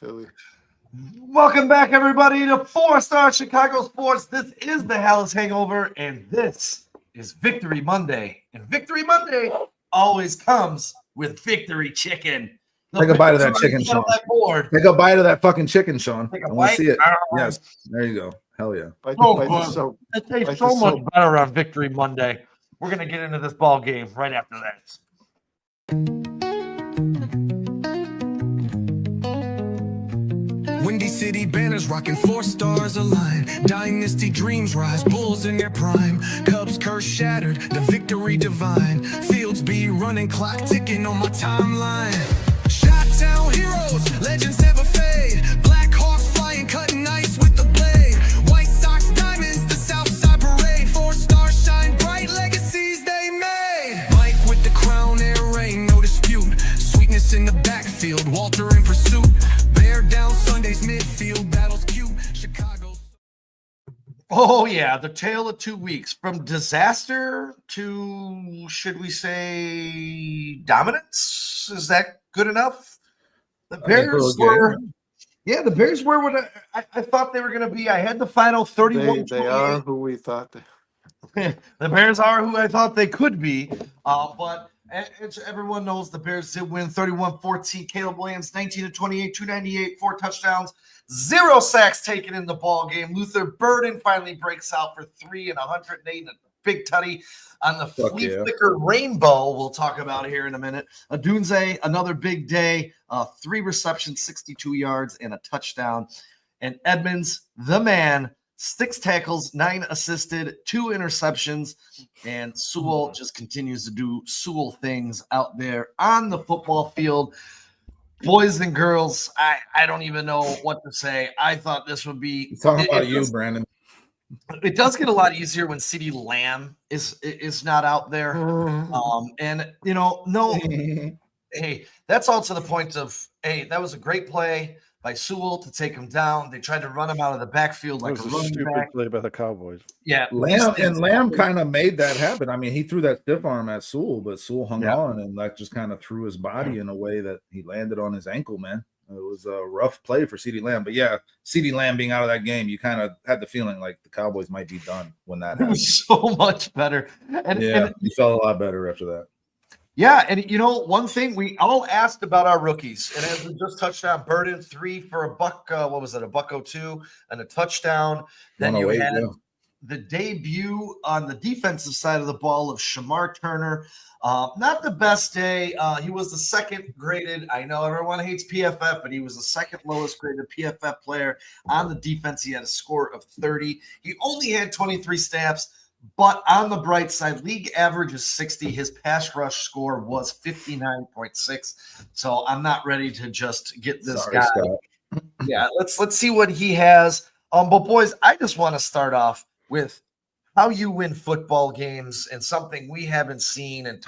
Philly. Welcome back, everybody, to 4-Star Chicago Sports. This is the Halas Hangover, and this is Victory Monday. And Victory Monday always comes with Victory Chicken. Take a bite of that chicken, Sean. Board. Take a bite of that fucking chicken, Sean. Take a I want bite? to see it. Yes, there you go. Hell yeah. It tastes so much better on Victory Monday. We're going to get into this ball game right after that. Windy City banners rocking 4 stars aligned. Dynasty dreams rise, Bulls in their prime. Cubs curse shattered, the victory divine. Fields be running, clock ticking on my timeline. Shot-town heroes, legends never fade. Black Hawks flying, cutting ice with the blade. White Sox diamonds, the Southside parade. 4 stars shine bright, legacies they made. Mike with the crown, air rain, no dispute. Sweetness in the backfield, Walter in pursuit. Bear down Sunday's midfield, battles cute. Chicago. Oh, yeah, the tale of 2 weeks. From disaster to, should we say, dominance? Is that good enough? The Bears were, the Bears were what I thought they were going to be. I had the final 31. They are who we thought they. The Bears are who I thought they could be, but everyone knows the Bears did win 31-14. Caleb Williams, 19-28, 298, 4 touchdowns, 0 sacks taken in the ball game. Luther Burden finally breaks out for 3 and 108 and a big tutty on the flea flicker rainbow we'll talk about here in a minute. Adunze, another big day, 3 receptions, 62 yards, and a touchdown. And Edmonds, the man, 6 tackles, 9 assisted, 2 interceptions, and Sewell just continues to do Sewell things out there on the football field. Boys and girls, I don't even know what to say. I thought this would be talking about you, Brandon. It does get a lot easier when CeeDee Lamb is not out there. And you know, hey, that's all to the point of, hey, that was a great play by Sewell to take him down. They tried to run him out of the backfield like a running stupid back. play by the Cowboys. Yeah, Lamb kind of made that happen. I mean, he threw that stiff arm at Sewell, but Sewell hung on and like just kind of threw his body in a way that he landed on his ankle, man. It was a rough play for CeeDee Lamb. But yeah, CeeDee Lamb being out of that game, you kind of had the feeling like the Cowboys might be done when that happened. It was so much better. And you felt a lot better after that. Yeah, and you know, one thing we all asked about our rookies, and as we just touched on, Burden 3 for a buck, what was it, $102 and a touchdown. Then you had the debut on the defensive side of the ball of Shamar Turner. Not the best day. He was the second graded. I know everyone hates PFF, but he was the second lowest graded PFF player on the defense. He had a score of 30. He only had 23 snaps. But on the bright side, league average is 60. His pass rush score was 59.6. So I'm not ready to just get this guy. Scott. Yeah, let's see what he has. But boys, I just want to start off with how you win football games and something we haven't seen. And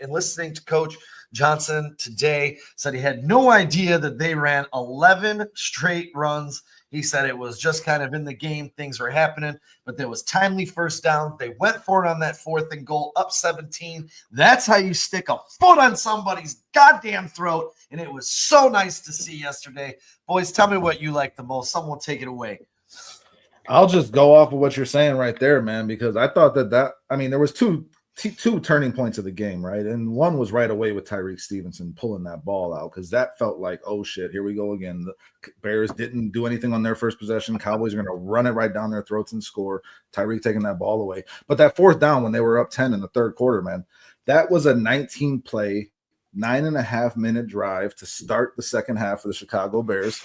listening to Coach Johnson today, said he had no idea that they ran 11 straight runs. He said it was just kind of in the game. Things were happening, but there was timely first down. They went for it on that 4th and goal, up 17. That's how you stick a foot on somebody's goddamn throat, and it was so nice to see yesterday. Boys, tell me what you like the most. Someone will take it away. I'll just go off of what you're saying right there, man, because I thought there was two turning points of the game, right? And one was right away with Tyreek Stevenson pulling that ball out, because that felt like, oh shit, here we go again. The Bears didn't do anything on their first possession. Cowboys are going to run it right down their throats and score. Tyreek taking that ball away. But that 4th down when they were up 10 in the 3rd quarter, man, that was a 19-play, 9.5-minute drive to start the second half for the Chicago Bears.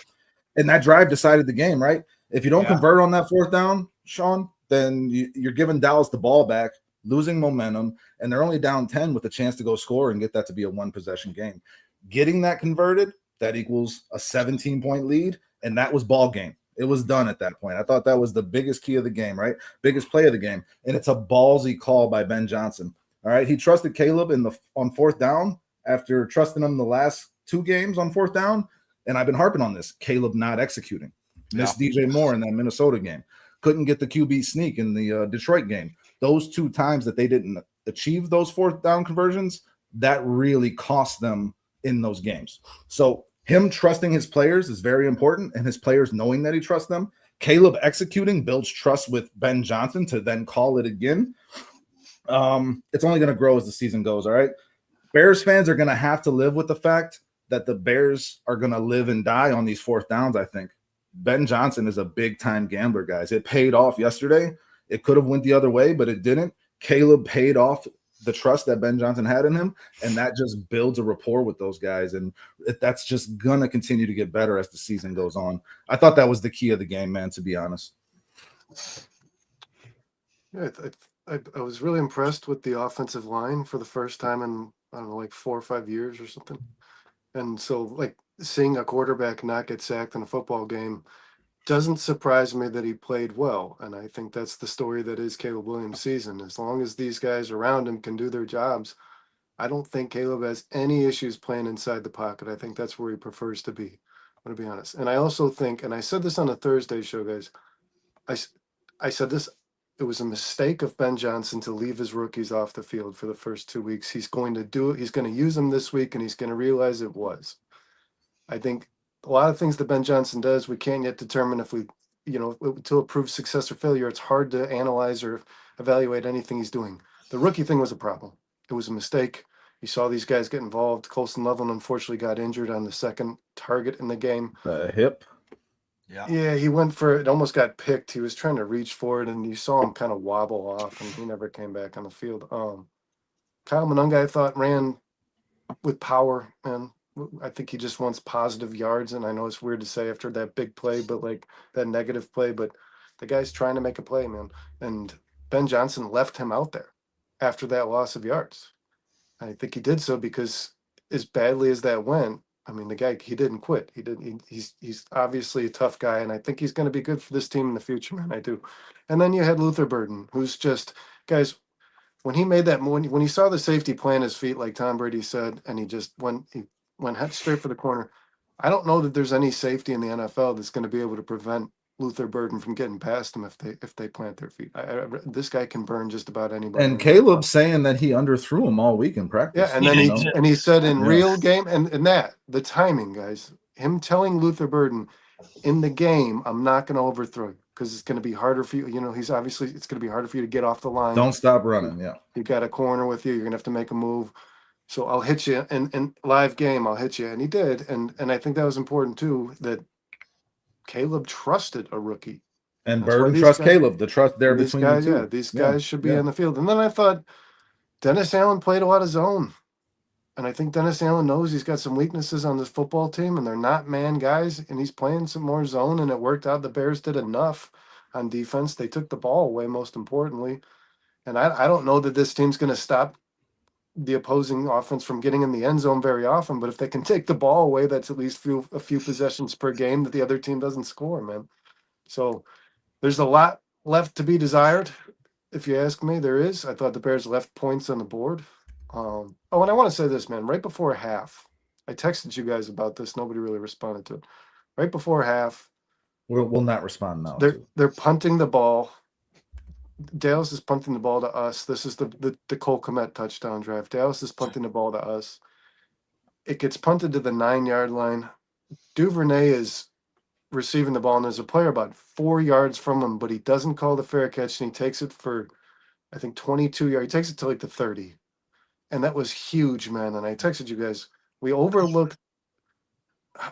And that drive decided the game, right? If you don't convert on that 4th down, Sean, then you're giving Dallas the ball back, losing momentum, and they're only down 10 with a chance to go score and get that to be a 1-possession game. Getting that converted, that equals a 17-point lead, and that was ball game. It was done at that point. I thought that was the biggest key of the game, right? Biggest play of the game, and it's a ballsy call by Ben Johnson. All right, he trusted Caleb on 4th down after trusting him the last 2 games on 4th down, and I've been harping on this. Caleb not executing. Missed DJ Moore in that Minnesota game. Couldn't get the QB sneak in the Detroit game. Those 2 times that they didn't achieve those 4th down conversions, that really cost them in those games. So him trusting his players is very important, and his players knowing that he trusts them. Caleb executing builds trust with Ben Johnson to then call it again. It's only going to grow as the season goes, all right? Bears fans are going to have to live with the fact that the Bears are going to live and die on these fourth downs, I think. Ben Johnson is a big-time gambler, guys. It paid off yesterday. It could have went the other way, but it didn't. Caleb paid off the trust that Ben Johnson had in him, and that just builds a rapport with those guys, and that's just going to continue to get better as the season goes on. I thought that was the key of the game, man, to be honest. Yeah, I was really impressed with the offensive line for the first time in, I don't know, like 4 or 5 years or something. And so, like, seeing a quarterback not get sacked in a football game doesn't surprise me that he played well. And I think that's the story that is Caleb Williams' season. As long as these guys around him can do their jobs, I don't think Caleb has any issues playing inside the pocket. I think that's where he prefers to be. I'm going to be honest. And I also think, and I said this on the Thursday show, guys, I said this, it was a mistake of Ben Johnson to leave his rookies off the field for the first 2 weeks. He's going to do it. He's going to use them this week, and he's going to realize it was. I think a lot of things that Ben Johnson does, we can't yet determine if we, to prove success or failure. It's hard to analyze or evaluate anything he's doing. The rookie thing was a problem. It was a mistake. You saw these guys get involved. Colson Loveland unfortunately got injured on the second target in the game. Hip. Yeah, he went for it, almost got picked. He was trying to reach for it, and you saw him kind of wobble off, and he never came back on the field. Kyle Monunga, I thought, ran with power, and I think he just wants positive yards. And I know it's weird to say after that big play, but like that negative play, but the guy's trying to make a play, man. And Ben Johnson left him out there after that loss of yards. I think he did so because as badly as that went, I mean, the guy, he didn't quit. He's obviously a tough guy, and I think he's going to be good for this team in the future, man. I do. And then you had Luther Burden, who's just, guys, when he made that, when he saw the safety plant his feet, like Tom Brady said, and he went head straight for the corner. I don't know that there's any safety in the NFL that's going to be able to prevent Luther Burden from getting past him if they plant their feet. This guy can burn just about anybody. And Caleb saying that he underthrew him all week in practice. Yeah, and then he said in real game, and that the timing, guys, him telling Luther Burden in the game, I'm not going to overthrow you because it's going to be harder for you. It's going to be harder for you to get off the line. Don't stop running. Yeah, you got a corner with you. You're going to have to make a move. So I'll hit you in live game. I'll hit you, and he did, and I think that was important too. That Caleb trusted a rookie, and Burden trusts Caleb. The trust there between the two. Yeah, these guys should be on the field. And then I thought Dennis Allen played a lot of zone, and I think Dennis Allen knows he's got some weaknesses on this football team, and they're not man guys, and he's playing some more zone, and it worked out. The Bears did enough on defense. They took the ball away, most importantly, and I don't know that this team's going to stop the opposing offense from getting in the end zone very often, but if they can take the ball away, that's at least a few possessions per game that the other team doesn't score, man. So there's a lot left to be desired. If you ask me, there is. I thought the Bears left points on the board. And I want to say this, man, right before half, I texted you guys about this. Nobody really responded to it. Right before half. We'll not respond now. They're punting the ball. Dallas is punting the ball to us. This is the Cole Kmet touchdown drive. Dallas is punting the ball to us. It gets punted to the 9-yard line. Duvernay is receiving the ball, and there's a player about 4 yards from him, but he doesn't call the fair catch, and he takes it for, I think, 22 yards. He takes it to like the 30. And that was huge, man. And I texted you guys. We overlooked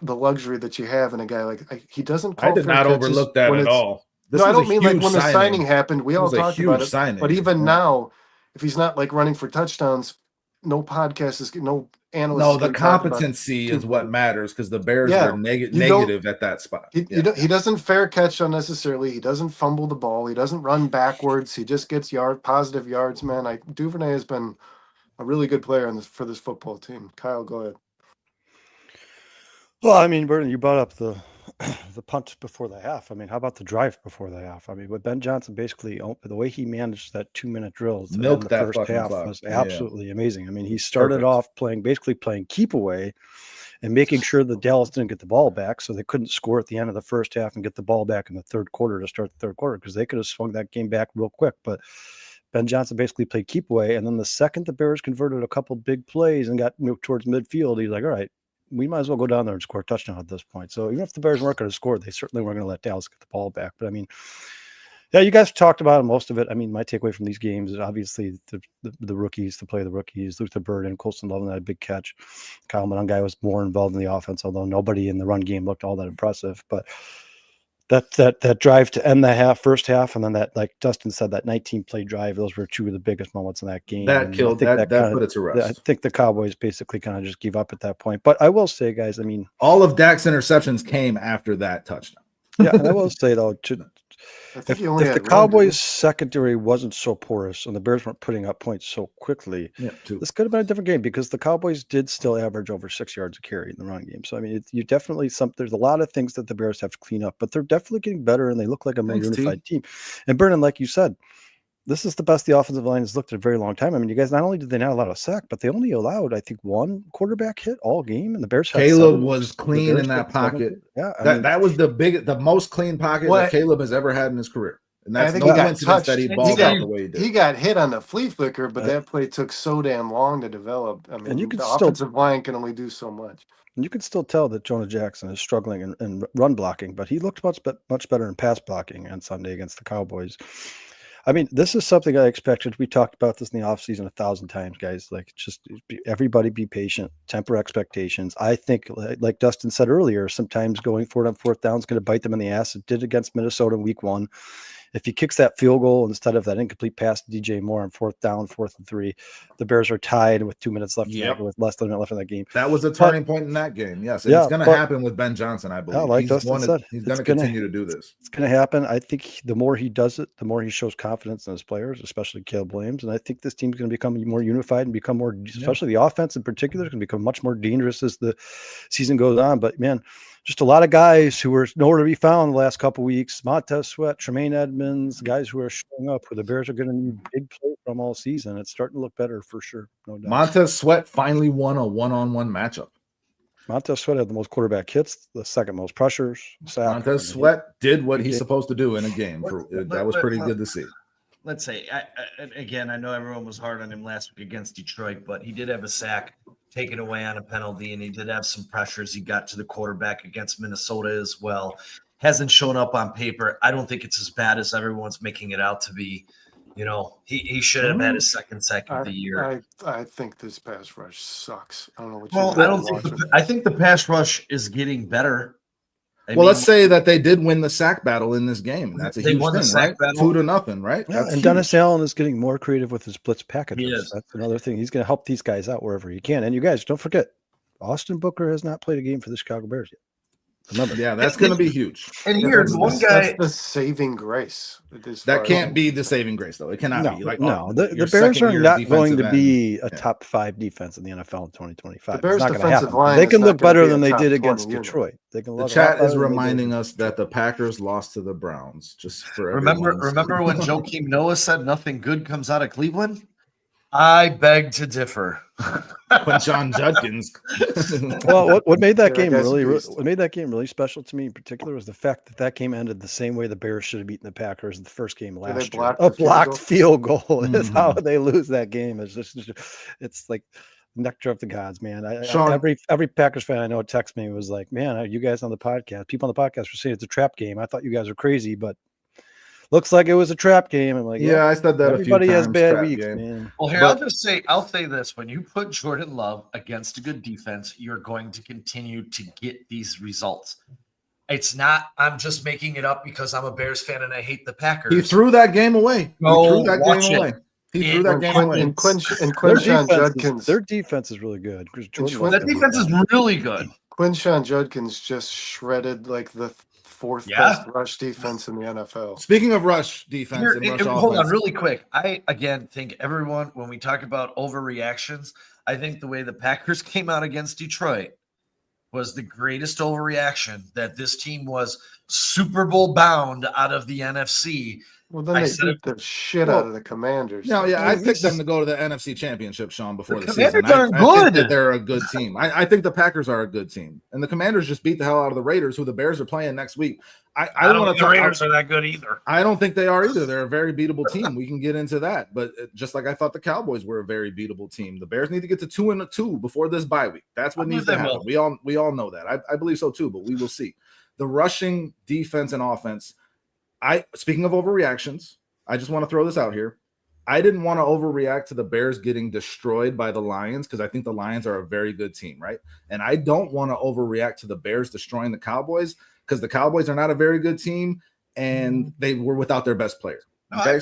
the luxury that you have in a guy he doesn't call fair catches. I did not overlook that at all. No, I don't mean like when the signing happened. We all talked about it. Signing. But even now, if he's not like running for touchdowns, no podcast is no analyst. No, the competency is what matters because the Bears are negative at that spot. He doesn't fair catch unnecessarily. He doesn't fumble the ball. He doesn't run backwards. He just gets positive yards, man. Duvernay has been a really good player for this football team. Kyle, go ahead. Well, I mean, Burden, you brought up the punt before the half. I mean, how about the drive before the half? I mean, what Ben Johnson basically, the way he managed that 2-minute drill in the first half was absolutely amazing. I mean, he started off basically playing keep away and making sure that Dallas didn't get the ball back, so they couldn't score at the end of the first half and get the ball back in the third quarter to start the third quarter because they could have swung that game back real quick. But Ben Johnson basically played keep away, and then the second the Bears converted a couple big plays and got moved towards midfield, he's like, all right, we might as well go down there and score a touchdown at this point. So even if the Bears weren't going to score, they certainly weren't going to let Dallas get the ball back. But I mean, yeah, you guys talked about most of it. I mean, my takeaway from these games is obviously the rookies, to play the rookies. Luther Bird and Colston Loveland had a big catch. Kyle Monangai was more involved in the offense, although nobody in the run game looked all that impressive. But that drive to end the first half, and then that, like Dustin said, that 19-play drive, those were two of the biggest moments in that game. That killed that put it to rest. I think the Cowboys basically kind of just gave up at that point. But I will say, guys, I mean, all of Dak's interceptions came after that touchdown. Yeah, and I will say though, if the Cowboys secondary wasn't so porous and the Bears weren't putting up points so quickly, this could have been a different game, because the Cowboys did still average over 6 yards a carry in the run game. So I mean, you definitely there's a lot of things that the Bears have to clean up, but they're definitely getting better and they look like a more unified team. And Brennan, like you said, this is the best the offensive line has looked at a very long time. I mean, you guys, not only did they not allow a sack, but they only allowed, I think, one quarterback hit all game, and the Bears had Caleb was clean in that pocket. Yeah, that was the most clean pocket that Caleb has ever had in his career. And that's no coincidence that he balled out the way he did. He got hit on the flea flicker, but that play took so damn long to develop. I mean, and you can the offensive line can only do so much. And you can still tell that Jonah Jackson is struggling in run blocking, but he looked much better in pass blocking on Sunday against the Cowboys. I mean, this is something I expected. We talked about this in the offseason 1,000 times, guys. Like, just everybody be patient, temper expectations. I think, like Dustin said earlier, sometimes going for it on fourth down is going to bite them in the ass. It did against Minnesota in week 1. If he kicks that field goal instead of that incomplete pass to DJ Moore on 4th down, 4th and 3, the Bears are tied with 2 minutes left, with less than a minute left in that game. That was a turning point in that game. Yes, and it's going to happen with Ben Johnson, I believe. Like Dustin said, he's going to continue to do this. It's going to happen. I think the more he does it, the more he shows confidence in his players, especially Caleb Williams. And I think this team's going to become more unified and become more, especially the offense in particular, is going to become much more dangerous as the season goes on. But man, just a lot of guys who were nowhere to be found the last couple of weeks. Montez Sweat, Tremaine Edmonds, guys who are showing up, who the Bears are going to need big play from all season. It's starting to look better for sure, no doubt. Montez Sweat finally won a one-on-one matchup. Montez Sweat had the most quarterback hits, the second most pressures. Montez Sweat did what he's supposed to do in a game. That was pretty good to see. Let's say, again, I know everyone was hard on him last week against Detroit, but he did have a sack taken away on a penalty, and he did have some pressures. He got to the quarterback against Minnesota as well. Hasn't shown up on paper. I don't think it's as bad as everyone's making it out to be. You know, he should have had his second sack of the year. I think this pass rush sucks. I don't know what I think the pass rush is getting better. Let's say that they did win the sack battle in this game. And that's a huge thing, right? Battle. 2-0, right? Yeah, and huge. Dennis Allen is getting more creative with his blitz packages. That's another thing. He's going to help these guys out wherever he can. And you guys, don't forget, Austin Booker has not played a game for the Chicago Bears yet. Remember, that's going to be huge. And here's one guy. That's the saving grace. That can't be the saving grace, though. It cannot be. Like, the Bears are not going to be a top 5 defense in the NFL in 2025. The Bears' defensive line. They can look better than they did against Detroit. They can. The chat is reminding us that the Packers lost to the Browns. Just for remember when Joakim Noah said nothing good comes out of Cleveland? I beg to differ. When John Judkins. Well, what made that game really special to me in particular was the fact that game ended the same way the Bears should have beaten the Packers in the first game last year. A blocked field goal is how they lose that game. It's like nectar of the gods, man. Every Packers fan I know texts me was like, "Man, are you guys on the podcast? People on the podcast were saying it's a trap game. I thought you guys were crazy, but." Looks like it was a trap game. I'm like, I said that. Everybody has bad weeks, man. Well, here I'll say this: when you put Jordan Love against a good defense, you're going to continue to get these results. It's not. I'm just making it up because I'm a Bears fan and I hate the Packers. He threw that game away. He threw that game away. And Quinshawn Judkins. Their defense is really good. That defense is really good. Quinshawn Judkins just shredded like the 4th best rush defense in the NFL. Speaking of rush defense hold on really quick. I again think everyone, when we talk about overreactions, I think the way the Packers came out against Detroit was the greatest overreaction, that this team was Super Bowl bound out of the NFC Well, then they beat the shit out of the Commanders. No, so. yeah, I picked them to go to the NFC Championship, Sean, before the season. Commanders aren't I good. think that they're a good team. I think the Packers are a good team, and the Commanders just beat the hell out of the Raiders, who the Bears are playing next week. I don't think the Raiders are that good either. I don't think they are either. They're a very beatable team. We can get into that, but just like I thought the Cowboys were a very beatable team. The Bears need to get to 2-2 before this bye week. That's what needs to happen. We all know that. I believe so too, but we will see. The rushing defense and offense. Speaking of overreactions, I just want to throw this out here. I didn't want to overreact to the Bears getting destroyed by the Lions because I think the Lions are a very good team, right? And I don't want to overreact to the Bears destroying the Cowboys because the Cowboys are not a very good team and they were without their best player. Okay,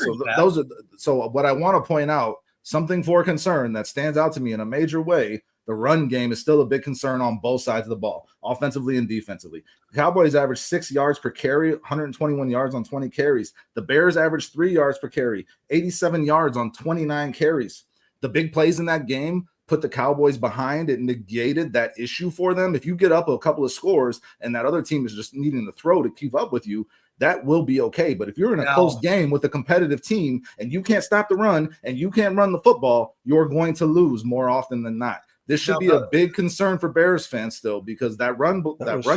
so what I want to point out, something for concern that stands out to me in a major way. The run game is still a big concern on both sides of the ball, offensively and defensively. The Cowboys average 6 yards per carry, 121 yards on 20 carries. The Bears average 3 yards per carry, 87 yards on 29 carries. The big plays in that game put the Cowboys behind. It negated that issue for them. If you get up a couple of scores and that other team is just needing to throw to keep up with you, that will be okay. But if you're in a close game with a competitive team and you can't stop the run and you can't run the football, you're going to lose more often than not. This should be a big concern for Bears fans still because that run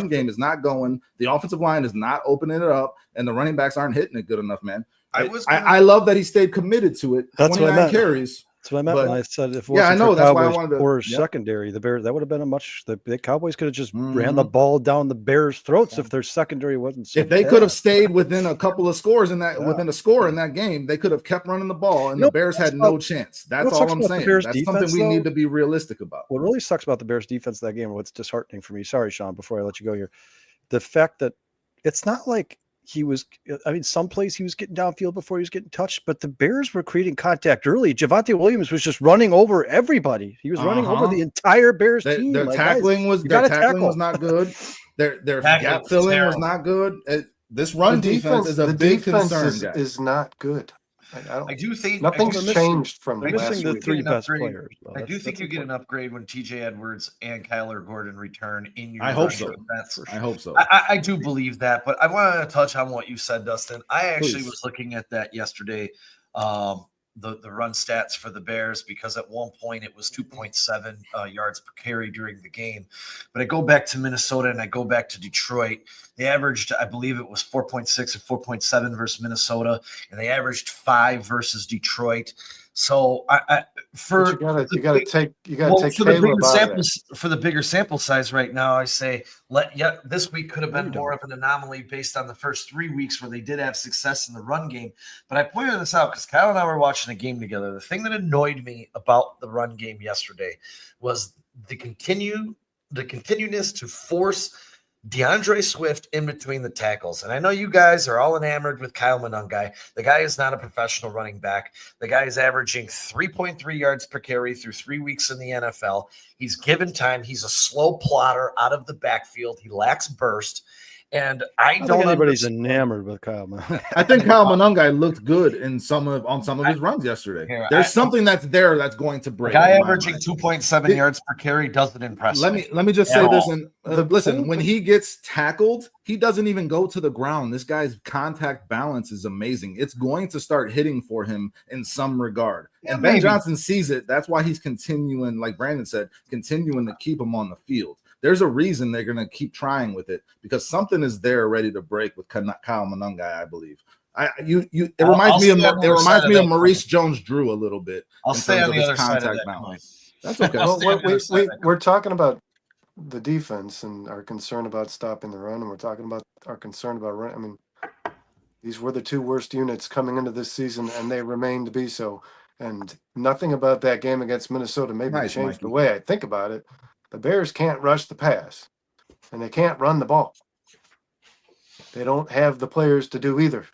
game is not going. The offensive line is not opening it up, and the running backs aren't hitting it good enough, man. I love that he stayed committed to it. That's 29 carries. That's what I meant when I said if it I know that's why I wanted to. Or secondary, the Bears, that would have been the Cowboys could have just ran the ball down the Bears' throats if their secondary wasn't. So if they could have stayed within a couple of scores within a score in that game, they could have kept running the ball, and the Bears had no chance. That's all I'm saying. That's something we need to be realistic about. What really sucks about the Bears' defense that game, what's disheartening for me. Sorry, Sean, before I let you go here, the fact that it's not like. Some plays he was getting downfield before he was getting touched, but the Bears were creating contact early. Javonte Williams was just running over everybody. He was running over the entire Bears team. Their tackling was not good. Their gap filling was not good. This run defense is a big concern. Is not good. I do think nothing's changed from missing the three best players. I do think you get an upgrade when TJ Edwards and Kyler Gordon return in your. I hope so. I hope so. I do believe that, but I want to touch on what you said, Dustin. I actually was looking at that yesterday. The run stats for the Bears, because at one point it was 2.7 yards per carry during the game. But I go back to Minnesota and I go back to Detroit. They averaged, I believe it was 4.6 or 4.7 versus Minnesota, and they averaged 5 versus Detroit. So you gotta take for the bigger sample size right now, I say this week could have been more of an anomaly based on the first 3 weeks where they did have success in the run game. But I pointed this out because Kyle and I were watching a game together. The thing that annoyed me about the run game yesterday was the continuedness to force DeAndre Swift in between the tackles. And I know you guys are all enamored with Kyle Monangai. The guy is not a professional running back. The guy is averaging 3.3 yards per carry through 3 weeks in the NFL. He's given time. He's a slow plotter out of the backfield. He lacks burst. And I don't think anybody's enamored with Kyle Monangai. I think Kyle Monangai looked good on some of his runs yesterday. There's something that's that's going to break. Guy averaging 2.7 yards per carry doesn't impress me. Let me just say this, and listen, when he gets tackled, he doesn't even go to the ground. This guy's contact balance is amazing. It's going to start hitting for him in some regard. And Ben Johnson sees it. That's why he's continuing, like Brandon said, to keep him on the field. There's a reason they're going to keep trying with it because something is there ready to break with Kyle Monangai, I believe. It reminds me of Maurice Jones-Drew a little bit. I'll stay on the other side of that balance. That's okay. We're talking about the defense and our concern about stopping the run, and we're talking about our concern about run. I mean, these were the two worst units coming into this season, and they remain to be so. And nothing about that game against Minnesota made me change the way I think about it. The Bears can't rush the pass, and they can't run the ball. They don't have the players to do either.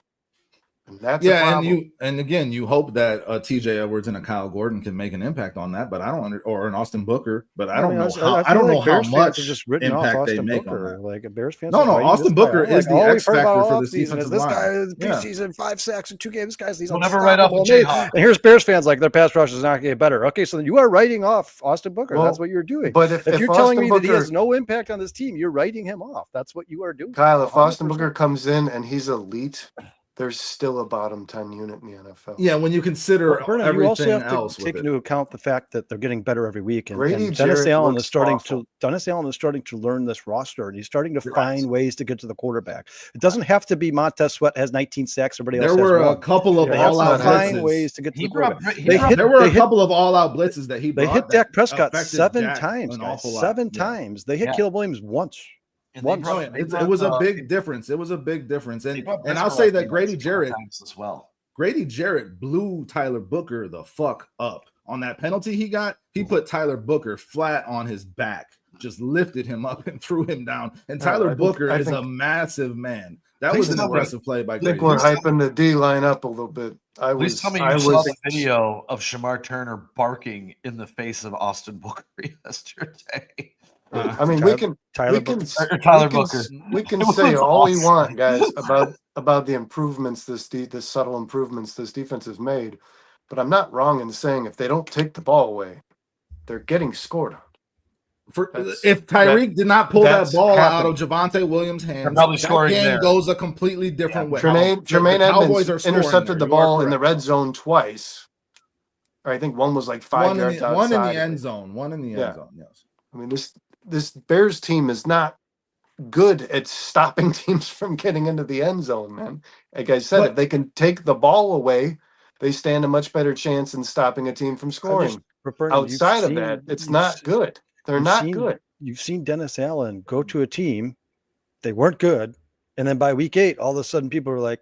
And that's a problem. And again, you hope that TJ Edwards and a Kyle Gordon can make an impact on that, but I don't or an Austin Booker, but I don't know how much just written impact off they Austin make Booker. on that. Like a Bears fan. No, Austin Booker is the X factor for this defensive line. This guy is preseason 5 sacks in 2 games. Guys, these never write off a Jayhawk. And here's Bears fans like their pass rush is not getting better. Okay, so you are writing off Austin Booker. That's what you're doing. But if you're telling me that he has no impact on this team, you're writing him off. That's what you are doing. Kyle, if Austin Booker comes in and he's elite, they're still a bottom 10 unit in the NFL. Yeah, when you consider Bernard, you also everything have to else take with into account the fact that they're getting better every week, and Grady Dennis Jarrett Allen looks is starting awful. to learn this roster, and he's starting to Right. find ways to get to the quarterback. It doesn't have to be Montez Sweat has 19 sacks. Everybody else there were has a one. couple of They have all-out to find blitzes. ways to get to He the quarterback. brought, he They brought, hit- There were they a hit- couple of all-out blitzes that he They brought hit Dak that Prescott affected 7 Dak times, an guys. awful lot. 7 Yeah. times. They hit Yeah. Caleb Williams once. and they Once. brought, they It brought, was a big difference. It was a big difference. they And brought and I'll Brisker say left that and Grady right a couple Jarrett times as well. Grady Jarrett blew Tyler Booker the fuck up. On that penalty he got, he put Tyler Booker flat on his back, just lifted him up and threw him down. And Tyler Booker is a massive man. That was an impressive play by I think Grady. we're hyping the D line up a little bit. Please tell me you saw the video of Shamar Turner barking in the face of Austin Booker yesterday. I mean, we can say all we want, guys, about the improvements the subtle improvements this defense has made, but I'm not wrong in saying if they don't take the ball away, they're getting scored on. If Tyreek did not pull that ball out of Javonte Williams' hands, that game goes a completely different way. Jermaine Edmonds intercepted the ball in the red zone twice. Or I think one was like 5 yards outside. One in the end zone. One in the end zone, yes. I mean, this Bears team is not good at stopping teams from getting into the end zone, man. Like I said, if they can take the ball away, they stand a much better chance in stopping a team from scoring. Outside of that, it's not good. They're not good. You've seen Dennis Allen go to a team, they weren't good, and then by week 8, all of a sudden people were like,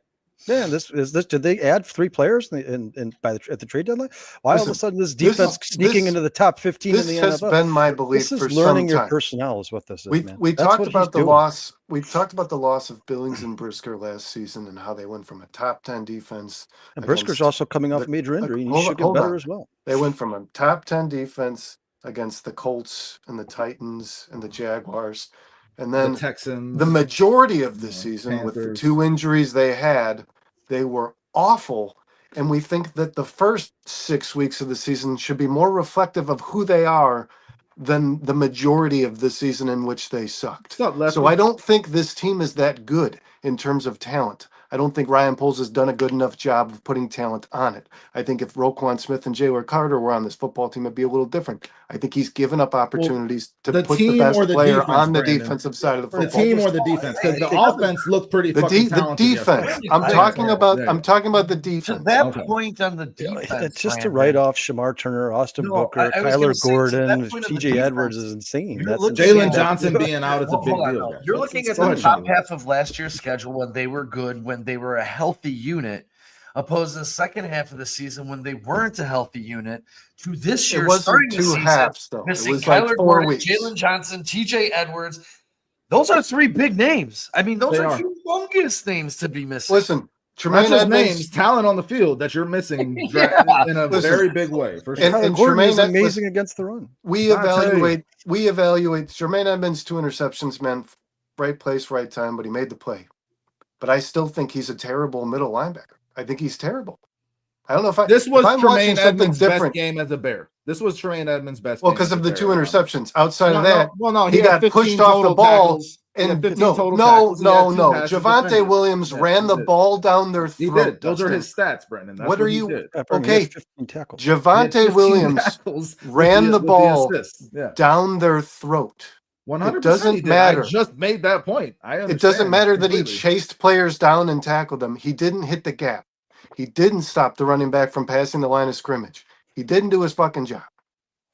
"Man, this did they add 3 players at the trade deadline? Why all of a sudden this defense sneaking into the top 15 in the NFL?" This has been my belief for some time. This is learning your personnel is what this is. We talked about the loss. We talked about the loss of Billings and Brisker last season and how they went from a top 10 defense. And Brisker's also coming off a major injury, and he should get better as well. They went from a top 10 defense against the Colts and the Titans and the Jaguars, and then the Texans. The majority of the season, Panthers. with the 2 injuries they had, they were awful. And we think that the first 6 weeks of the season should be more reflective of who they are than the majority of the season in which they sucked. So I don't think this team is that good in terms of talent. I don't think Ryan Poles has done a good enough job of putting talent on it. I think if Roquan Smith and Jalen Carter were on this football team, it'd be a little different. I think he's given up opportunities to put the best player on the defensive side of the football. The team or the defense, because the offense looked pretty fucking talented. The defense. I'm talking about the defense. To that point on the defense, it's just to write off Shamar Turner, Austin Booker, Kyler Gordon, TJ Edwards is insane. That's Jalen Johnson being out is a big deal. You're looking at the top half of last year's schedule when they were good, when they were a healthy unit, opposed to the second half of the season when they weren't a healthy unit, to this year starting the season, halves, though. Missing Kyler Gordon, Jalen Johnson, TJ Edwards. Those are 3 big names. I mean, those are humongous names to be missing. Listen, Tremaine Edmonds, names, talent on the field that you're missing in a very big way. For sure. And Tremaine is amazing against the run. We evaluate Tremaine Edmonds 2 interceptions, man. Right place, right time, but he made the play. But I still think he's a terrible middle linebacker. I think he's terrible. I don't know if this was Tremaine Edmonds' best game as a Bear. This was Tremaine Edmonds' best. Well, because of the 2 interceptions. Outside of that, he got pushed off the ball. And no. Javonte Williams ran the ball down their throat. He did. Those are his stats, Brendan. What are you? Okay, Javonte Williams ran the ball down their throat. 100%. It doesn't matter. I just made that point. It doesn't matter that he chased players down and tackled them. He didn't hit the gap. He didn't stop the running back from passing the line of scrimmage. He didn't do his fucking job.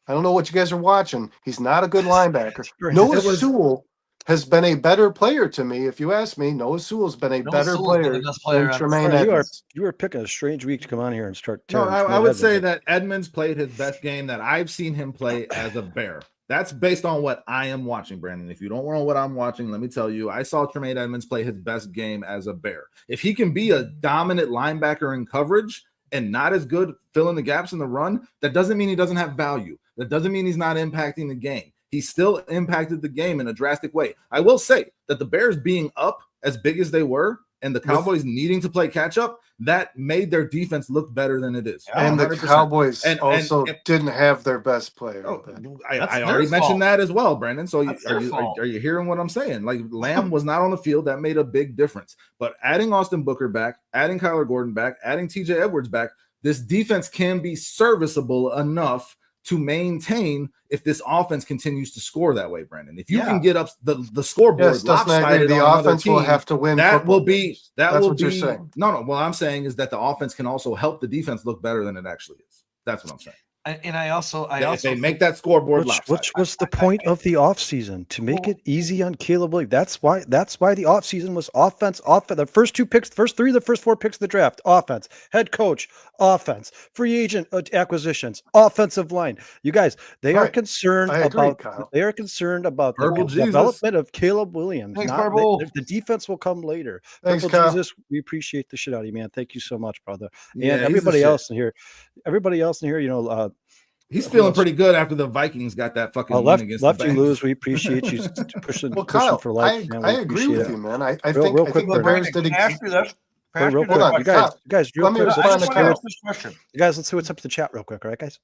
I don't know what you guys are watching. He's not a good linebacker. Noah Sewell has been a better player to me. If you ask me, Noah Sewell's been a better player than Tremaine Edmonds. You are picking a strange week to come on here and start. No, I would say that Edmonds played his best game that I've seen him play as a Bear. That's based on what I am watching, Brandon. If you don't know what I'm watching, let me tell you, I saw Tremaine Edmonds play his best game as a Bear. If he can be a dominant linebacker in coverage and not as good filling the gaps in the run, that doesn't mean he doesn't have value. That doesn't mean he's not impacting the game. He still impacted the game in a drastic way. I will say that the Bears being up as big as they were and the Cowboys needing to play catch up, that made their defense look better than it is. And 100%. the Cowboys also didn't have their best player. I already mentioned that as well, Brandon. So are you hearing what I'm saying? Like, Lamb was not on the field. That made a big difference. But adding Austin Booker back, adding Kyler Gordon back, adding TJ Edwards back, this defense can be serviceable enough to maintain if this offense continues to score that way, Brandon. If you can get up the scoreboard, lopsided the offense will have to win. That will be that's what you're saying. No. What I'm saying is that the offense can also help the defense look better than it actually is. That's what I'm saying. And I also if they make that scoreboard which was the point of the offseason, to make it easy on Caleb Williams. That's why the offseason was offense. The first 2 picks, the first 3 of the first 4 picks of the draft, offense, head coach, offense, free agent acquisitions, offensive line. You guys, they are concerned about the development of Caleb Williams. Thanks, the defense will come later. Thanks, Purple Jesus, we appreciate the shit out of you, man. Thank you so much, brother. And everybody else in here, you know, he's feeling pretty good after the Vikings got that fucking win against left the you Bengals. lose. We appreciate you pushing, Kyle, pushing for life. I agree with you, man. I think the Bears did real quick, you guys, real let me quick. respond to Kyle. You guys, let's see what's up to the chat real quick, all right, guys?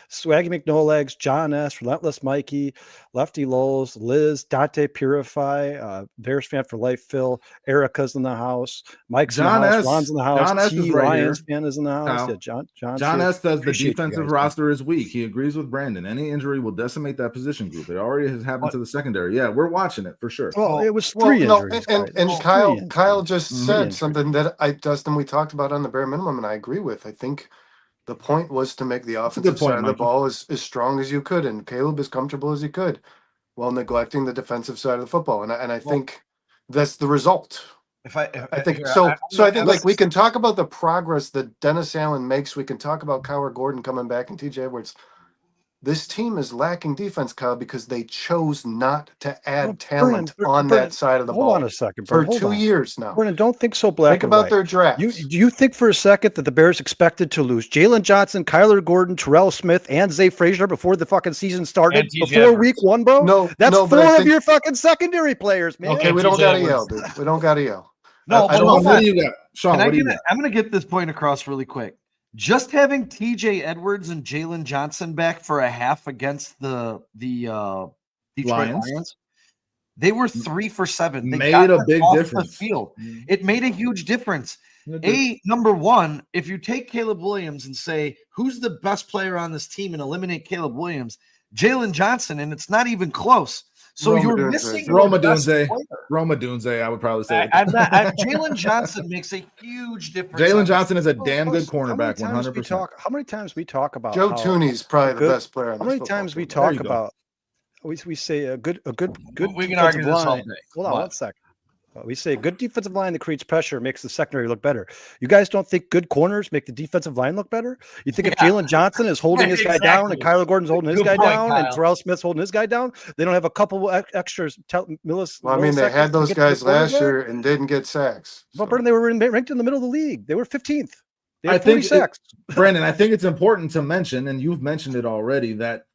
Swaggy McNolegs, John S, Relentless Mikey, Lefty Lowles, Liz, Dante Purify, Bears fan for life, Phil, Erica's in the house, Mike's John in the house, S. Ron's in the house, John S T is right Lions here. fan is in the house. Kyle. Yeah, John S says the Appreciate you defensive guys, roster is weak. He agrees with Brandon. Any injury will decimate that position group. It already has happened to the secondary. Yeah, we're watching it for sure. Well, it was 3 injuries. And Kyle just said something that Dustin, we talked about on the bare minimum, and I agree with. I think the point was to make the offensive side of the ball as strong as you could, and Caleb as comfortable as he could, while neglecting the defensive side of the football. And I think that's the result. I think like we can talk about the progress that Dennis Allen makes. We can talk about Kyler Gordon coming back and TJ Edwards. This team is lacking defense, Kyle, because they chose not to add talent on that side of the ball. Hold on a second, for 2 years now. Brennan, don't think so black. Think about their draft. Do you think for a second that the Bears expected to lose Jalen Johnson, Kyler Gordon, Terrell Smith, and Zay Frazier before the fucking season started? Before week 1, bro? No, that's 4 of your fucking secondary players, man. Okay, we don't gotta yell, dude. We don't gotta yell. No, what do you got, Sean? I'm gonna get this point across really quick. Just having TJ Edwards and Jalen Johnson back for a half against the Detroit Lions, they were 3 for 7. They made a big difference. The field. It made a huge difference. Number one, if you take Caleb Williams and say who's the best player on this team and eliminate Caleb Williams, Jalen Johnson, and it's not even close. So you're missing Roma Dunze, I would probably say. Jalen Johnson makes a huge difference. Jalen Johnson is a damn good cornerback, 100%. How many times we talk about Joe Tooney's probably the best player on this How many times we talk about we say a good we can argue this all day. Hold on 1 second. We say a good defensive line that creates pressure makes the secondary look better. You guys don't think good corners make the defensive line look better? You think if Jalen Johnson is holding his guy down and Kyler Gordon's holding his guy down and Terrell Smith's holding his guy down, they don't have a couple extras? They had those guys last year and didn't get sacks. Well, Brendan, they were ranked in the middle of the league. They were 15th. They had 40 sacks. Brandon, I think it's important to mention, and you've mentioned it already, that,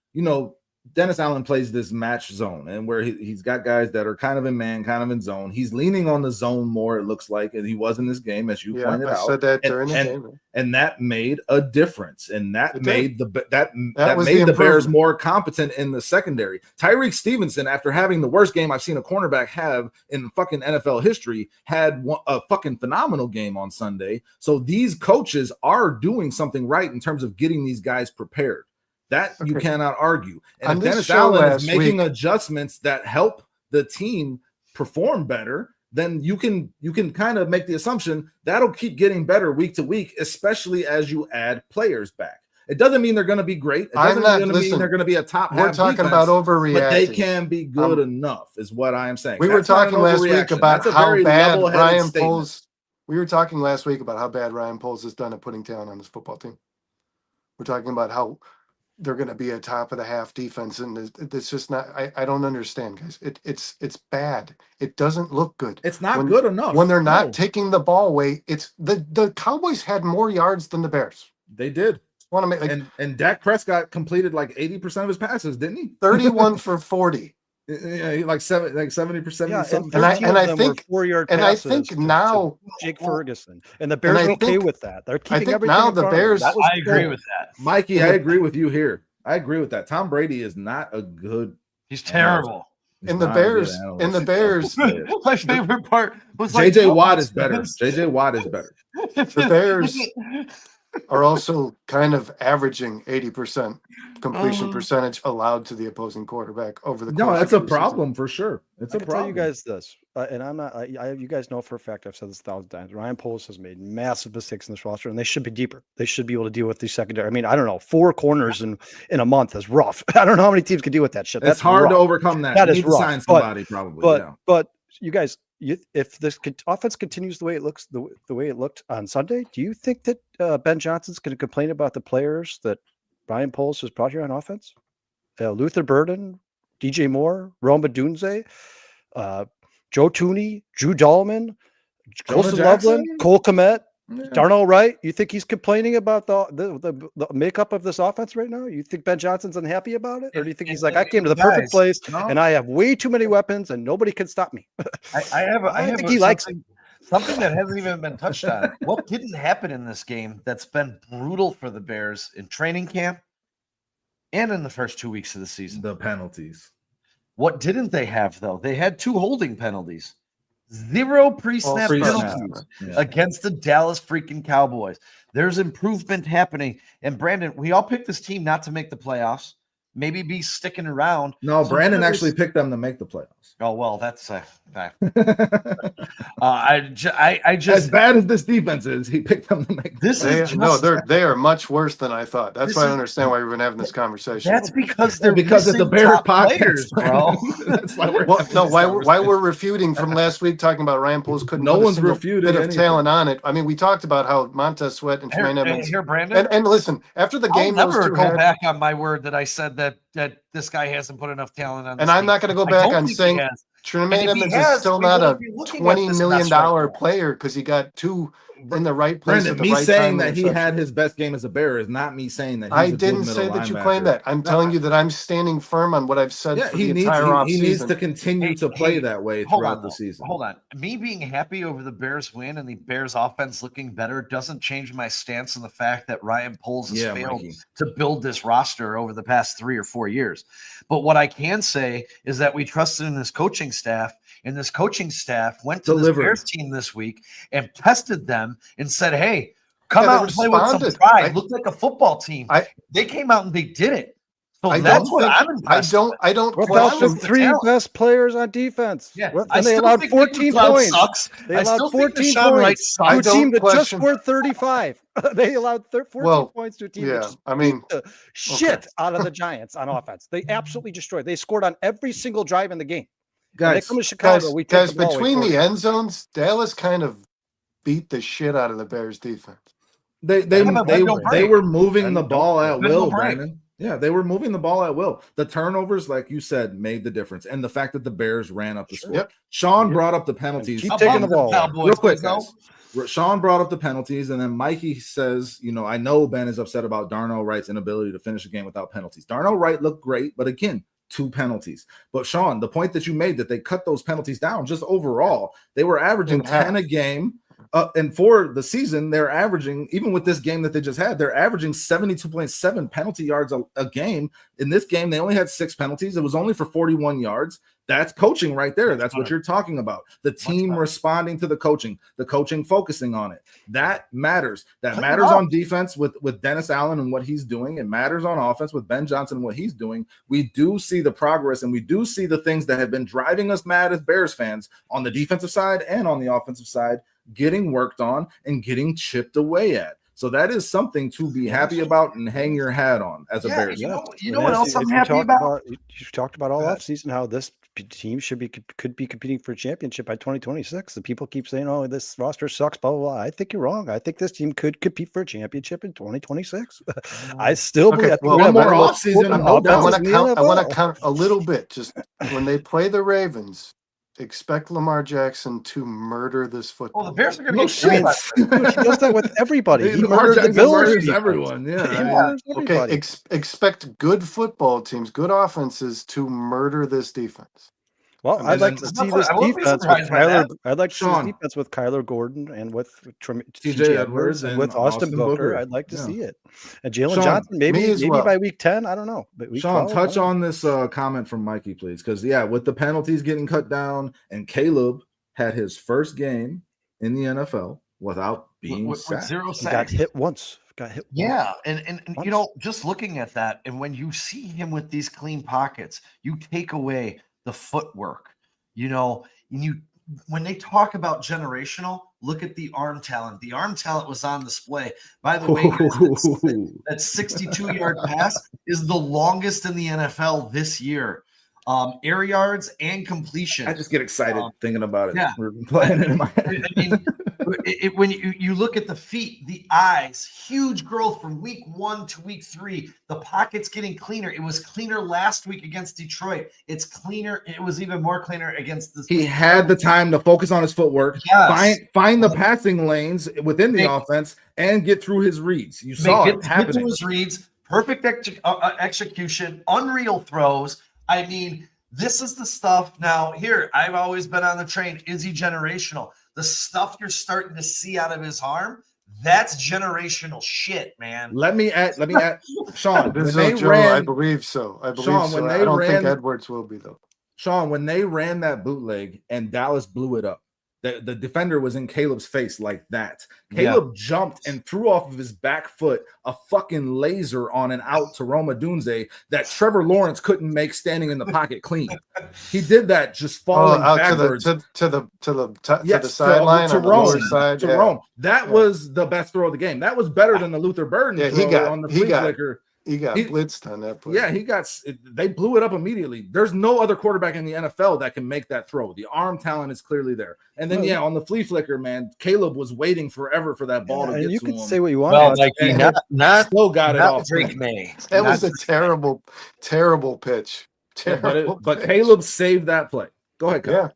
Dennis Allen plays this match zone, and where he's got guys that are kind of in man, kind of in zone. He's leaning on the zone more, it looks like, and he was in this game, as you pointed out. I said that during the game. And that made a difference, and that made the Bears more competent in the secondary. Tyreek Stevenson, after having the worst game I've seen a cornerback have in fucking NFL history, had a fucking phenomenal game on Sunday. So these coaches are doing something right in terms of getting these guys prepared. That you cannot argue. And if Dennis Allen is making adjustments that help the team perform better, then you can kind of make the assumption that'll keep getting better week to week, especially as you add players back. It doesn't mean they're going to be great. It doesn't mean they're going to be a top. We're talking about overreacting, but they can be good enough, is what I am saying. We were talking last week about how bad Ryan Poles. We were talking last week about how bad Ryan Poles has done at putting talent on his football team. We're talking about how they're going to be a top of the half defense, and it's just not. I don't understand, guys. It's bad. It doesn't look good. It's not good enough when they're not taking the ball away. It's the Cowboys had more yards than the Bears. They did. Want to make and Dak Prescott completed like 80% of his passes, didn't he? 31 for 40. Yeah, like 70%. Yeah, and I think 4-yard and I passes think now Jake Ferguson, and the Bears are okay with that. They're keeping think everything now in the front of them. Bears. That was I agree with that, Mikey. I agree with you here. I agree with that. Tom Brady is not a good. he's terrible. In the Bears, My favorite part was JJ Watt is better. JJ Watt is better. The Bears are also kind of averaging 80% completion percentage allowed to the opposing quarterback over the course. No, that's of a the problem season. for sure. It's a problem. Tell you guys this, and I'm not. You guys know for a fact I've said this 1,000 times. Ryan Poles has made massive mistakes in this roster, and they should be deeper. They should be able to deal with the secondary. I mean, I don't know, 4 corners in a month is rough. I don't know how many teams can deal with that shit. That's hard rough. to overcome that. That you is need to rough. sign somebody probably. But you guys, if this offense continues the way it looks, the way it looked on Sunday, do you think that Ben Johnson's going to complain about the players that Ryan Poles has brought here on offense? Luther Burden, DJ Moore, Roma Dunze, Joe Tooney, Drew Dahlman, Colson Loveland, Cole Kmet, Darnell Wright. You think he's complaining about the makeup of this offense right now? You think Ben Johnson's unhappy about it? Or do you think he's like, I came to the perfect place and I have way too many weapons and nobody can stop me? I think he likes it. Something that hasn't even been touched on. What didn't happen in this game that's been brutal for the Bears in training camp and in the first 2 weeks of the season? The penalties. What didn't they have, though? They had 2 holding penalties. 0 pre-snap penalties against the Dallas freaking Cowboys. There's improvement happening. And Brandon, we all picked this team not to make the playoffs, maybe be sticking around. No, Brandon actually picked them to make the playoffs. Oh, well, that's I just as bad as this defense is, he picked them to make this. They are much worse than I thought. That's why I don't understand why we've been having this conversation. That's because it's the Bears podcast, bro. That's why we're why we're refuting from last week talking about Ryan Poles couldn't. No one's refuted bit of talent on it. I mean, we talked about how Montez Sweat and Tremaine Evans. Here, Brandon, and listen, after the game, I'll never go back on my word that I said that this guy hasn't put enough talent on. And I'm not going to go back on saying Tremaine Evans is still not a $20 million player because he got 2 in the right place. Brandon, at the me right saying time that he had his best game as a Bear is not me saying that. I didn't say that you claimed that. I'm telling you that I'm standing firm on what I've said for the entire offseason. He needs to continue to play that way throughout the season. Hold on. Me being happy over the Bears win and the Bears offense looking better doesn't change my stance on the fact that Ryan Poles has failed to build this roster over the past 3 or 4 years. But what I can say is that we trusted in this coaching staff, and this coaching staff went to the Bears team this week and tested them and said, hey, come out and play with some pride. Look like a football team. They came out and they did it. So that's what I'm impressed with. I don't without the 3 best players on defense. Yeah, and they allowed 14 points. They allowed 14 points to a team that just scored 35. They allowed 14 points to a team that just beat the shit out of the Giants on offense. They absolutely destroyed. They scored on every single drive in the game. Guys, between the end zones, Dallas kind of beat the shit out of the Bears defense. They were moving the ball at will, Brandon. Yeah, they were moving the ball at will. The turnovers, like you said, made the difference. And the fact that the Bears ran up the score. Yep. Sean brought up the penalties. Keep taking the ball. Real quick, guys. Sean brought up the penalties, and then Mikey says, I know Ben is upset about Darnell Wright's inability to finish a game without penalties. Darnell Wright looked great, but again, 2 penalties. But Sean, the point that you made that they cut those penalties down, just overall, they were averaging 10 a game. And for the season, they're averaging, even with this game that they just had, they're averaging 72.7 penalty yards a game. In this game, they only had 6 penalties. It was only for 41 yards. That's coaching right there. That's what you're talking about. The team responding to the coaching focusing on it. That matters. That matters on defense with Dennis Allen and what he's doing. It matters on offense with Ben Johnson and what he's doing. We do see the progress, and we do see the things that have been driving us mad as Bears fans on the defensive side and on the offensive side getting worked on and getting chipped away at. So that is something to be happy about and hang your hat on as a Bears. You know what else I'm happy about? You've talked about all offseason how this team could be competing for a championship by 2026. The people keep saying, "Oh, this roster sucks." Blah blah blah. I think you're wrong. I think this team could compete for a championship in 2026. I still believe. One more offseason. I want to count a little bit. Just when they play the Ravens expect Lamar Jackson to murder this football. Oh, the Bears are going to No get shit. He does that with everybody. He Lamar murdered the Jackson Bills. murders defense. everyone. Yeah. He I mean, murders Okay, everybody. expect good football teams, good offenses to murder this defense. Well, And I'd like then- to see I this wouldn't be defense with surprised by Kyler. that. I'd like to see Sean. this defense with Kyler Gordon and with TJ Edwards and and with Austin Austin Booker. Booker. I'd like to Yeah. see it. And Jalen Sean, Johnson, me maybe as well. by week 10. I don't know. But week Sean, 12, I touch don't know. on this comment from Mikey, please. Because, with the penalties getting cut down, and Caleb had his first game in the NFL without being with sacked. 0 He sacks. got hit once. Yeah, and Once. you know, just looking at that, and when you see him with these clean pockets, you take away the footwork. You know, and when they talk about generational, look at the arm talent. The arm talent was on display. By the way, guys, that 62-yard pass is the longest in the NFL this year. Air yards and completion. I just get excited thinking about it. Yeah. We're playing it in my head. I mean, when you look at the feet, the eyes, huge growth from week 1 to week 3. The pocket's getting cleaner. It was cleaner last week against Detroit. It's cleaner. It was even more cleaner against the. He had the time to focus on his footwork, Yes. find the passing lanes within the offense, and get through his reads. You saw it Get happening. through his reads, perfect execution, unreal throws. I mean, this is the stuff. Now, here, I've always been on the train. Is he generational? The stuff you're starting to see out of his arm, that's generational shit, man. Let me add, Sean. This When is they Joe, ran, I believe so. I believe Sean, so. when I they don't think ran- Edwards will be though. Sean, when they ran that bootleg and Dallas blew it up, the defender was in Caleb's face like that. Caleb jumped and threw off of his back foot a fucking laser on an out to Roma Dunze that Trevor Lawrence couldn't make standing in the pocket clean. He did that just falling out backwards. to the Yes, sideline to on the Rome, lower side. to yeah. Rome. That was the best throw of the game. That was better than the Luther Burden throw on the flea flicker. He got blitzed on that play. Yeah, they blew it up immediately. There's no other quarterback in the NFL that can make that throw. The arm talent is clearly there. And then, on the flea flicker, man, Caleb was waiting forever for that ball to get to him. You can say what you want. Well, about like and still got it off. Drake May. That was a terrible, terrible pitch. But Caleb saved that play. Go ahead, Kyle. Yeah.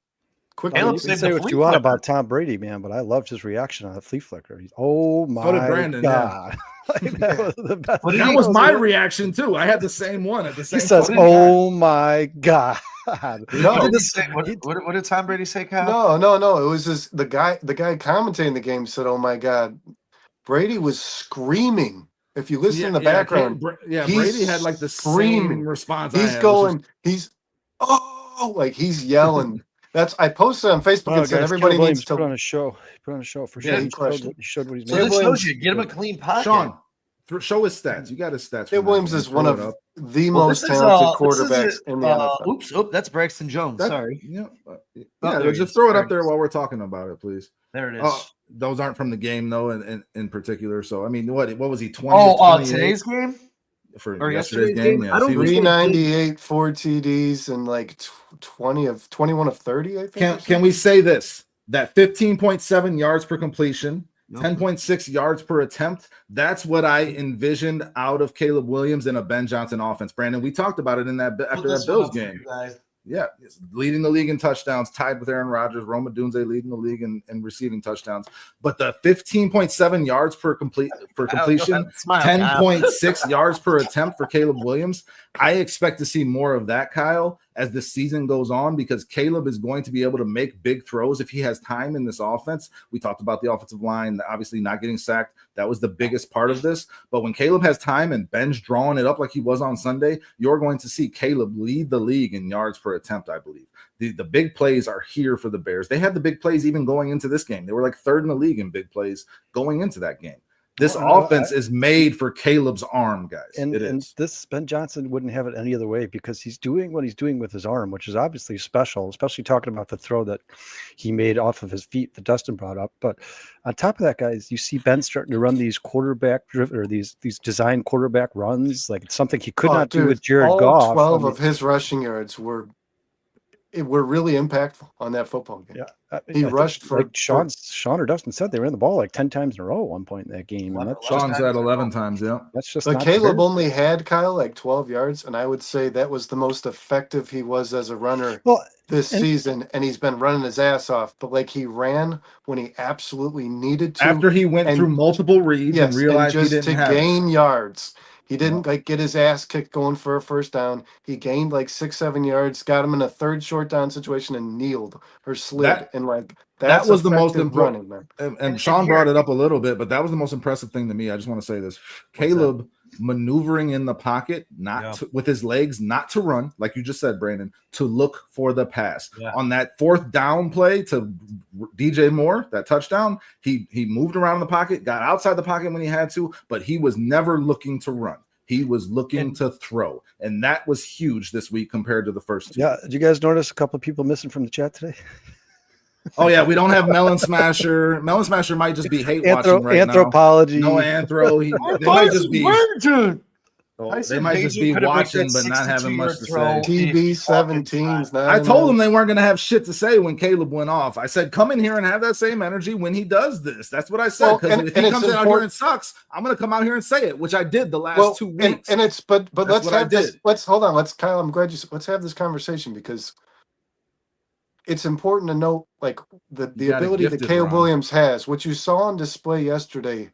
You can say what you want about Tom Brady, man, but I loved his reaction on the flea flicker. Oh my Brandon, God. That was the best. That was my reaction too. I had the same one at the same time. He says, "Oh my God." No, what did Tom Brady say, Kyle? No. It was just the guy commentating the game said, "Oh my God." Brady was screaming. If you listen in the background, Brady had like the same response. He's going, he's yelling. I posted on Facebook and said everybody needs to put on a show. Put on a show for sure. Yeah, he showed what he's made. So this shows you, get him a clean pocket. Sean, show his stats. You got his stats. Caleb Williams is one of the most talented quarterbacks in the NFL. Oops, that's Braxton Jones. Sorry. Just throw it up there while we're talking about it, please. There it is. Those aren't from the game though, in particular. So I mean, what was he? 20? Today's game. For yesterday's game, I don't 398, 4 TDs, and like 21 of 30. I think. Can we say this? That 15.7 yards per completion, 10.6 yards per attempt. That's what I envisioned out of Caleb Williams in a Ben Johnson offense. Brandon, we talked about it in that after that Bills game. Yeah, leading the league in touchdowns, tied with Aaron Rodgers. Roma Dunze leading the league in receiving touchdowns. But the 15.7 yards per completion, 10.6 yards per attempt for Caleb Williams, I expect to see more of that, Kyle, as the season goes on, because Caleb is going to be able to make big throws if he has time in this offense. We talked about the offensive line, obviously not getting sacked. That was the biggest part of this. But when Caleb has time and Ben's drawing it up like he was on Sunday, you're going to see Caleb lead the league in yards per attempt, I believe. The big plays are here for the Bears. They had the big plays even going into this game. They were like third in the league in big plays going into that game. This offense is made for Caleb's arm, guys. And this Ben Johnson wouldn't have it any other way, because he's doing what he's doing with his arm, which is obviously special, especially talking about the throw that he made off of his feet that Dustin brought up. But on top of that, guys, you see Ben starting to run these quarterback driven, or these design quarterback runs, like it's something he could not do with Jared Goff. 12 of his rushing yards were were really impactful on that football game. Yeah, he rushed for like Sean or Dustin said, they ran the ball like 10 times in a row at one point in that game. And Sean said 11 times. Yeah, that's just. But Caleb only had Kyle like 12 yards, and I would say that was the most effective he was as a runner this season. And he's been running his ass off. But like he ran when he absolutely needed to. After he went through multiple reads and realized and he didn't have gain yards. He didn't like get his ass kicked going for a first down. He gained like 6-7 yards, got him in a third short down situation and kneeled or slid. And like that was the most important running. And Sean brought it up a little bit, but that was the most impressive thing to me. I just want to say this. Caleb maneuvering in the pocket, with his legs, not to run, like you just said, Brandon, to look for the pass. On that fourth down play to DJ Moore, that touchdown, he moved around in the pocket, got outside the pocket when he had to, but he was never looking to run. He was looking to throw, and that was huge this week compared to the first two. Yeah, did you guys notice a couple of people missing from the chat today? Oh yeah, we don't have Melon Smasher. Melon Smasher might just be hate watching right anthropology. now. No anthro. They might just be. They might just be watching, but not having much to say. TB17s. I told them they weren't going to have shit to say when Caleb went off. I said, come in here and have that same energy when he does this. That's what I said. Because if he comes out here and sucks, I'm going to come out here and say it, which I did the last 2 weeks. And it's but let's have this. Let's hold on. Kyle. I'm glad let's have this conversation because it's important to note like the ability that Caleb Williams has. What you saw on display yesterday.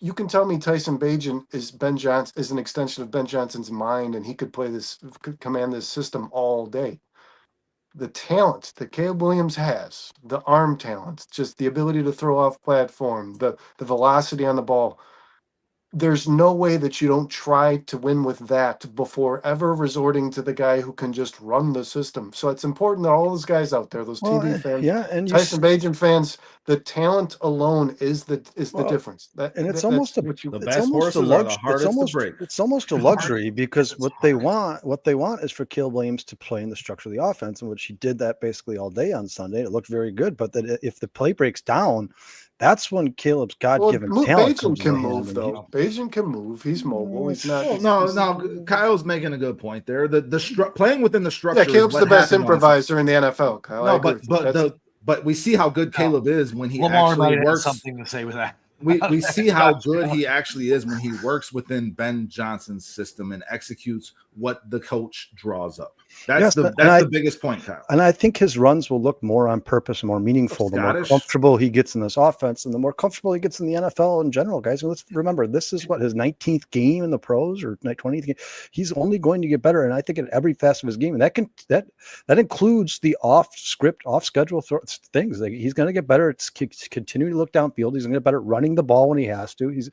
You can tell me Tyson Bagent is an extension of Ben Johnson's mind, and he could command this system all day. The talent that Caleb Williams has, the arm talent, just the ability to throw off platform, the velocity on the ball. There's no way that you don't try to win with that before ever resorting to the guy who can just run the system. So it's important that all those guys out there, those TB fans, and Tyson Bagent fans, the talent alone is the difference. It's almost a luxury because what they want is for Caleb Williams to play in the structure of the offense, in which he did that basically all day on Sunday. It looked very good, but that if the play breaks down, that's when Caleb's God-given talent Bagent can move, though. Bagent can move. He's mobile. He's not. No. Kyle's making a good point there. Playing within the structure. Yeah, Caleb's the best improviser in the NFL. Kyle. No, but we see how good Caleb is when he Lamar actually might works. Have something to say with that. We see how good he actually is when he works within Ben Johnson's system and executes what the coach draws up. That's the biggest point, Kyle. And I think his runs will look more on purpose, more meaningful, the more comfortable he gets in this offense and the more comfortable he gets in the NFL in general, guys. And let's remember, this is his 19th game in the pros or 20th game. He's only going to get better, and I think at every facet of his game, and that includes the off-script, off-schedule things. Like he's going to get better at continuing to look downfield. He's going to get better at running the ball when he has to. He's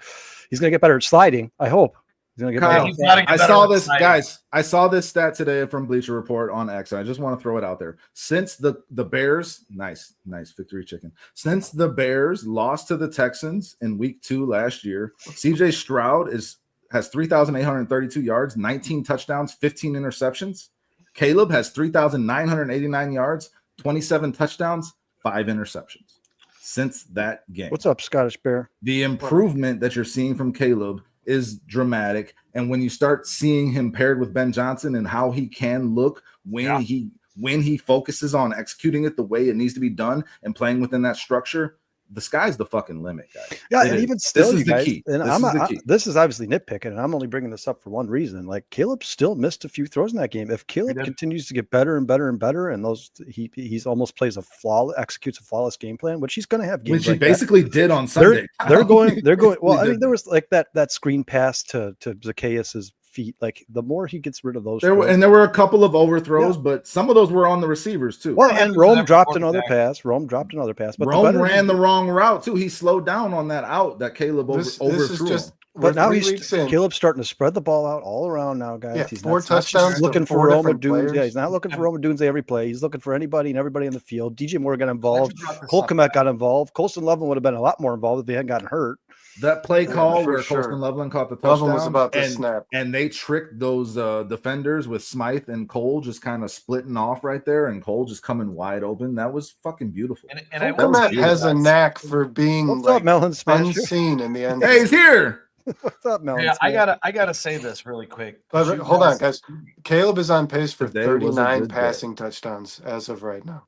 going to get better at sliding, I hope. Kyle, I saw this, guys. I saw this stat today from Bleacher Report on X. And I just want to throw it out there. Since the Bears, nice victory chicken. Since the Bears lost to the Texans in week 2 last year, CJ Stroud has 3,832 yards, 19 touchdowns, 15 interceptions. Caleb has 3,989 yards, 27 touchdowns, 5 interceptions. Since that game. What's up, Scottish Bear? The improvement that you're seeing from Caleb is dramatic, and when you start seeing him paired with Ben Johnson and how he can look when he focuses on executing it the way it needs to be done and playing within that structure, the sky's the fucking limit, guys. Yeah, and even still, this is the key. And this is obviously nitpicking, and I'm only bringing this up for one reason. Like Caleb still missed a few throws in that game. If Caleb continues to get better and better and better, and he's almost executes a flawless game plan, which he's going to have games. Which he basically did on Sunday. They're going. Well, I mean, there was like that screen pass to Zacchaeus's feet. Like the more he gets rid of those, there were a couple of overthrows, but some of those were on the receivers too. Well, and Rome dropped another pass. But Rome ran the wrong route too. He slowed down on that out that Caleb overthrew. But now Caleb's starting to spread the ball out all around now, guys. Yeah, he's 4 touchdowns. Looking for Roma Dunes. Yeah, he's not looking for Roma Dunes every play. He's looking for anybody and everybody in the field. DJ Moore got involved. Cole Kmet got involved. Colston Loveland would have been a lot more involved if he hadn't gotten hurt. That play call where Colston Loveland caught the touchdown was about to snap. And they tricked those defenders with Smythe and Cole just kind of splitting off right there, and Cole just coming wide open. That was fucking beautiful. And Kmet has a knack for being unseen in the end. Hey, he's here. What's up, Mel? Yeah, I gotta say this really quick. Hold on, guys. Caleb is on pace for Today was a 39 good day. passing touchdowns as of right now.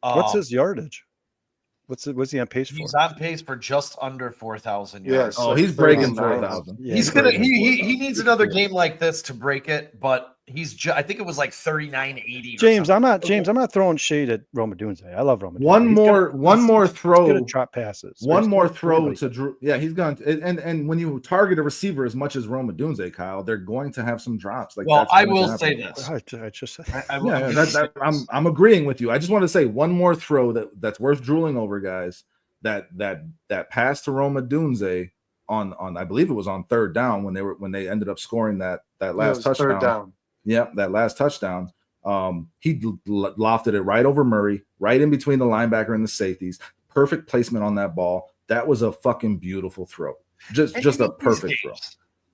What's his yardage? What's he on pace for? He's on pace for just under 4,000 Yes. yards. Oh, he's breaking 39. 4,000. Yeah, He's gonna he needs another game like this to break it, but I think it was like 39.80. James, I'm not throwing shade at Roma Dunze. I love Roma. One more throw. He's gonna drop passes. One more throw to Drew. Yeah, he's going to, and when you target a receiver as much as Roma Dunze, Kyle, they're going to have some drops. Like, well, I will say this. I just I'm agreeing with you. I just want to say one more throw that's worth drooling over, guys. That pass to Roma Dunze on I believe it was on third down when they ended up scoring that last touchdown. Third down. Yep, that last touchdown. He lofted it right over Murray, right in between the linebacker and the safeties. Perfect placement on that ball. That was a fucking beautiful throw. Just a perfect throw.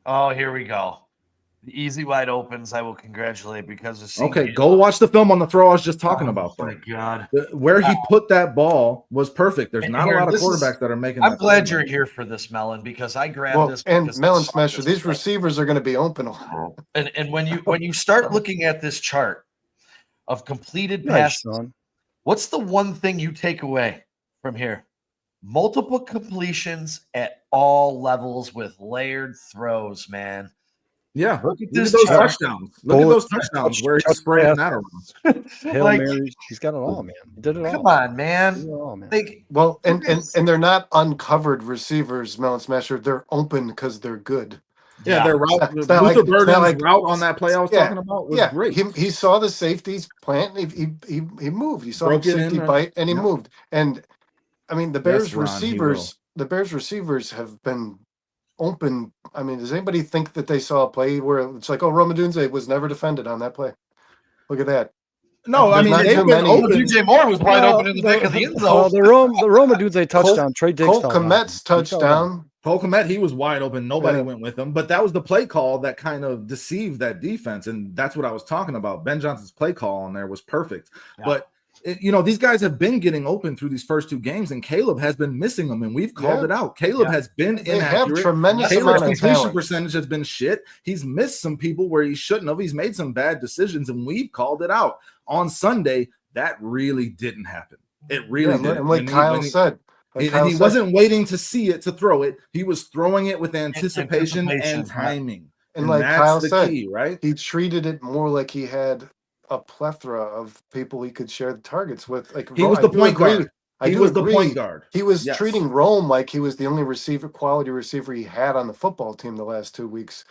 Oh, here we go. The easy wide opens, I will congratulate because go watch the film on the throw I was just talking about. Oh my God. Where he put that ball was perfect. There's not a lot of quarterbacks that are making I'm that glad play. you're here for this, Melon, because I grabbed this. And Melon Smasher, these receivers are going to be open. And when you start looking at this chart of completed passes, what's the one thing you take away from here? Multiple completions at all levels with layered throws, man. Yeah, look at those touchdowns. Look at those touchdowns where he's spraying that around. Hail Mary, he's got it all, man. He did it all. Come on, man. And they're not uncovered receivers, Melon Smasher. They're open because they're good. Yeah, their route. Luther Burden's route on that play I was talking about was great. He saw the safeties plant. He moved. He saw the safety bite, and he moved. And I mean, the Bears receivers have been open. I mean, does anybody think that they saw a play where it's like, oh, Roma Dunze was never defended on that play? Look at that. No, I mean, they've been open. DJ Moore was wide open in the back of the end zone. The Roma Dunze touchdown. Trey Diggs. Cole Kmet's touchdown. Cole Kmet, he was wide open. Nobody went with him. But that was the play call that kind of deceived that defense. And that's what I was talking about. Ben Johnson's play call on there was perfect. Yeah. But these guys have been getting open through these first two games, and Caleb has been missing them, and we've called it out. Caleb has been inaccurate. Have tremendous Caleb's amount of completion talent. percentage has been shit. He's missed some people where he shouldn't have. He's made some bad decisions, and we've called it out. On Sunday, that really didn't happen. It really didn't. And like Kyle said. He wasn't waiting to see it to throw it. He was throwing it with anticipation and timing. And like that's Kyle the said, key, right? He treated it more like he had a plethora of people he could share the targets with. Like he was the point guard. He was the point guard. He was treating Rome like he was the only quality receiver he had on the football team the last 2 weeks.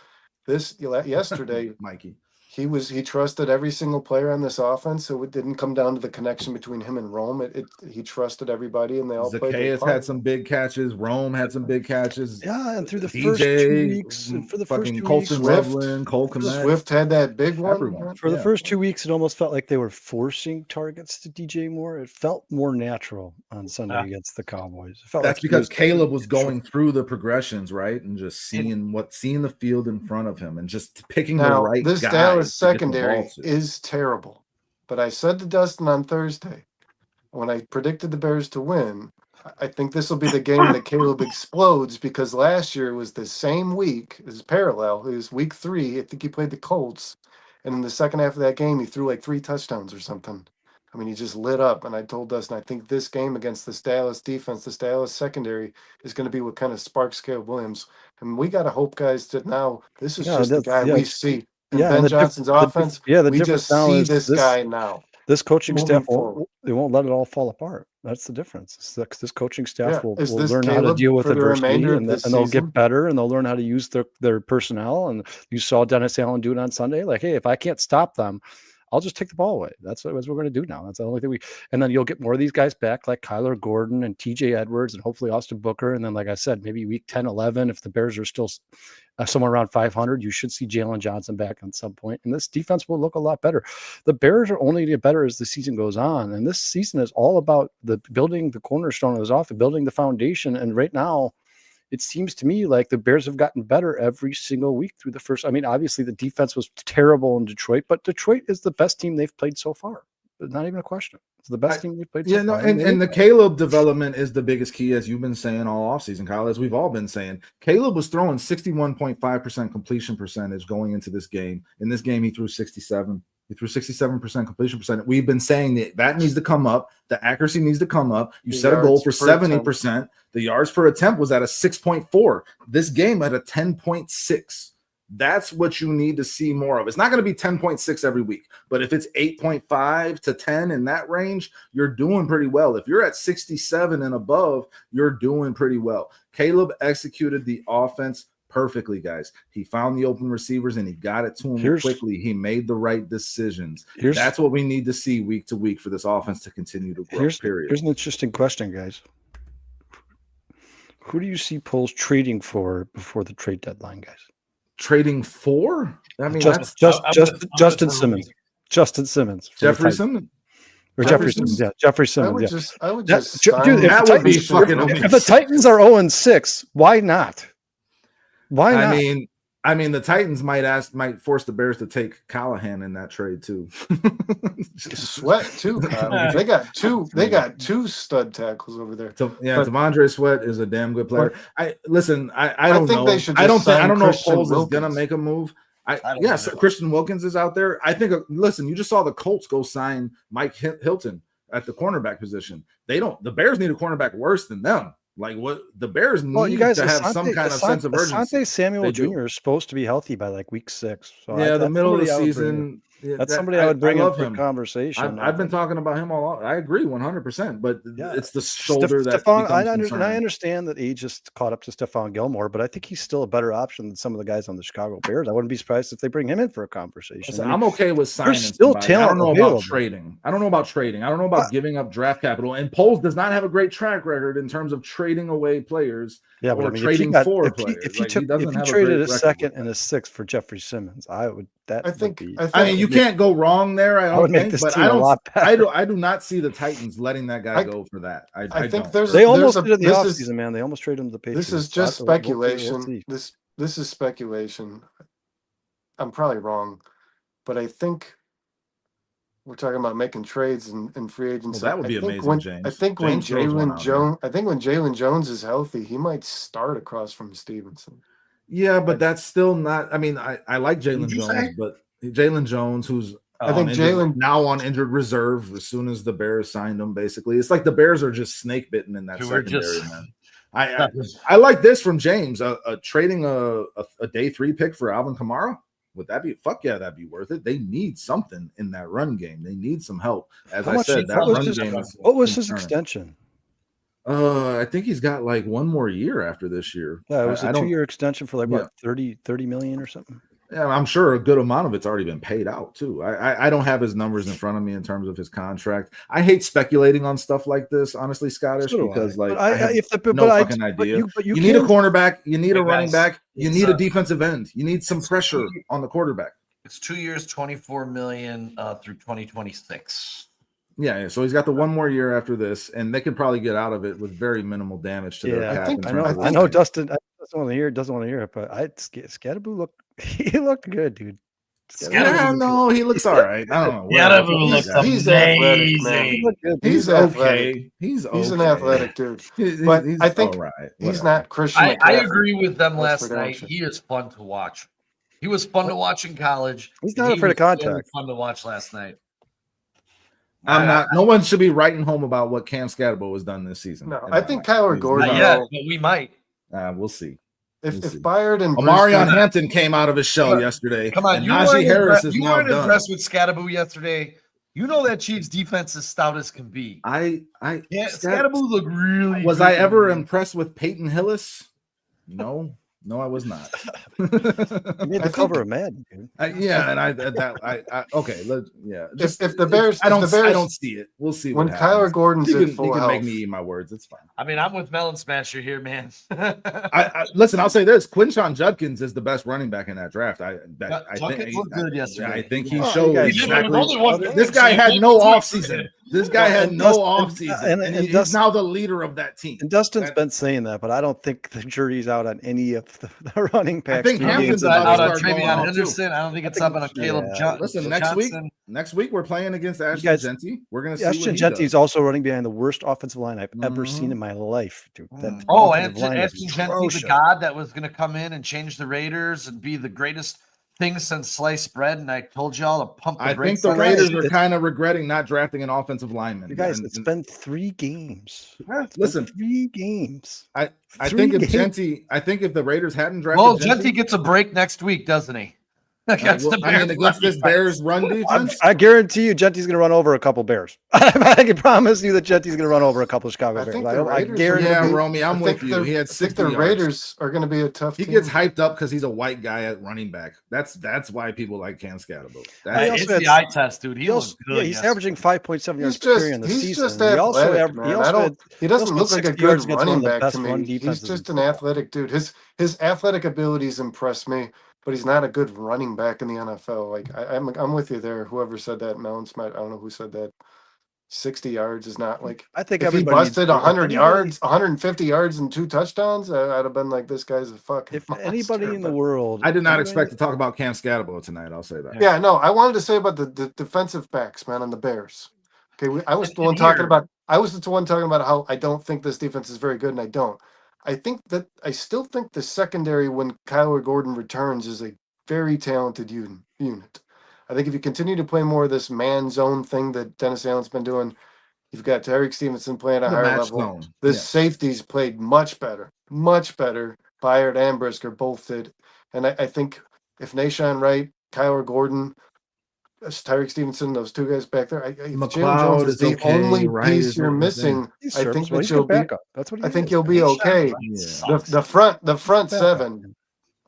Yesterday, Mikey. He trusted every single player on this offense, so it didn't come down to the connection between him and Rome. He trusted everybody, and they all played. Zacchaeus had some big catches. Rome had some big catches. Yeah, and through the first 2 weeks, and for the first 2 weeks, Swift had that big one. For the first 2 weeks, it almost felt like they were forcing targets to DJ Moore. It felt more natural on Sunday against the Cowboys. That's because Caleb was going through the progressions, right, and just seeing the field in front of him, and just picking the right guy. This Dallas secondary is terrible, but I said to Dustin on Thursday when I predicted the Bears to win, I think this will be the game that Caleb explodes, because last year was the same week. It was parallel. It was week 3. I think he played the Colts, and in the second half of that game, he threw like 3 touchdowns or something. I mean, he just lit up. And I told Dustin, I think this game against this Dallas defense, this Dallas secondary, is going to be what kind of sparks Caleb Williams. And we got to hope, guys, that now this is just the guy we see. Ben Johnson's offense, we just see this guy now. This coaching staff won't let it all fall apart. That's the difference. This coaching staff will learn how to deal with adversity, and they'll get better, and they'll learn how to use their personnel. And you saw Dennis Allen do it on Sunday. Like, hey, if I can't stop them, I'll just take the ball away. That's what we're going to do now. That's the only thing and then you'll get more of these guys back, like Kyler Gordon and TJ Edwards, and hopefully Austin Booker. And then, like I said, maybe week 10, 11, if the Bears are still somewhere around 500, you should see Jalen Johnson back at some point. And this defense will look a lot better. The Bears are only get better as the season goes on. And this season is all about building the cornerstone of this offense, building the foundation. And right now, it seems to me like the Bears have gotten better every single week through the first. I mean, obviously the defense was terrible in Detroit, but Detroit is the best team they've played so far. not even a question. It's the best team we've played. Yeah, no, and the Caleb development is the biggest key, as you've been saying all offseason, Kyle, as we've all been saying. Caleb was throwing 61.5% completion percentage going into this game. In this game, he threw 67. He threw 67% completion percent. We've been saying that needs to come up. The accuracy needs to come up. You set a goal for 70%. The yards per attempt was at a 6.4. This game at a 10.6. That's what you need to see more of. It's not going to be 10.6 every week, but if it's 8.5 to 10 in that range, you're doing pretty well. If you're at 67 and above, you're doing pretty well. Caleb executed the offense perfectly, guys. He found the open receivers and he got it to him quickly. He made the right decisions. That's what we need to see week to week for this offense to continue to grow. Here's an interesting question, guys. Who do you see Poles trading for before the trade deadline, guys? Trading for? I mean, Justin Simmons. Justin Simmons. Jeffrey Simmons. Or Jeffrey Simmons. Yeah, Jeffrey Simmons. I would just dude, if the Titans are 0-6, why not? Why not? I mean, the Titans might force the Bears to take Callahan in that trade too. Sweat too. They got two stud tackles over there. Devondre Sweat is a damn good player. I don't know. They should. I don't know if Poles is gonna make a move. Christian Wilkins is out there. I think. Listen, you just saw the Colts go sign Mike Hilton at the cornerback position. The Bears need a cornerback worse than them. Like what the Bears need to have some kind of sense of urgency. Asante Samuel Jr. is supposed to be healthy by like week 6. So the middle of the season. That's somebody I would bring in for a conversation. I've been talking about him a lot. I agree 100%, but it's the shoulder that I understand that he just caught up to Stephon Gilmore, but I think he's still a better option than some of the guys on the Chicago Bears. I wouldn't be surprised if they bring him in for a conversation. Listen, I'm okay with signing. Still talent. I don't know about trading. I don't know about giving up draft capital. And Poles does not have a great track record in terms of trading away players. Yeah, but trading for players. If you traded a second and a 6th for Jeffrey Simmons, I think you can't go wrong there. I do not see the Titans letting that guy go for that. I think they almost did it in the offseason, man. They almost traded him to the Patriots. This is just speculation. This is speculation. I'm probably wrong, but I think we're talking about making trades and free agency. Well, that would be amazing, James. I think when Jalen Jones is healthy, he might start across from Stevenson. Yeah, but that's still not. I mean, I like Jalen Jones, but Jalen Jones, who's now on injured reserve as soon as the Bears signed him. Basically, it's like the Bears are just snake bitten in that secondary, man. I like this from James. Trading a day 3 pick for Alvin Kamara. Would that be? Fuck yeah, that'd be worth it. They need something in that run game. They need some help. As I said, that run game. What was his extension? I think he's got like one more year after this year. Yeah, it was a 2-year extension for like what 30 million or something. Yeah, I'm sure a good amount of it's already been paid out too. I don't have his numbers in front of me in terms of his contract. I hate speculating on stuff like this, honestly, Scottish, because I have no fucking idea. You need a cornerback, you need a running back, you need a defensive end, you need some pressure on the quarterback. It's 2 years, 24 million through 2026. Yeah, so he's got the one more year after this, and they could probably get out of it with very minimal damage to their cap. I know Dustin doesn't want to hear it, but Scadaboo looked good, dude. No, he looks all right. I don't know. Scadaboo looks amazing. Athletic, man. He's okay. He's an athletic dude. But I think he's not Christian. I agree with them last night. He is fun to watch. He was fun to watch in college. He's not afraid of contact. Fun to watch last night. I'm not. No one should be writing home about what Cam Scadaboo has done this season. No, I think Kyler Gordon. Yeah, but we might. We'll see. If Byard and Omarion Hampton came out of his shell yesterday. Come on, Najee Harris is now done. You weren't impressed with Scadaboo yesterday. You know that Chiefs defense is stout as can be. Scadaboo looked really. Was I ever impressed with Peyton Hillis? No, I was not. You made the cover of Madden, dude. Okay. If the Bears, I don't see it. We'll see when Kyler Gordon's in full health. Make me eat my words. It's fine. I mean, I'm with Melon Smasher here, man. Listen. I'll say this: Quinshon Judkins is the best running back in that draft. I think looked good yesterday. I think he showed exactly. This guy had no offseason. This guy had no offseason, and he's now the leader of that team. And Dustin's been saying that, but I don't think the jury's out on any of the running back. I think Hampton's about out to on start going Travion off, Henderson. I don't think it's up on a Caleb Listen, Johnson. next week we're playing against Ashton Genty. We're going to see Ashton Genty is also running behind the worst offensive line I've ever seen in my life, dude. And Ashton Genty, the god that was going to come in and change the Raiders and be the greatest thing since sliced bread, and I told y'all to pump the brakes. I think the Raiders are kind of regretting not drafting an offensive lineman. You guys, it's been 3 games. Listen, 3 games. I think if the Raiders hadn't drafted, well, Genty gets a break next week, doesn't he? Against this Bears run defense, I guarantee you, Genty's going to run over a couple Bears. I can promise you that Genty's going to run over a couple of Chicago Bears. I guarantee. Yeah, Romy, I'm with you. He had 60 yards. The Raiders are going to be a tough team. He gets hyped up because he's a white guy at running back. That's why people like Cam Scatterbo. It's the eye test, dude. He looks good. Yeah, he's averaging 5.7 yards per carry in the season. He's just athletic, man. He doesn't look like a good running back to me. He's just an athletic dude. His athletic abilities impress me. But he's not a good running back in the NFL. Like I'm with you there. Whoever said that, Melon Smith, I don't know who said that. 60 yards is not like. I think if he busted 100 yards, 150 yards, and 2 touchdowns, I'd have been like, this guy's a fucking. If anybody in the world, I did not expect to talk about Cam Scatterbo tonight. I'll say that. Yeah, no, I wanted to say about the defensive backs, man, on the Bears. Okay, I was the one talking about. I was the one talking about how I don't think this defense is very good, and I don't. I still think the secondary, when Kyler Gordon returns, is a very talented unit. I think if you continue to play more of this man zone thing that Dennis Allen's been doing, you've got Tyreek Stevenson playing at a higher level. Safeties played much better. Byard and Brisker both did. And I think if Nahshon Wright, Kyler Gordon, Tyreek Stevenson, those 2 guys back there, Jalen Jones is the only piece you're missing. I think that you'll be. That's what I think you'll be okay. The front 7,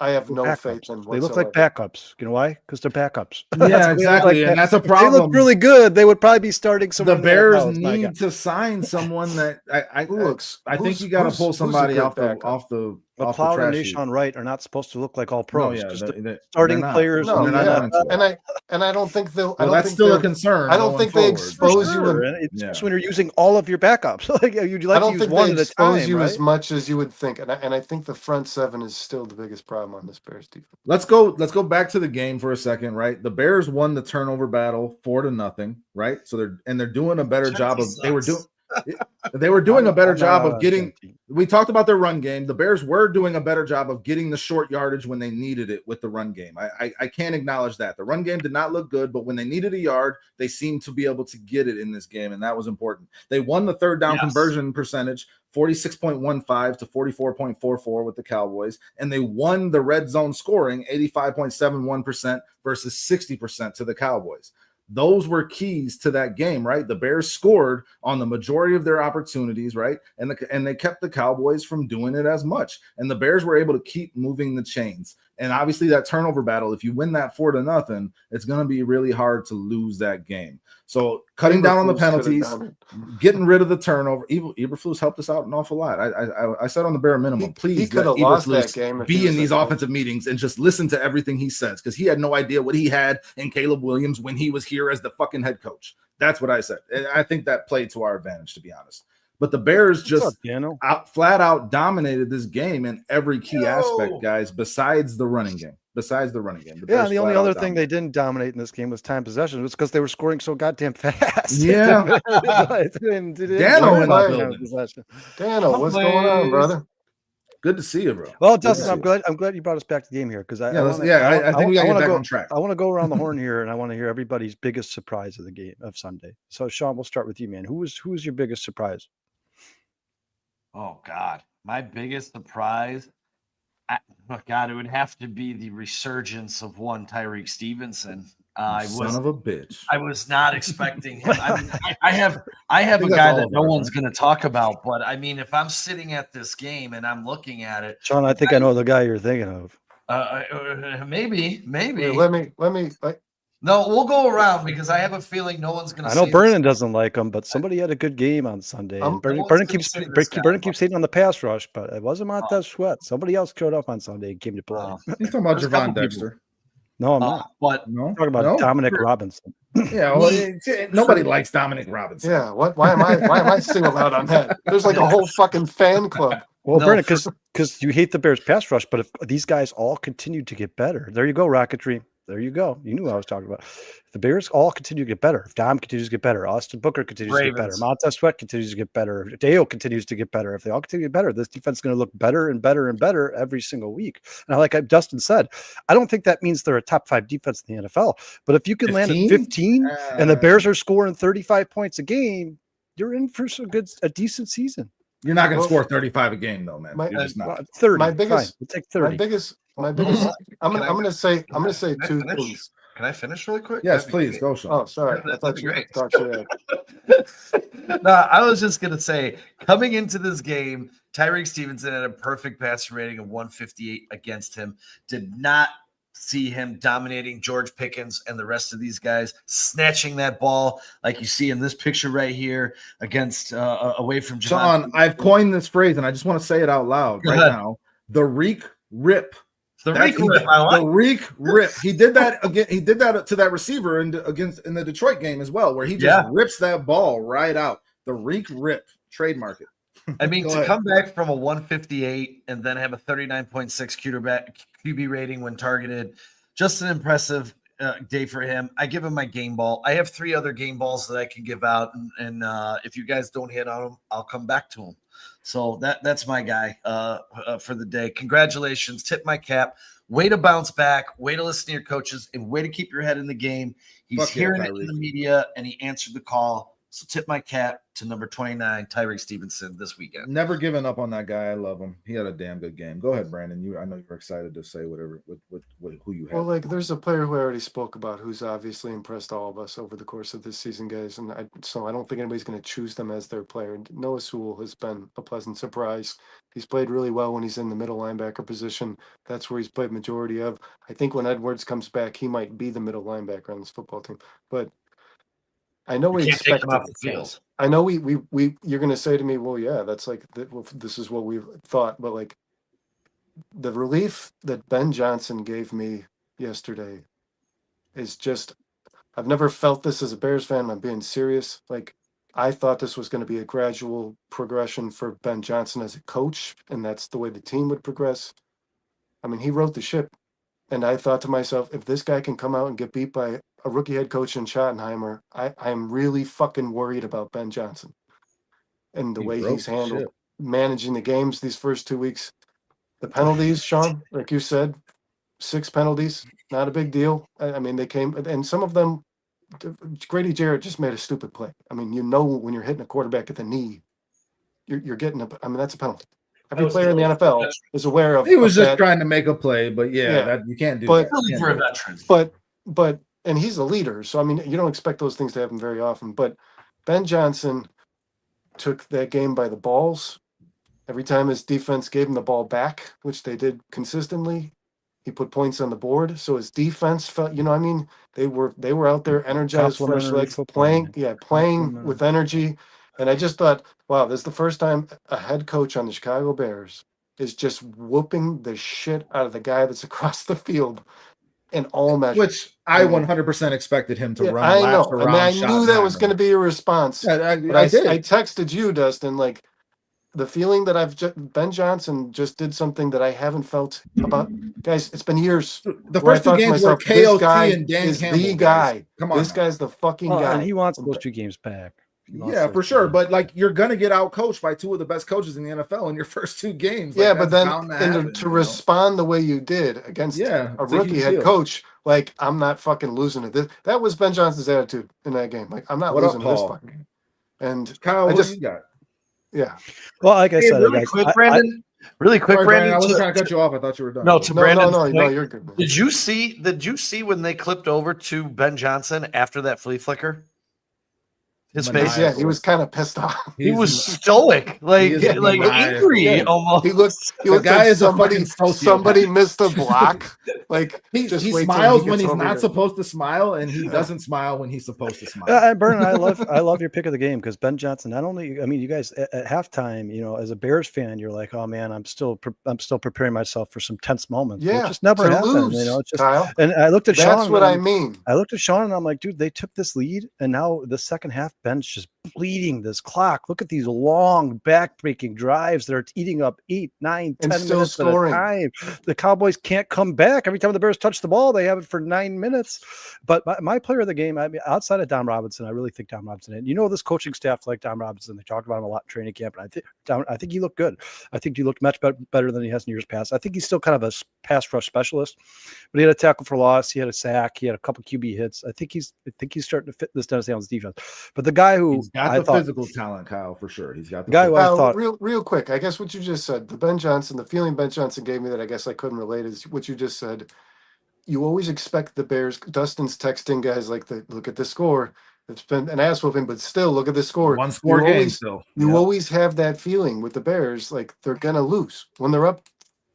I have no faith in whatsoever. They look like backups. You know why? Because they're backups. Yeah, exactly, and that's a problem. They look really good. They would probably be starting someone. The Bears need to sign someone that I think you got to pull somebody off the. McLeod and Nahshon Wright are not supposed to look like all pros. Starting players. And I don't think they'll. That's still a concern. I don't think they expose you. It's when you're using all of your backups. Like you'd like to use one at a time. Expose you as much as you would think, and I think the front 7 is still the biggest problem on this Bears defense. Let's go back to the game for a second, right? The Bears won the turnover battle 4-0, right? So they're doing a better job of. They were doing a better job of getting. We talked about their run game. The Bears were doing a better job of getting the short yardage when they needed it with the run game. I can't acknowledge that. The run game did not look good, but when they needed a yard, they seemed to be able to get it in this game, and that was important. They won the 3rd down conversion percentage, 46.15 to 44.44 with the Cowboys, and they won the red zone scoring, 85.71% versus 60% to the Cowboys. Those were keys to that game, right? The Bears scored on the majority of their opportunities, right? And they kept the Cowboys from doing it as much. And the Bears were able to keep moving the chains. And obviously that turnover battle, if you win that 4-0, it's going to be really hard to lose that game. So cutting down on the penalties, getting rid of the turnover. Eberflus helped us out an awful lot. I said on the bare minimum, please let Eberflus be in these offensive meetings and just listen to everything he says, because he had no idea what he had in Caleb Williams when he was here as the fucking head coach. That's what I said. And I think that played to our advantage, to be honest. But the Bears just flat out dominated this game in every key aspect, guys, besides the running game. The only other thing they didn't dominate in this game was time possession. It was because they were scoring so goddamn fast. Yeah. Dano, what's going on, brother? Good to see you, bro. Well, Dustin, I'm glad you brought us back to the game here, because I think we got to get back on track. I want to go around the horn here, and I want to hear everybody's biggest surprise of the game of Sunday. So, Sean, we'll start with you, man. Who was your biggest surprise? Oh God, my biggest surprise. It would have to be the resurgence of one Tyreek Stevenson. Son of a bitch. I was not expecting him. I have a guy that no one's going to talk about, but I mean, if I'm sitting at this game and I'm looking at it, Sean, I think I know the guy you're thinking of. Maybe. Wait, let me. No, we'll go around, because I have a feeling no one's going to. I know Vernon doesn't like him, but somebody had a good game on Sunday. Vernon keeps hitting on the pass rush, but it wasn't Montez Sweat. Somebody else showed up on Sunday and came to play. He's talking about Javon Dexter. No, I'm not. But I'm talking about Dominic Robinson. Yeah, well, nobody likes Dominic Robinson. Yeah, why am I singled out on that? There's like a whole fucking fan club. Well, Brandon, because you hate the Bears pass rush, but if these guys all continue to get better, there you go, Rocketry. There you go. You knew what I was talking about. If the Bears all continue to get better, if Dom continues to get better, Austin Booker continues to get better, Montez Sweat continues to get better, if Dale continues to get better, if they all continue to get better, this defense is going to look better and better and better every single week. And like Dustin said, I don't think that means they're a top 5 defense in the NFL. But if you can land at 15 and the Bears are scoring 35 points a game, you're in for a decent season. You're not going to score 35 a game, though, man. You're just not. 30. My biggest, we'll take 30. My biggest. I'm gonna say two things. Can I finish really quick? Yes, please go, Sean. Oh, sorry. I thought you had. No, I was just gonna say, coming into this game, Tyreek Stevenson had a perfect passer rating of 158 against him. Did not see him dominating George Pickens and the rest of these guys, snatching that ball like you see in this picture right here against away from Sean. I've coined this phrase, and I just want to say it out loud now. The reek rip. The reek rip. He did that again. He did that to that receiver in the Detroit game as well, where he just rips that ball right out. The reek rip. Trademark it. I mean, to come back from a 158 and then have a 39.6 QB rating when targeted, just an impressive day for him. I give him my game ball. I have 3 other game balls that I can give out, and if you guys don't hit on them, I'll come back to them. So that's my guy for the day. Congratulations. Tip my cap. Way to bounce back. Way to listen to your coaches, and way to keep your head in the game. He's hearing it in the media, and he answered the call. So tip my cap to number 29, Tyreek Stevenson, this weekend. Never giving up on that guy. I love him. He had a damn good game. Go ahead, Brandon. I know you're excited to say whatever who you have. Well, like there's a player who I already spoke about who's obviously impressed all of us over the course of this season, guys. And so I don't think anybody's going to choose them as their player. Noah Sewell has been a pleasant surprise. He's played really well when he's in the middle linebacker position. That's where he's played majority of. I think when Edwards comes back, he might be the middle linebacker on this football team. But I know we expect off the field. I know we you're going to say to me, well, yeah, that's like this is what we've thought, but like the relief that Ben Johnson gave me yesterday is just, I've never felt this as a Bears fan. I'm being serious. Like I thought this was going to be a gradual progression for Ben Johnson as a coach, and that's the way the team would progress. I mean, he wrote the ship, and I thought to myself, if this guy can come out and get beat by a rookie head coach in Schottenheimer, I'm really fucking worried about Ben Johnson and the way he's handled managing the games these first 2 weeks. The penalties, Sean, like you said, 6 penalties, not a big deal. I mean, they came, and some of them, Grady Jarrett just made a stupid play. I mean, when you're hitting a quarterback at the knee, you're getting that's a penalty. Every player in the NFL is aware of. He was just trying to make a play, but that you can't do that. For a veteran. But and he's a leader, so I mean, you don't expect those things to happen very often. But Ben Johnson took that game by the balls. Every time his defense gave him the ball back, which they did consistently, he put points on the board. So his defense felt, they were out there energized, fresh legs, playing with energy. And I just thought, wow, this is the first time a head coach on the Chicago Bears is just whooping the shit out of the guy that's across the field in all measures. Which I 100% expected him to run. I know. I mean, I knew that was going to be a response. Yeah, I did. I texted you, Dustin, like the feeling that Ben Johnson just did something that I haven't felt about. Guys, it's been years. The first 2 games were KOT and Dan Campbell. The guy. Come on. This guy's the fucking guy. And he wants those 2 games back. Yeah, for sure. But like, you're gonna get out coached by 2 of the best coaches in the NFL in your first 2 games. Yeah, but then to respond the way you did against a rookie head coach, like I'm not fucking losing to this. That was Ben Johnson's attitude in that game. Like I'm not losing to this fucking game. And Kyle, what do you got? Yeah. Well, like I said, really quick, Brandon. Really quick, Sorry, Brandon. I wasn't trying to cut you off. I thought you were done. No, no, you're good. Man. Did you see when they clipped over to Ben Johnson after that flea flicker? His face, yeah, he was kind of pissed off. He was stoic, like angry almost. He looked like somebody missed a block. Like he smiles when he's not supposed to smile, and he doesn't smile when he's supposed to smile. Vernon, I love your pick of the game because Ben Johnson. Not only, I mean, you guys at halftime, as a Bears fan, you're like, oh man, I'm still preparing myself for some tense moments. Yeah, it just never happened. It's just, Kyle. And I looked at Sean. That's what I mean. I looked at Sean and I'm like, dude, they took this lead, and now the second half, Ben's just bleeding this clock. Look at these long back-breaking drives that are eating up 8, 9, 10 minutes scoring. At a time. The Cowboys can't come back. Every time the Bears touch the ball, they have it for 9 minutes. But my player of the game, I mean, outside of Dom Robinson, I really think Dom Robinson. And this coaching staff like Dom Robinson. They talked about him a lot in training camp, and I think he looked good. I think he looked much better than he has in years past. I think he's still kind of a pass rush specialist, but he had a tackle for loss. He had a sack. He had a couple QB hits. I think he's starting to fit this Dennis Allen's defense. But the guy who got the physical talent, Kyle, for sure. He's got the guy who I thought real quick. I guess what you just said, the feeling Ben Johnson gave me that I guess I couldn't relate is what you just said. You always expect the Bears. Dustin's texting guys like, look at the score. It's been an ass whooping, but still look at the score. One score game still. You always have that feeling with the Bears, like they're gonna lose when they're up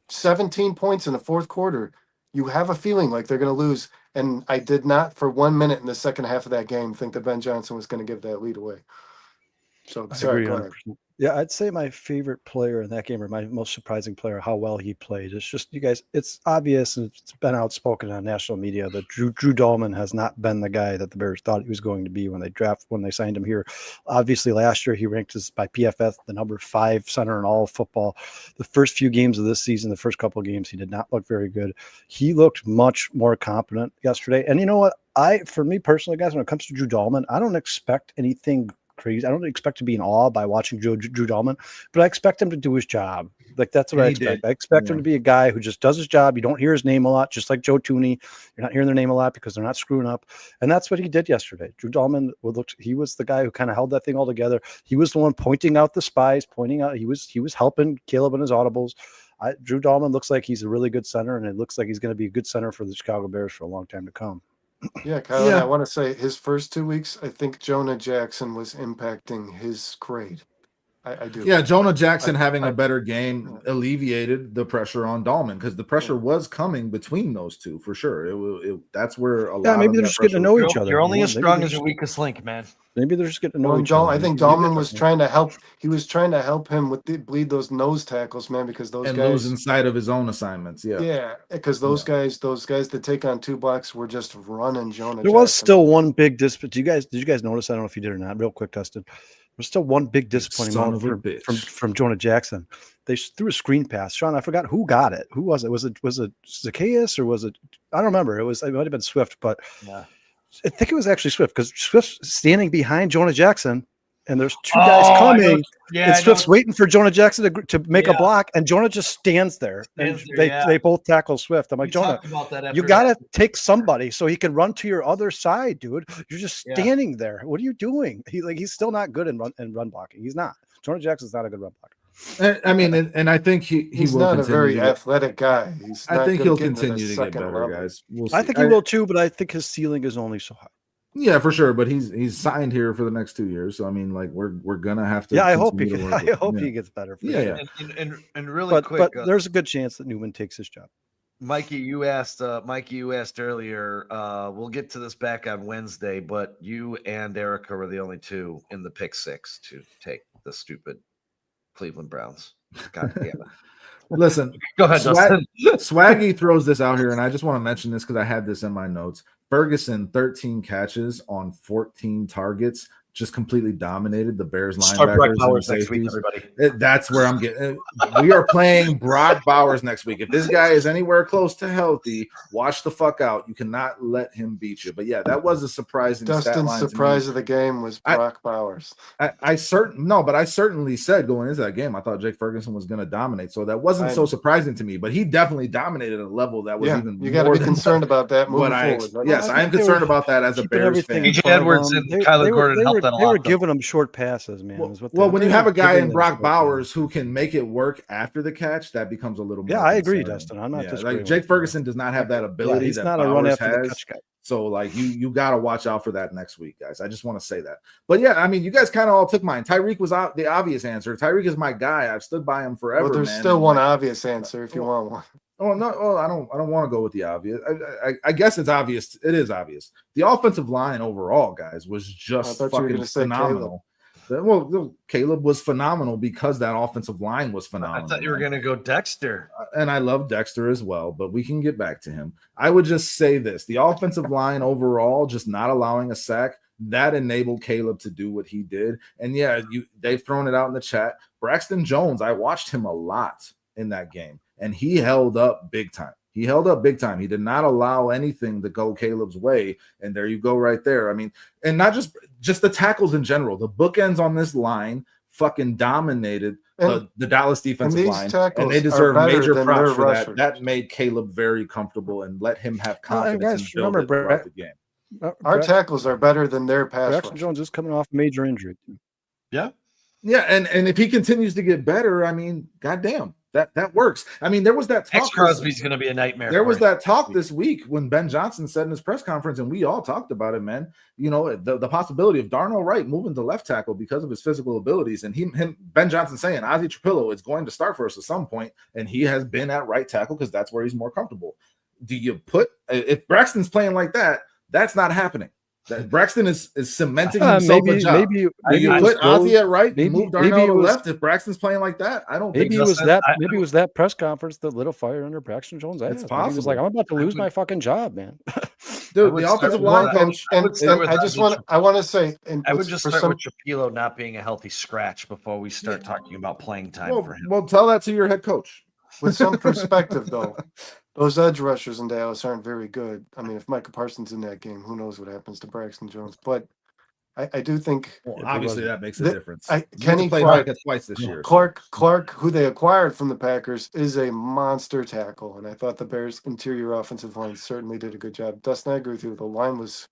17 points in the fourth quarter. You have a feeling like they're gonna lose. And I did not, for 1 minute in the second half of that game, think that Ben Johnson was going to give that lead away. So, sorry, go ahead. Yeah, I'd say my favorite player in that game, or my most surprising player, how well he played. It's just, you guys, it's obvious and it's been outspoken on national media that Drew Dahlman has not been the guy that the Bears thought he was going to be when they signed him here. Obviously, last year he ranked as by PFF the number 5 center in all of football. The first few games of this season, the first couple of games, he did not look very good. He looked much more competent yesterday. And you know what? For me personally, guys, when it comes to Drew Dahlman, I don't expect anything crazy. I don't expect to be in awe by watching Drew Dahlman, but I expect him to do his job. Like, that's what I expect. I expect him to be a guy who just does his job. You don't hear his name a lot, just like Joe Tooney. You're not hearing their name a lot because they're not screwing up. And that's what he did yesterday. Drew Dahlman he was the guy who kind of held that thing all together. He was the one pointing out the spies, he was helping Caleb in his audibles. Drew Dahlman looks like he's a really good center, and it looks like he's going to be a good center for the Chicago Bears for a long time to come. Yeah, Kyle, I want to say his first 2 weeks, I think Jonah Jackson was impacting his grade. I do. Yeah, Jonah Jackson having a better game alleviated the pressure on Dahlman because the pressure was coming between those two for sure. That's where a lot. Yeah, maybe they're just getting to know each other. You're only as strong as your weakest link, man. Maybe they're just getting to know each other. I think Dahlman was trying to help. He was trying to help him with bleed those nose tackles, man, because those guys lose inside of his own assignments. Yeah, because those guys that take on 2 blocks were just running Jonah. There was still one big discipline. Did you guys notice? I don't know if you did or not. Real quick, Dustin. There's still one big disappointing moment from Jonah Jackson. They threw a screen pass. Sean, I forgot who got it. Who was it? Was it Zacchaeus or was it? I don't remember. It might have been Swift, but I think it was actually Swift because Swift's standing behind Jonah Jackson. And there's 2 guys coming. And Swift's waiting for Jonah Jackson to make a block, and Jonah just stands there. They both tackle Swift. I'm like, Jonah, you got to take somebody so he can run to your other side, dude. You're just standing there. What are you doing? He's still not good in run blocking. He's not. Jonah Jackson's not a good run blocker. I mean, and I think he's not a very athletic guy. I think he'll continue to get better, guys. I think he will too, but I think his ceiling is only so high. Yeah, for sure. But he's signed here for the next 2 years. So I mean, like we're gonna have to. Yeah, I hope he gets better. Yeah. And really quick, but there's a good chance that Newman takes his job. Mikey, you asked earlier. We'll get to this back on Wednesday, but you and Erica were the only two in the pick 6 to take the stupid Cleveland Browns. God damn it. Listen, go ahead, Swaggy throws this out here, and I just want to mention this because I had this in my notes. Ferguson, 13 catches on 14 targets, just completely dominated the Bears linebackers and safeties. That's where I'm getting. We are playing Brock Bowers next week. If this guy is anywhere close to healthy, watch the fuck out. You cannot let him beat you. But yeah, that was a surprising. Dustin's surprise of the game was Brock Bowers. I certainly said going into that game, I thought Jake Ferguson was going to dominate. So that wasn't so surprising to me. But he definitely dominated at a level that was even. You got to be concerned about that moving forward. Yes, I am concerned about that as a Bears fan. PJ Edwards and Kyler Gordon helped. They were giving him short passes, man. Well, when you have a guy in Brock Bowers who can make it work after the catch, that becomes a little more. Yeah, I agree, Dustin. I'm not disagreeing. Like Jake Ferguson does not have that ability. He's that not Bowers a run after has. the catch guy. So, like, you got to watch out for that next week, guys. I just want to say that. But yeah, I mean, you guys kind of all took mine. Tyreek was the obvious answer. Tyreek is my guy. I've stood by him forever. Well, there's still one obvious answer if you want one. Oh no! Oh, I don't want to go with the obvious. I guess it's obvious. It is obvious. The offensive line overall, guys, was just fucking phenomenal. Well, Caleb was phenomenal because that offensive line was phenomenal. I thought you were going to go Dexter. And I love Dexter as well, but we can get back to him. I would just say this. The offensive line overall, just not allowing a sack, that enabled Caleb to do what he did. And yeah, they've thrown it out in the chat. Braxton Jones, I watched him a lot in that game, and he held up big time. He held up big time. He did not allow anything to go Caleb's way. And there you go right there. I mean, and not just the tackles in general. The bookends on this line fucking dominated the Dallas defensive line. And they deserve major props for that. That made Caleb very comfortable and let him have confidence in building throughout the game. Our tackles are better than their pass rush. Braxton Jones is coming off a major injury. Yeah. Yeah, and if he continues to get better, I mean, goddamn. That works. I mean, there was that talk. X Crosby's going to be a nightmare. There was that talk this week when Ben Johnson said in his press conference, and we all talked about it, man. You know, the possibility of Darnell Wright moving to left tackle because of his physical abilities, and Ben Johnson saying Ozzie Trapillo is going to start for us at some point, and he has been at right tackle because that's where he's more comfortable. Do you put if Braxton's playing like that? That's not happening. That Braxton is cementing himself a job. Maybe you put Ozzie at right, move Darnell to left. If Braxton's playing like that, I don't think it was that. Maybe it was that press conference that lit a fire under Braxton Jones. It's possible. He was like, "I'm about to lose my fucking job, man." Dude, the offensive line coach. I want to say, I would just start with Trapillo not being a healthy scratch before we start talking about playing time for him. Well, tell that to your head coach. With some perspective, though, those edge rushers in Dallas aren't very good. I mean, if Micah Parsons in that game, who knows what happens to Braxton Jones? But I do think obviously that makes a difference. Kenny Clark twice this year. Clark, who they acquired from the Packers, is a monster tackle, and I thought the Bears' interior offensive line certainly did a good job. Dustin, I agree with you. The line was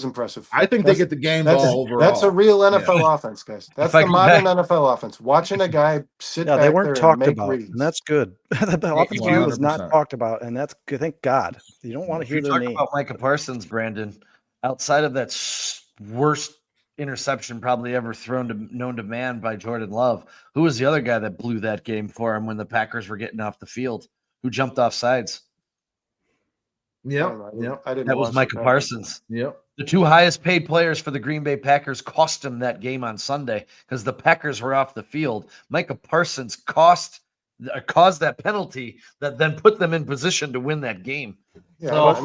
impressive. I think they get the game ball overall. That's a real NFL offense, guys. That's the modern NFL offense. Watching a guy sit back they weren't there talked and make about, reads. and that's good. The offensive line was not talked about, and that's good. Thank God. You don't want to hear their name. About Micah Parsons, Brandon, outside of that worst interception probably ever known to man by Jordan Love, who was the other guy that blew that game for him when the Packers were getting off the field? Who jumped off sides? Yep. That was Micah Parsons. Yep. The two highest paid players for the Green Bay Packers cost him that game on Sunday because the Packers were off the field. Micah Parsons caused that penalty that then put them in position to win that game. Yeah, but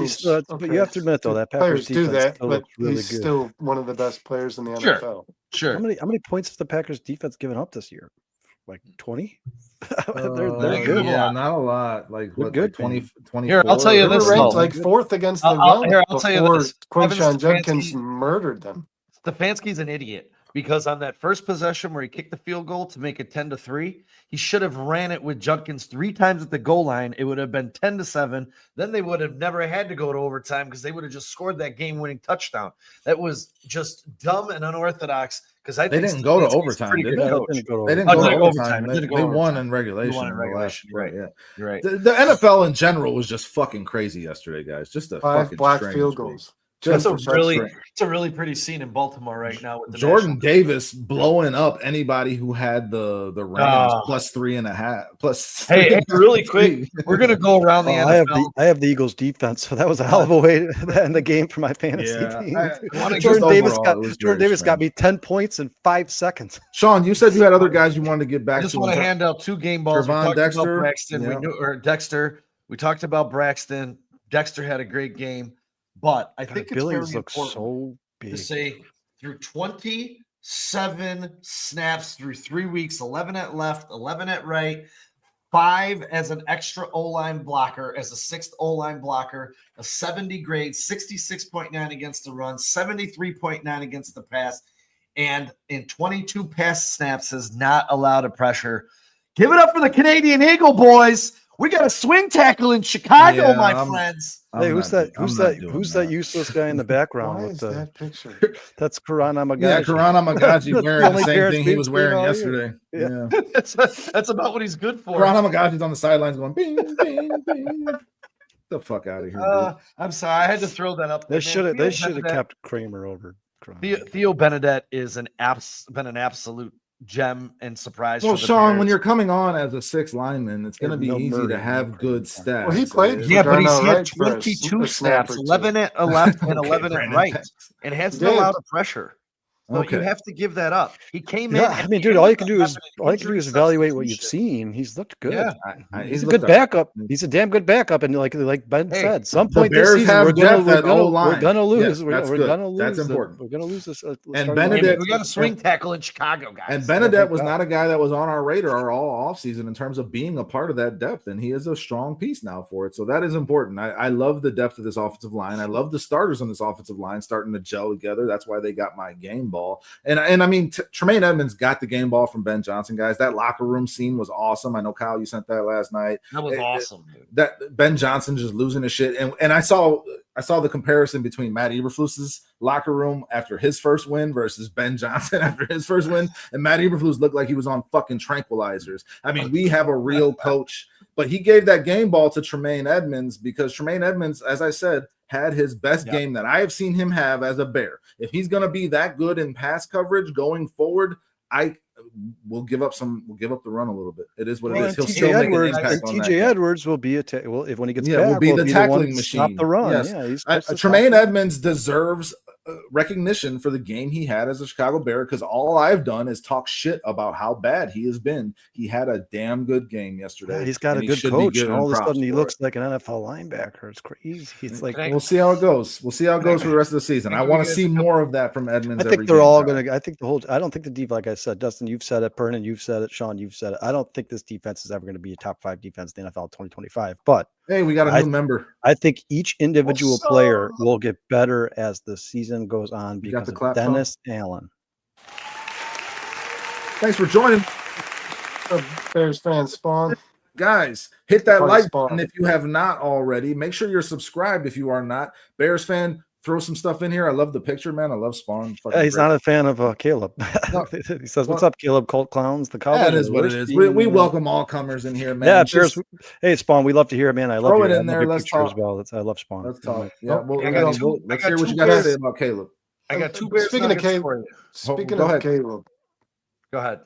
you have to admit though that Packers players do that, but really he's good. still one of the best players in the NFL. Sure. How many points has the Packers defense given up this year? Like 20? They're good. Yeah, not a lot. Like what? Good. 20. Here, I'll tell you this. Ranked like fourth against the run. I'll tell you this. Quinshon Judkins murdered them. Stefanski's an idiot because on that first possession where he kicked the field goal to make it 10-3, he should have ran it with Judkins 3 times at the goal line. It would have been 10-7. Then they would have never had to go to overtime because they would have just scored that game-winning touchdown. That was just dumb and unorthodox. Because they didn't go to overtime, did they? They didn't go to overtime. They won in regulation. Right. Yeah. Right. The NFL in general was just fucking crazy yesterday, guys. Just a 5 block field goals. It's a really pretty scene in Baltimore right now with the Jordan Davis blowing up anybody who had the Rams plus 3.5 plus. Hey, really quick, we're gonna go around the NFL. I have the Eagles defense, so that was a hell of a way to end the game for my fantasy team. Jordan Davis got me 10 points in 5 seconds. Sean, you said you had other guys you wanted to get back. I just want to hand out 2 game balls. Dexter, Dexter. We talked about Braxton. Dexter had a great game. But I think it's very important to say through 27 snaps through 3 weeks, 11 at left, 11 at right, 5 as an extra O-line blocker, as a 6th O-line blocker, a 70 grade, 66.9 against the run, 73.9 against the pass, and in 22 pass snaps has not allowed a pressure. Give it up for the Canadian Eagle boys. We got a swing tackle in Chicago, my friends. Hey, who's that useless guy in the background? Why with is that picture? That's Karana Magaji. Yeah, Karana Magaji wearing the same thing he was wearing yesterday. Yeah. That's about what he's good for. Karana Magaji's on the sidelines going, bing, bing, bing. Get the fuck out of here, dude. I'm sorry. I had to throw that up. They should have kept Kramer over. Theo Benedette is been an absolute gem and surprise. Well, Sean, when you're coming on as a 6th lineman, it's going to be easy to have good stats. Well, he played. Yeah, but he's had 22 snaps, 11 at left and 11 at right, and hasn't allowed a pressure. So you have to give that up. He came in. I mean, dude, all you can do is evaluate what you've seen. He's looked good. Yeah. He's a good backup. He's a damn good backup. And like Ben said, some the point Bears this season have we're depth at gonna O-line. lose. Yes, that's we're good. gonna lose. That's important. We're gonna lose this. And Benedict, we got a swing tackle in Chicago, guys. And Benedict was not a guy that was on our radar all offseason in terms of being a part of that depth, and he is a strong piece now for it. So that is important. I love the depth of this offensive line. I love the starters on this offensive line starting to gel together. That's why they got my game ball. And I mean, Tremaine Edmonds got the game ball from Ben Johnson, guys. That locker room scene was awesome. I know, Kyle, you sent that last night. That was awesome, dude. That Ben Johnson just losing his shit. And I saw the comparison between Matt Eberflus's locker room after his first win versus Ben Johnson after his first win. And Matt Eberflus looked like he was on fucking tranquilizers. I mean, we have a real coach, but he gave that game ball to Tremaine Edmonds because Tremaine Edmonds, as I said, had his best game that I have seen him have as a Bear. If he's going to be that good in pass coverage going forward, we'll give up the run a little bit. It is what it is. He'll still make an impact on that. TJ Edwards will be when he gets back, will be the tackling machine. Stop the run. Yes. Tremaine Edmonds deserves recognition for the game he had as a Chicago Bear because all I've done is talk shit about how bad he has been. He had a damn good game yesterday. Yeah, he's got a good coach, and all of a sudden he looks like an NFL linebacker. It's crazy. It's like we'll see how it goes. We'll see how it goes for the rest of the season. I want to see more of that from Edmonds. I think they're all going to. I think I don't think the defense, like I said, Dustin, you've said it, Pernin, you've said it, Sean, you've said it. I don't think this defense is ever going to be a top 5 defense in the NFL 2025. But hey, we got a new member. I think each individual player will get better as the season goes on because of Dennis Allen. Thanks for joining. Bears fans, Spawn. Guys, hit that like button if you have not already. Make sure you're subscribed if you are not. Bears fan, throw some stuff in here. I love the picture, man. I love Spawn. He's not a fan of Caleb. No. He says, "What's up, Caleb? Cult clowns." The Cowboys. That is what it is. We welcome all comers in here, man. Yeah, cheers. Hey, Spawn, we love to hear it, man. I love throw it in there. Let's talk. As well. I love Spawn. Let's talk. Yeah, let's hear what you got to say about Caleb. I got two. Speaking of Caleb, Caleb. Go ahead.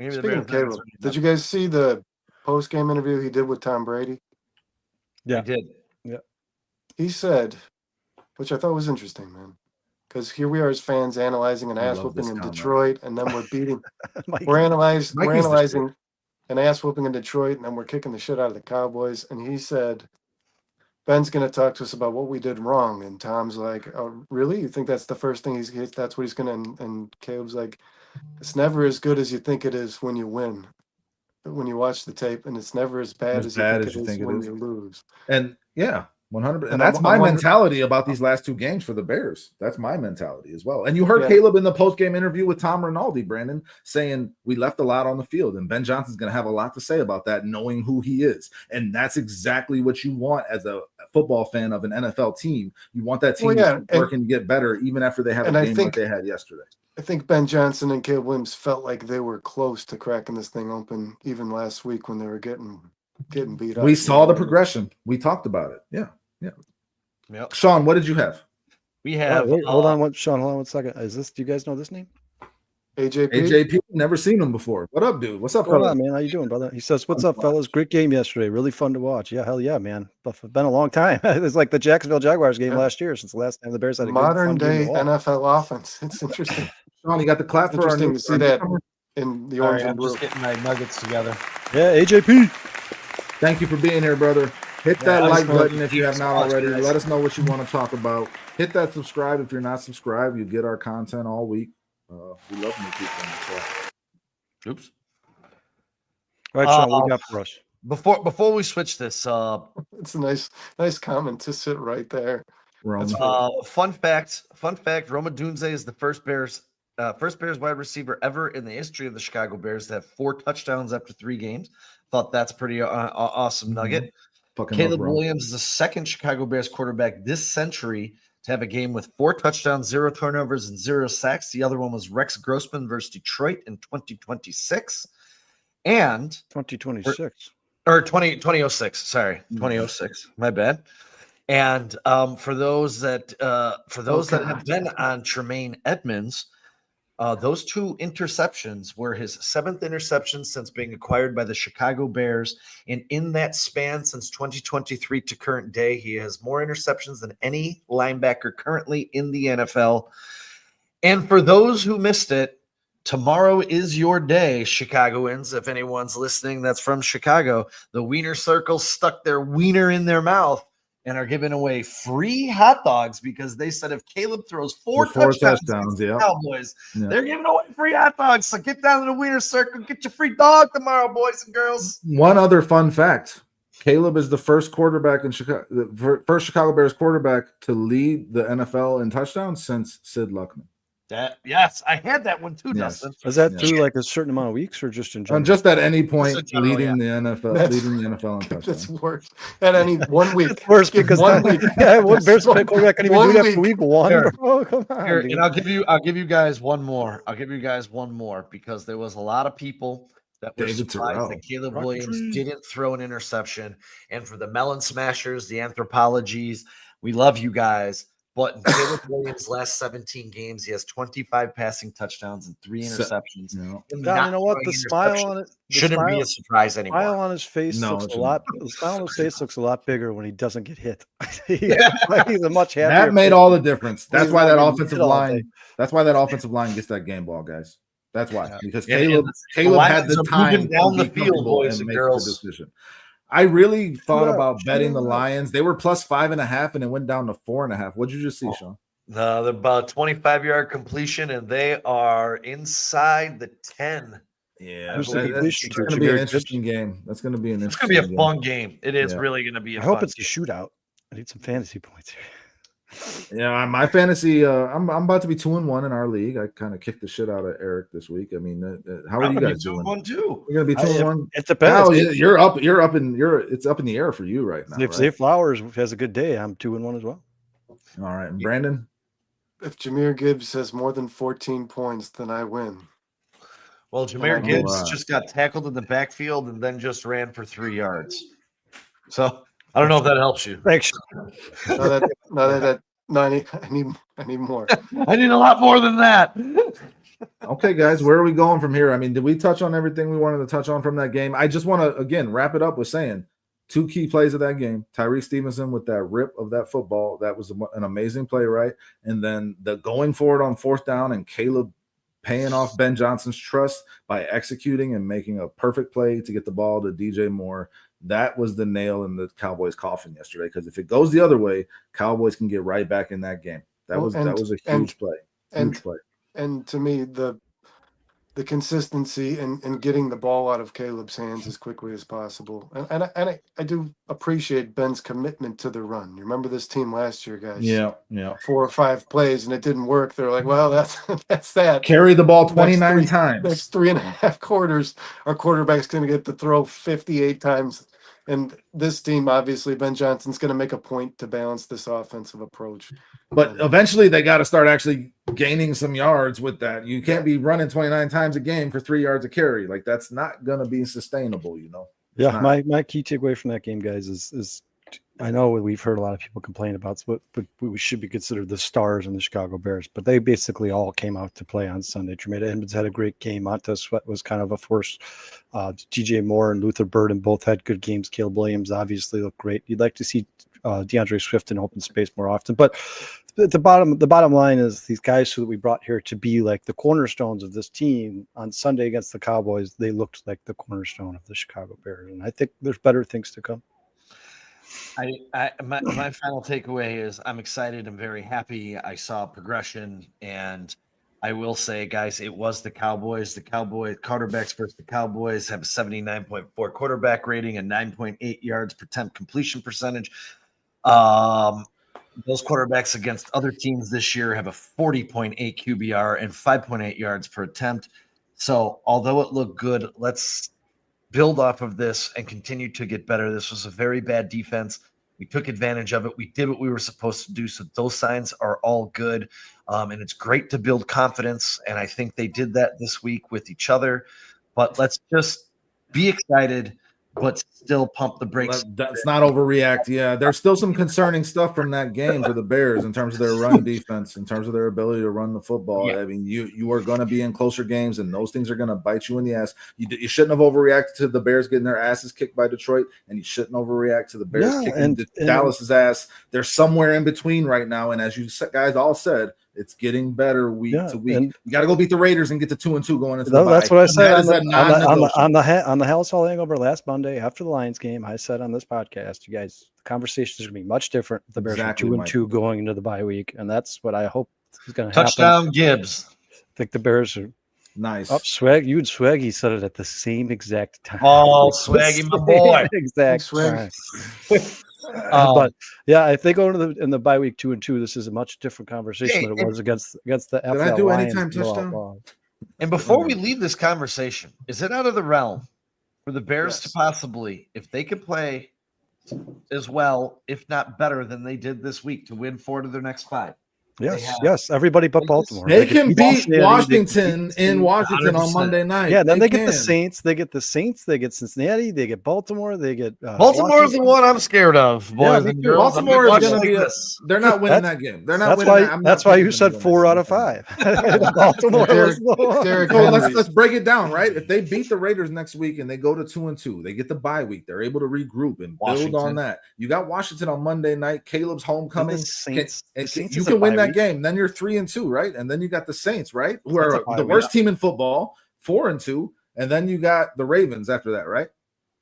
Speaking of Caleb, did you guys see the post-game interview he did with Tom Brady? Yeah, I did. Yeah, he said, which I thought was interesting, man, because here we are as fans analyzing an ass whooping in Detroit, and then we're beating. we're analyzing an ass whooping in Detroit, and then we're kicking the shit out of the Cowboys. And he said, Ben's going to talk to us about what we did wrong. And Tom's like, oh, really? You think that's the first thing that's what he's going to, and Caleb's like, it's never as good as you think it is when you win, when you watch the tape, and it's never as bad as you think it is when you lose. And yeah, 100%. And that's my mentality about these last 2 games for the Bears. That's my mentality as well. And you heard Caleb in the post-game interview with Tom Rinaldi, Brandon, saying we left a lot on the field, and Ben Johnson's going to have a lot to say about that, knowing who he is. And that's exactly what you want as a football fan of an NFL team. You want that team to work and get better, even after they have a game like they had yesterday. I think Ben Johnson and Caleb Williams felt like they were close to cracking this thing open even last week when they were getting beat up. We saw the progression. We talked about it. Yeah. Yep. Sean, what did you have? We have. Hold on, Sean. Hold on 1 second. Do you guys know this name? AJP. Never seen him before. What up, dude? What's up, fellas? Man, how you doing, brother? He says, "What's up, fellas? Great game yesterday. Really fun to watch. Yeah, hell yeah, man. It's been a long time. It's like the Jacksonville Jaguars game last year since the last time the Bears had a modern day NFL offense. It's interesting. Sean, you got the clap for our new. To see that in the orange and blue. I'm just getting my nuggets together. Yeah, AJP. Thank you for being here, brother. Hit that like button if you have not already. Let us know what you want to talk about. Hit that subscribe if you're not subscribed. You get our content all week. We love new people. So. Oops. All right, Sean, what you got for us? Before we switch this, it's a nice comment to sit right there. Fun fact: Roma Dunze is the first Bears wide receiver ever in the history of the Chicago Bears to have 4 touchdowns after 3 games. Thought that's pretty awesome nugget. Caleb Williams is the second Chicago Bears quarterback this century to have a game with 4 touchdowns, 0 turnovers, and 0 sacks. The other one was Rex Grossman versus Detroit in 2026. And 2026. Or 2006. Sorry, 2006. My bad. And for those that have been on Tremaine Edmonds, those 2 interceptions were his 7th interception since being acquired by the Chicago Bears. And in that span since 2023 to current day, he has more interceptions than any linebacker currently in the NFL. And for those who missed it, tomorrow is your day, Chicagoans. If anyone's listening that's from Chicago, the Wiener Circle stuck their wiener in their mouth and are giving away free hot dogs because they said if Caleb throws four touchdowns yeah. Cowboys, they're giving away free hot dogs. So get down to the Wiener Circle, get your free dog tomorrow, boys and girls. One other fun fact. Caleb is the first quarterback in Chicago, the first Chicago Bears quarterback to lead the NFL in touchdowns since Sid Luckman. Yes, I had that one too, Dustin. Is that through like a certain amount of weeks or just in general? Just at any point leading the NFL in touchdowns. That's worse. At any 1 week. It's worse because 1 week. One Bears quarterback can even do that for week one. Here. Oh, come on. Here, and I'll give you guys one more. Because there was a lot of people that were surprised that Caleb Williams didn't throw an interception. And for the Melon Smashers, the Anthropologies, we love you guys. But in Caleb Williams' last 17 games, he has 25 passing touchdowns and 3 interceptions. You know what? The smile on it shouldn't be a surprise anymore. Smile on his face looks a lot. The smile on his face looks a lot bigger when he doesn't get hit. He's a much happier. That made all the difference. That's why that offensive line. That's why that offensive line gets that game ball, guys. That's why, because Caleb had the time down the field, boys and girls. The decision. I really thought about betting the Lions. They were plus 5.5, and it went down to 4.5. What'd you just see, Sean? They're about 25-yard completion, and they are inside the 10. Yeah, it's going to be an interesting game. That's going to be It's going to be a fun game. It is really going to be. I hope it's a shootout. I need some fantasy points here. Yeah, my fantasy. I'm about to be 2-1 in our league. I kind of kicked the shit out of Eric this week. I mean, how are you guys doing? 2-1 too. You're gonna be 2-1. It depends. You're up. It's up in the air for you right now. If Zay Flowers has a good day, I'm 2-1 as well. All right, and Brandon. If Jahmyr Gibbs has more than 14 points, then I win. Well, Jahmyr Gibbs just got tackled in the backfield and then just ran for 3 yards. So I don't know if that helps you. Thanks. I need more. I need a lot more than that. Okay, guys, where are we going from here? I mean, did we touch on everything we wanted to touch on from that game? I just want to, again, wrap it up with saying 2 key plays of that game. Tyreek Stevenson with that rip of that football. That was an amazing play, right? And then the going forward on 4th down and Caleb paying off Ben Johnson's trust by executing and making a perfect play to get the ball to DJ Moore. That was the nail in the Cowboys' coffin yesterday, because if it goes the other way, Cowboys can get right back in that game. That was a huge play. And to me, the consistency in getting the ball out of Caleb's hands as quickly as possible. And I do appreciate Ben's commitment to the run. You remember this team last year, guys? Yeah. 4 or 5 plays and it didn't work. They're like, well, that's that. Carry the ball 29 times. Next 3.5 quarters, our quarterback's going to get to throw 58 times. And this team, obviously, Ben Johnson's going to make a point to balance this offensive approach. But eventually they got to start actually gaining some yards with that. You can't be running 29 times a game for 3 yards a carry. Like, that's not going to be sustainable, you know? Yeah, my key takeaway from that game, guys, is I know we've heard a lot of people complain about, but we should be considered the stars in the Chicago Bears, but they basically all came out to play on Sunday. Jermaine Edmonds had a great game. Montez Sweat was kind of a force. DJ Moore and Luther Burden both had good games. Caleb Williams obviously looked great. You'd like to see DeAndre Swift in open space more often, but the bottom line is these guys who we brought here to be like the cornerstones of this team on Sunday against the Cowboys, they looked like the cornerstone of the Chicago Bears, and I think there's better things to come. My final takeaway is I'm excited. I'm very happy. I saw progression, and I will say, guys, it was the Cowboys. The Cowboys quarterbacks versus the Cowboys have a 79.4 quarterback rating and 9.8 yards per attempt completion percentage. Those quarterbacks against other teams this year have a 40.8 QBR and 5.8 yards per attempt. So although it looked good, let's build off of this and continue to get better. This was a very bad defense. We took advantage of it. We did what we were supposed to do. So those signs are all good. And it's great to build confidence. And I think they did that this week with each other. But let's just be excited, but still pump the brakes. That's not overreact. Yeah, there's still some concerning stuff from that game for the Bears in terms of their run defense, in terms of their ability to run the football. Yeah. I mean, you are going to be in closer games, and those things are going to bite you in the ass. You shouldn't have overreacted to the Bears getting their asses kicked by Detroit, and you shouldn't overreact to the Bears kicking Dallas's ass. They're somewhere in between right now, and as you guys all said, It's getting better week to week. And you got to go beat the Raiders and get to 2-2 going into No, the that's bye. what I said That is a non-negotiable. on the Halas Hall Hangover last Monday after the Lions game. I said on this podcast, you guys, the conversation is going to be much different. The Bears are 2-2 going into the bye week, and that's what I hope is going to happen. Touchdown Gibbs. I think the Bears are nice. Swag, you and Swaggy said it at the same exact time. Oh, Swaggy, my boy. Exact time. But yeah, if they go in the bye week 2-2, this is a much different conversation than it was against the Did I do anytime touchdown? And before we leave this conversation, is it out of the realm for the Bears to possibly, if they could play as well, if not better than they did this week, to win 4 of their next 5? Yes, everybody but Baltimore. They can beat Washington in Washington on Monday night. Yeah, then they get the Saints. They get the Saints. They get Cincinnati. They get Baltimore. They get Baltimore is the one I'm scared of, boys. Yeah, Baltimore is going to be. They're not winning that game. They're not winning. That's why you said 4 out of 5. Baltimore. Let's break it down, right? If they beat the Raiders next week and they go to 2-2, they get the bye week. They're able to regroup and build on that. You got Washington on Monday night. Caleb's homecoming. You can win that game, then you're 3-2, right? And then you got the Saints, right? Who are the worst team in football, 4-2, and then you got the Ravens after that, right?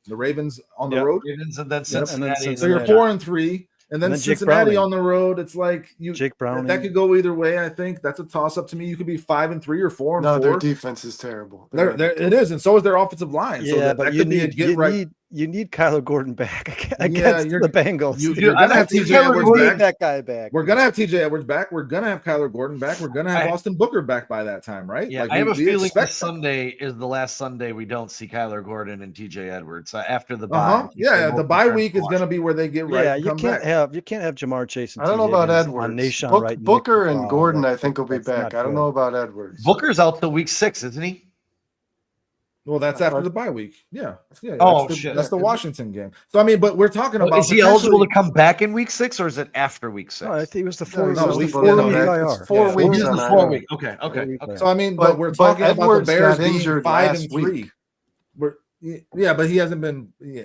The Ravens on the road, Ravens and then Cincinnati. So you're 4-3, and then Cincinnati on the road. It's like Jake Browning. That could go either way. I think that's a toss up to me. You could be 5-3 or 4-4. No, their defense is terrible. It is, and so is their offensive line. Yeah, so but you need Kyler Gordon back against the Bengals. You're gonna have TJ Edwards back. That guy back. We're gonna have TJ Edwards back. We're gonna have Kyler Gordon back. We're gonna have Austin Booker back by that time, right? Yeah, I have a feeling this Sunday is the last Sunday we don't see Kyler Gordon and TJ Edwards after the bye. Yeah, the bye week is gonna be where they get right. Yeah, you can't have Jamar Chase. I don't know about Edwards. Booker and Gordon, I think, will be back. I don't know about Edwards. Booker's out till week 6, isn't he? Well, that's after the bye week. Yeah. Shit. That's the Washington game. So I mean, but we're talking about. Is he eligible to come back in week 6, or is it after week 6? No, I think it was the 4 week. 4 weeks. 4 week. Okay. So I mean, but we're talking about the Bears being 5-3. But he hasn't been. Yeah.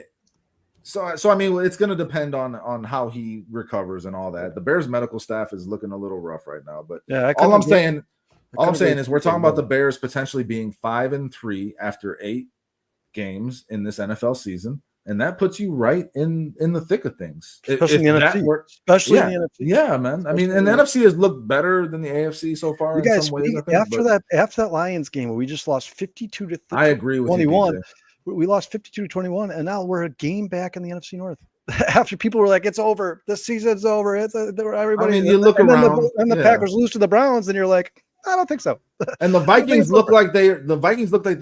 So I mean, it's going to depend on how he recovers and all that. The Bears medical staff is looking a little rough right now. But all I'm saying is we're talking about the Bears potentially being 5-3 after 8 games in this NFL season, and that puts you right in the thick of things. Especially in the NFC. Yeah, man. I mean, and the NFC has looked better than the AFC so far. You guys, after that Lions game where we just lost 52-21. I agree with 21. We lost 52-21, and now we're a game back in the NFC North. After people were like, "It's over. The season's over." Everybody. I mean, you look around, and the Packers lose to the Browns, and you're like, I don't think so. And the Vikings look like they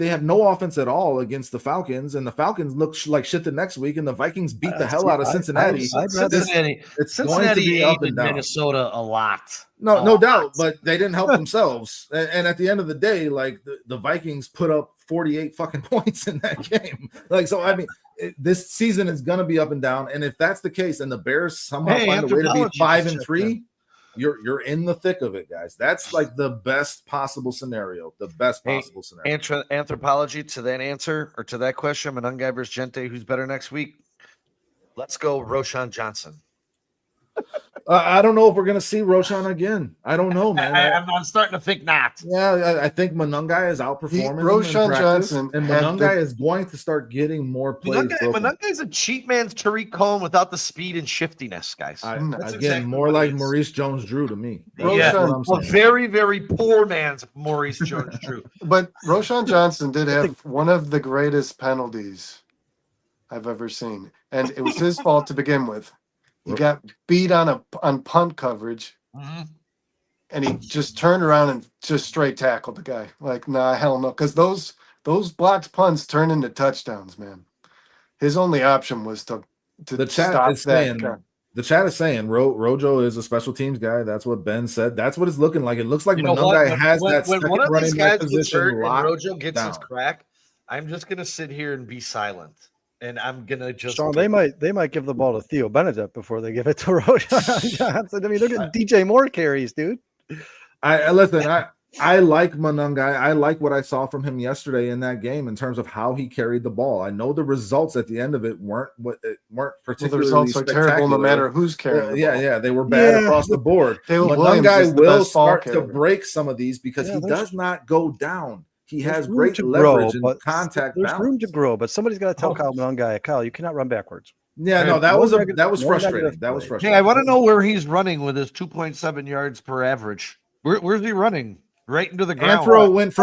have no offense at all against the Falcons, and the Falcons look like shit the next week, and the Vikings beat the hell out of Cincinnati. Cincinnati going to be up and down. Minnesota a lot. No doubt, but they didn't help themselves. And at the end of the day, like the Vikings put up 48 fucking points in that game. Like, so I mean, this season is going to be up and down, and if that's the case, and the Bears somehow find a way to be 5-3. You're in the thick of it, guys. That's like the best possible scenario. The best possible scenario. Anthropology to that answer or to that question, Monangai versus Gente, who's better next week? Let's go, Roschon Johnson. I don't know if we're going to see Roschon again. I don't know, man. I'm starting to think not. Yeah, I think Monangai is outperforming Roschon Johnson, and Monangai is going to start getting more plays. Monangai is a cheap man's Tariq Cohen without the speed and shiftiness, guys. More like Maurice Jones-Drew to me. A very, very poor man's Maurice Jones-Drew. But Roschon Johnson did have one of the greatest penalties I've ever seen, and it was his fault to begin with. He got beat on punt coverage, and he just turned around and just straight tackled the guy. Like, nah, hell no, because those blocked punts turn into touchdowns, man. His only option was to stop that. The chat is saying Rojo is a special teams guy. That's what Ben said. That's what it's looking like. It looks like Monangai has that second running back position locked down. Rojo gets his crack, I'm just gonna sit here and be silent. And I'm gonna just. Sean, they might give the ball to Theo Benedict before they give it to Roschon Johnson. I mean, they're getting DJ Moore carries, dude. Listen. I like Monungai. I like what I saw from him yesterday in that game in terms of how he carried the ball. I know the results at the end of it weren't particularly the results are terrible no matter who's carrying the ball. Yeah, they were bad across the board. Monungai will start to break some of these because he does not go down. He has great leverage and contact. There's room to grow, but somebody's got to tell Kyle Monungai, Kyle, you cannot run backwards. Yeah, no, that was frustrating. That was frustrating. Hey, I want to know where he's running with his 2.7 yards per average. Where's he running? Right into the ground. Anthro went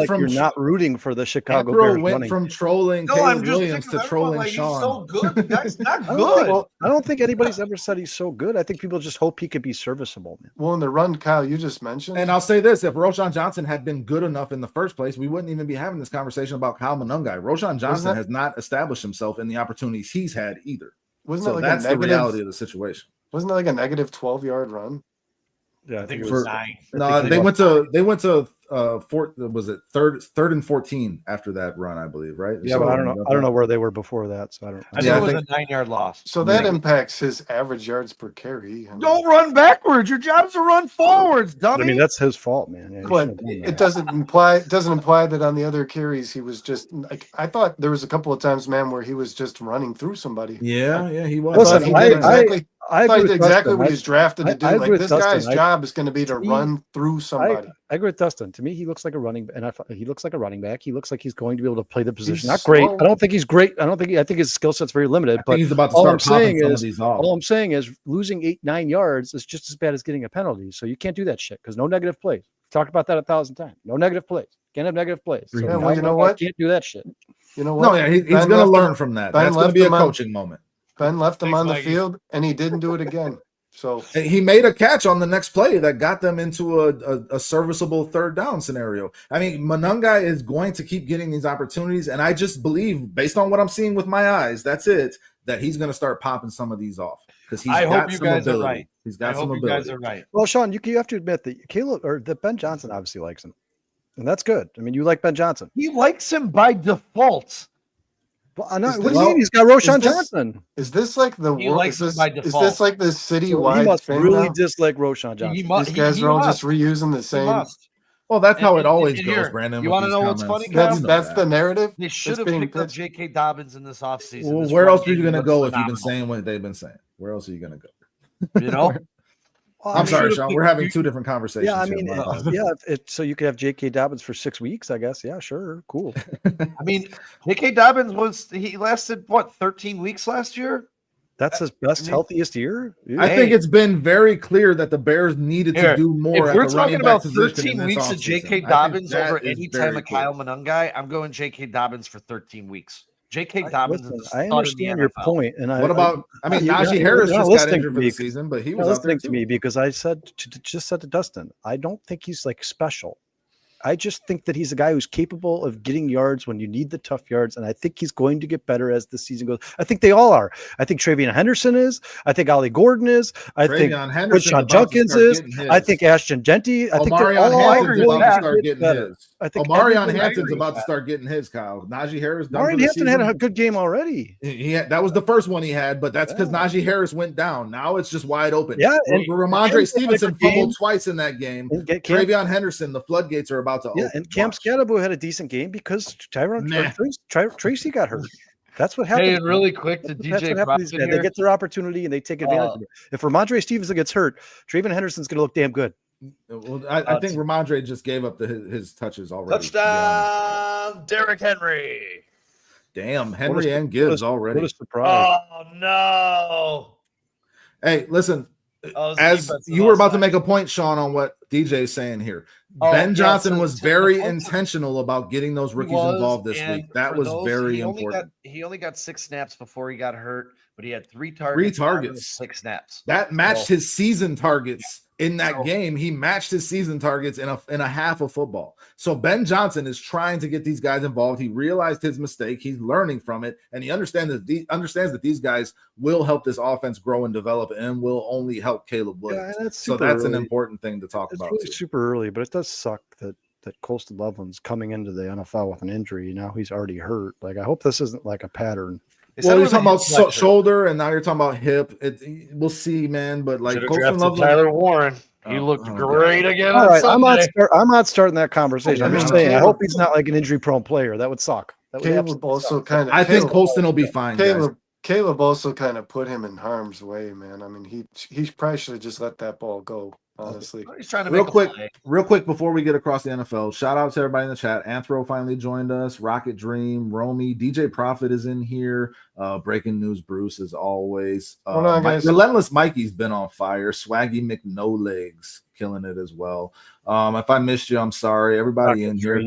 from you're not rooting for the Chicago Bears. Went from trolling Caleb Williams to trolling Sean. He's so good. The guy's not good. I don't think anybody's ever said he's so good. I think people just hope he could be serviceable. Man. Well, in the run, Kyle, you just mentioned. And I'll say this: if Roschon Johnson had been good enough in the first place, we wouldn't even be having this conversation about Kyle Monungai. Roschon Johnson has not established himself in the opportunities he's had either. That's the reality of the situation. Wasn't that like a negative 12-yard run? Yeah, I think it was 9. No, they went to third and 14 after that run, I believe, right? Yeah, but I don't know where they were before that, so I don't. I think it was a 9-yard loss. So that impacts his average yards per carry. Don't run backwards. Your job is to run forwards, dummy. I mean, that's his fault, man. Yeah, but it doesn't imply that on the other carries he was just like, I thought there was a couple of times, man, where he was just running through somebody. Yeah, he was. Listen, I thought exactly what he's drafted to do. Like this guy's job is going to be to run through somebody. I agree with Dustin. To me, he looks like a running, and he looks like a running back. He looks like he's going to be able to play the position. Not great. I don't think he's great. I think his skill set's very limited. But he's about to start popping some of these off. All I'm saying is losing 8-9 yards is just as bad as getting a penalty. So you can't do that shit because no negative plays. We've talked about that 1,000 times. No negative plays. Can't have negative plays. So yeah, well, you know what? Can't do that shit. You know what? No, yeah, he's going to learn from that. That's going to be a coaching moment. Ben left him on the field, and he didn't do it again. So he made a catch on the next play that got them into a serviceable third down scenario. I mean, Monungai is going to keep getting these opportunities, and I just believe, based on what I'm seeing with my eyes, that's it, that he's going to start popping some of these off because he's got some ability. Right. He's got some ability. You guys are right. Well, Sean, you have to admit that Ben Johnson obviously likes him, and that's good. I mean, you like Ben Johnson. He likes him by default. What do you mean? He's got Roschon Johnson. Is this like the world? Is this like the citywide he must thing really now? dislike Roschon Johnson. These guys are all just reusing the same. Well, that's how it always goes, Brandon. You want to know what's funny? That's the narrative. They should have picked up J.K. Dobbins in this offseason. Well, where else are you going to go if you've been saying what they've been saying? Where else are you going to go? You know? I'm sorry, Sean. We're having two different conversations. Yeah, I mean, so you could have J.K. Dobbins for 6 weeks, I guess. Yeah, sure, cool. I mean, J.K. Dobbins he lasted 13 weeks last year. That's his best, healthiest year. I think it's been very clear that the Bears needed to do more. If we're talking about 13 weeks of J.K. Dobbins over any time of Kyle Monungai, I'm going J.K. Dobbins for 13 weeks. J.K. Dobbins. I understand your point, and what about? I mean, Najee Harris just got injured for the season, but he was listening to me because I said to Dustin, I don't think he's like special. I just think that he's a guy who's capable of getting yards when you need the tough yards, and I think he's going to get better as the season goes. I think they all are. I think Travion Henderson is. I think Ollie Gordon is. I think Sean Junkins is. I think Ashton Genty. I think they're all Hampton's about to start getting his. I think Omarion Hampton's about to start getting his, Kyle. Najee Harris. Omarion Hampton had a good game already. That was the first one he had, but that's because Najee Harris went down. Now it's just wide open. Yeah, Ramondre Stevenson fumbled twice in that game. Travion Henderson, the floodgates are about to open. And Cam Scatterbo had a decent game because Tracy got hurt. That's what happened. Hey, and really quick to DJ Crockett here. They get their opportunity and they take advantage of it. If Ramondre Stevenson gets hurt, Travion Henderson's going to look damn good. Well, I think Ramondre just gave up his touches already. Touchdown, Derrick Henry. Damn, Henry and Gibbs already. What a surprise. Oh, no. Hey, listen. As you were about to make a point, Sean, on what DJ is saying here, Ben Johnson was very intentional about getting those rookies involved this week. That was very important. He only got 6 snaps before he got hurt, but he had 3 targets. 6 snaps. That matched his season targets in that game. He matched his season targets in a half of football. So Ben Johnson is trying to get these guys involved. He realized his mistake. He's learning from it, and he understands that these guys will help this offense grow and develop, and will only help Caleb Williams. Yeah, that's an important thing to talk about. Really super early, but it does suck that Colston Loveland's coming into the NFL with an injury. Now he's already hurt. Like, I hope this isn't like a pattern. Well, you're talking about shoulder, and now you're talking about hip. We'll see, man. But like Colston Loveland, Tyler Warren. He looked great again All on right, Sunday. I'm not starting that conversation. I'm Yeah, just I mean, saying. I Caleb- hope he's not like an injury-prone player. That would suck. That would Caleb absolutely also suck. kind of. I think Colston will be fine, guys. Caleb also kind of put him in harm's way, man. I mean, he probably should have just let that ball go. Honestly, He's trying to Real make quick, a play. real quick before we get across the NFL, shout out to everybody in the chat. Anthro finally joined us. Rocket Dream, Romy, DJ Prophet is in here. Breaking news, Bruce, as always. Hold on, guys. Relentless Mikey's been on fire. Swaggy McNolegs killing it as well. If I missed you, I'm sorry. Everybody in here,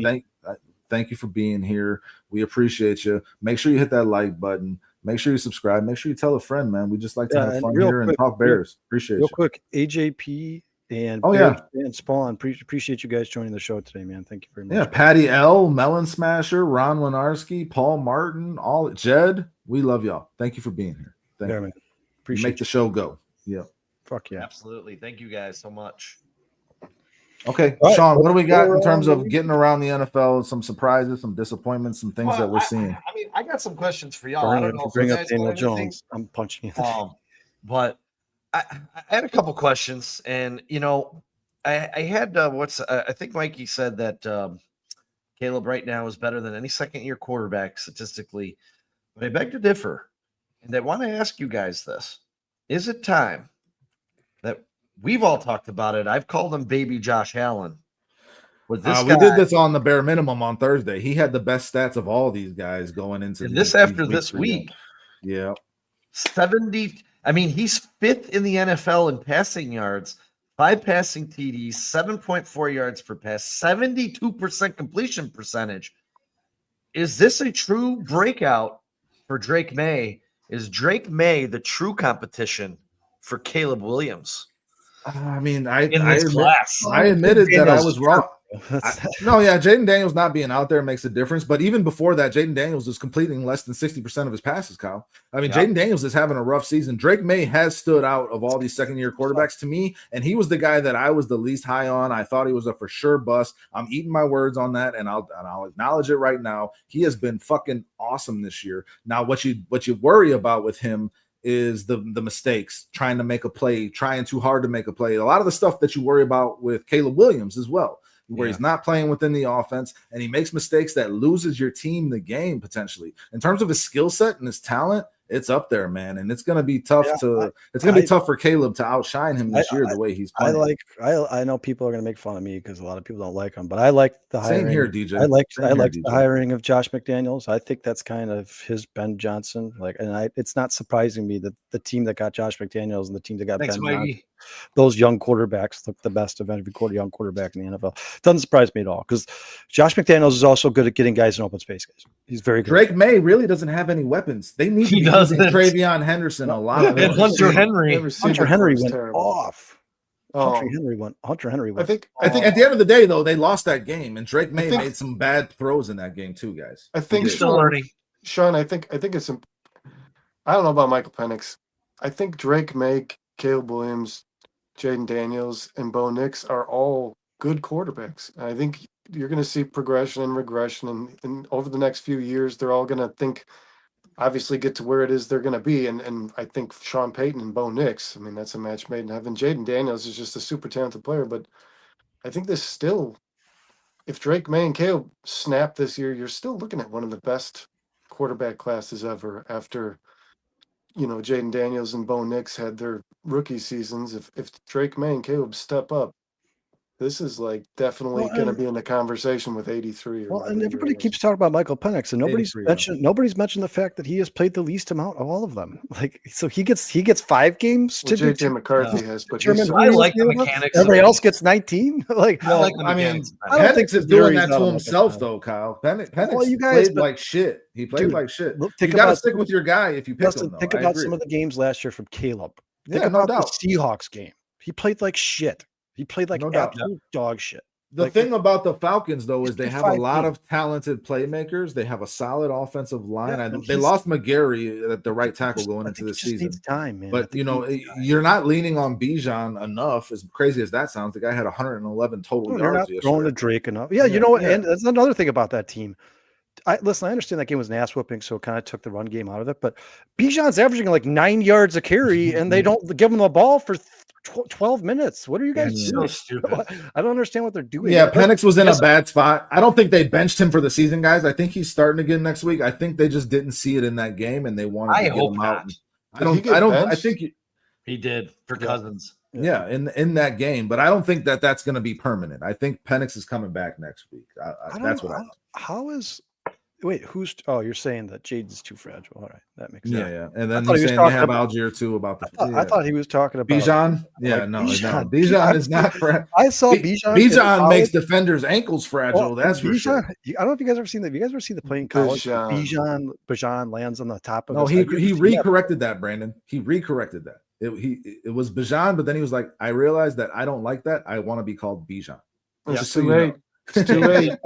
thank you for being here. We appreciate you. Make sure you hit that like button. Make sure you subscribe. Make sure you tell a friend, man. We just like to have fun here and talk Bears. Appreciate you. Real quick, AJP and and Spawn, appreciate you guys joining the show today, man. Thank you very much. Yeah, Patty L, Melon Smasher, Ron Winarski, Paul Martin, Jed. We love y'all. Thank you for being here. Thank you. Man. Appreciate Make the show go. Yeah. Fuck yeah. Absolutely. Thank you guys so much. Okay, All right, Sean, what do we got in terms of maybe? getting around the NFL? Some surprises, some disappointments, some things that we're seeing. I mean, I got some questions for y'all. I don't know if bring you up guys Daniel got anything. Jones. I'm punching you. But I had a couple questions, and I had I think Mikey said that Caleb right now is better than any second-year quarterback statistically, but I beg to differ, and I want to ask you guys this: is it time that we've all talked about it? I've called him Baby Josh Allen. We did this on the bare minimum on Thursday. He had the best stats of all these guys going into this after this week. Yeah, 70. I mean, he's fifth in the NFL in passing yards, 5 passing TDs, 7.4 yards per pass, 72% completion percentage. Is this a true breakout for Drake May? Is Drake May the true competition for Caleb Williams? I mean, I admitted that I was wrong. Jaden Daniels not being out there makes a difference. But even before that, Jaden Daniels is completing less than 60% of his passes, Kyle. I mean, Jaden Daniels is having a rough season. Drake May has stood out of all these second-year quarterbacks to me, and he was the guy that I was the least high on. I thought he was a for sure bust. I'm eating my words on that, and I'll acknowledge it right now. He has been fucking awesome this year. Now, what you worry about with him is the mistakes, trying to make a play, trying too hard to make a play. A lot of the stuff that you worry about with Caleb Williams as well, where he's not playing within the offense and he makes mistakes that loses your team the game potentially. In terms of his skill set and his talent, it's up there, man, and it's going to be tough tough for Caleb to outshine him this year the way he's playing. I know people are going to make fun of me because a lot of people don't like him, but I like the hiring. Same here, DJ. I like the hiring of Josh McDaniels. I think that's kind of his Ben Johnson. It's not surprising me that the team that got Josh McDaniels and the team that got Ben Johnson, those young quarterbacks look the best of every young quarterback in the NFL. Doesn't surprise me at all because Josh McDaniels is also good at getting guys in open space. He's very good. Drake May really doesn't have any weapons. They need to be using Travion Henderson a lot. And Hunter Henry. Hunter Henry went terrible. off. Hunter Henry went. I think at the end of the day, though, they lost that game, and Drake May made some bad throws in that game too, guys. I think still learning. Sean, I think it's. I don't know about Michael Penix. I think Drake May, Caleb Williams, Jaden Daniels, and Bo Nix are all good quarterbacks. And I think you're going to see progression and regression, and over the next few years, they're all going to obviously get to where it is they're going to be. And I think Sean Payton and Bo Nix, I mean, that's a match made in heaven. Jaden Daniels is just a super talented player, but I think this still, if Drake May and Caleb snap this year, you're still looking at one of the best quarterback classes ever after, Jaden Daniels and Bo Nix had their rookie seasons. If Drake May and Caleb step up, this is definitely going to be in the conversation with 83. And everybody keeps talking about Michael Penix, and nobody's mentioned the fact that he has played the least amount of all of them. So he gets 5 games to JJ McCarthy has, but I like the mechanics. Everybody else gets 19. I don't think he's doing that to himself though, Kyle. Penix played like shit. He played like shit. You got to stick with your guy if you pick him. Though. Think about some of the games last year from Caleb. Think no about doubt. the Seahawks game. He played like shit. He played like absolute dog shit. The thing about the Falcons, though, is they have a lot of talented playmakers. They have a solid offensive line. They lost McGarry at the right tackle going into the season. Needs time, man. But, you're not leaning on Bijan enough, as crazy as that sounds. The guy had 111 total yards. They're not throwing to Drake enough. Yeah, and that's another thing about that team. I understand that game was an ass whooping, so it kind of took the run game out of it. But Bijan's averaging like 9 yards a carry, and they don't give him the ball for 12 minutes. What are you guys doing? So stupid. I don't understand what they're doing. Yeah, Penix was in a bad spot. I don't think they benched him for the season, guys. I think he's starting again next week. I think they just didn't see it in that game, and they wanted to get him out. I think he did for Cousins. Yeah, in that game, but I don't think that that's going to be permanent. I think Penix is coming back next week. That's what I think. How is? Wait, who's? Oh, you're saying that Jaden is too fragile. All right, that makes sense. Yeah. And then you're saying they have Algier too about the. I thought he was talking about Bijan. Yeah, no, Bijan is not fragile. I saw Bijan. Bijan makes defenders' ankles fragile. That's for sure. I don't know if you guys ever seen that. Have you guys ever seen the play in college? Bijan lands on the top of. No, he recorrected that, Brandon. He recorrected that. It was Bijan, but then he was like, I realized that I don't like that. I want to be called Bijan. It's too late. It's too late.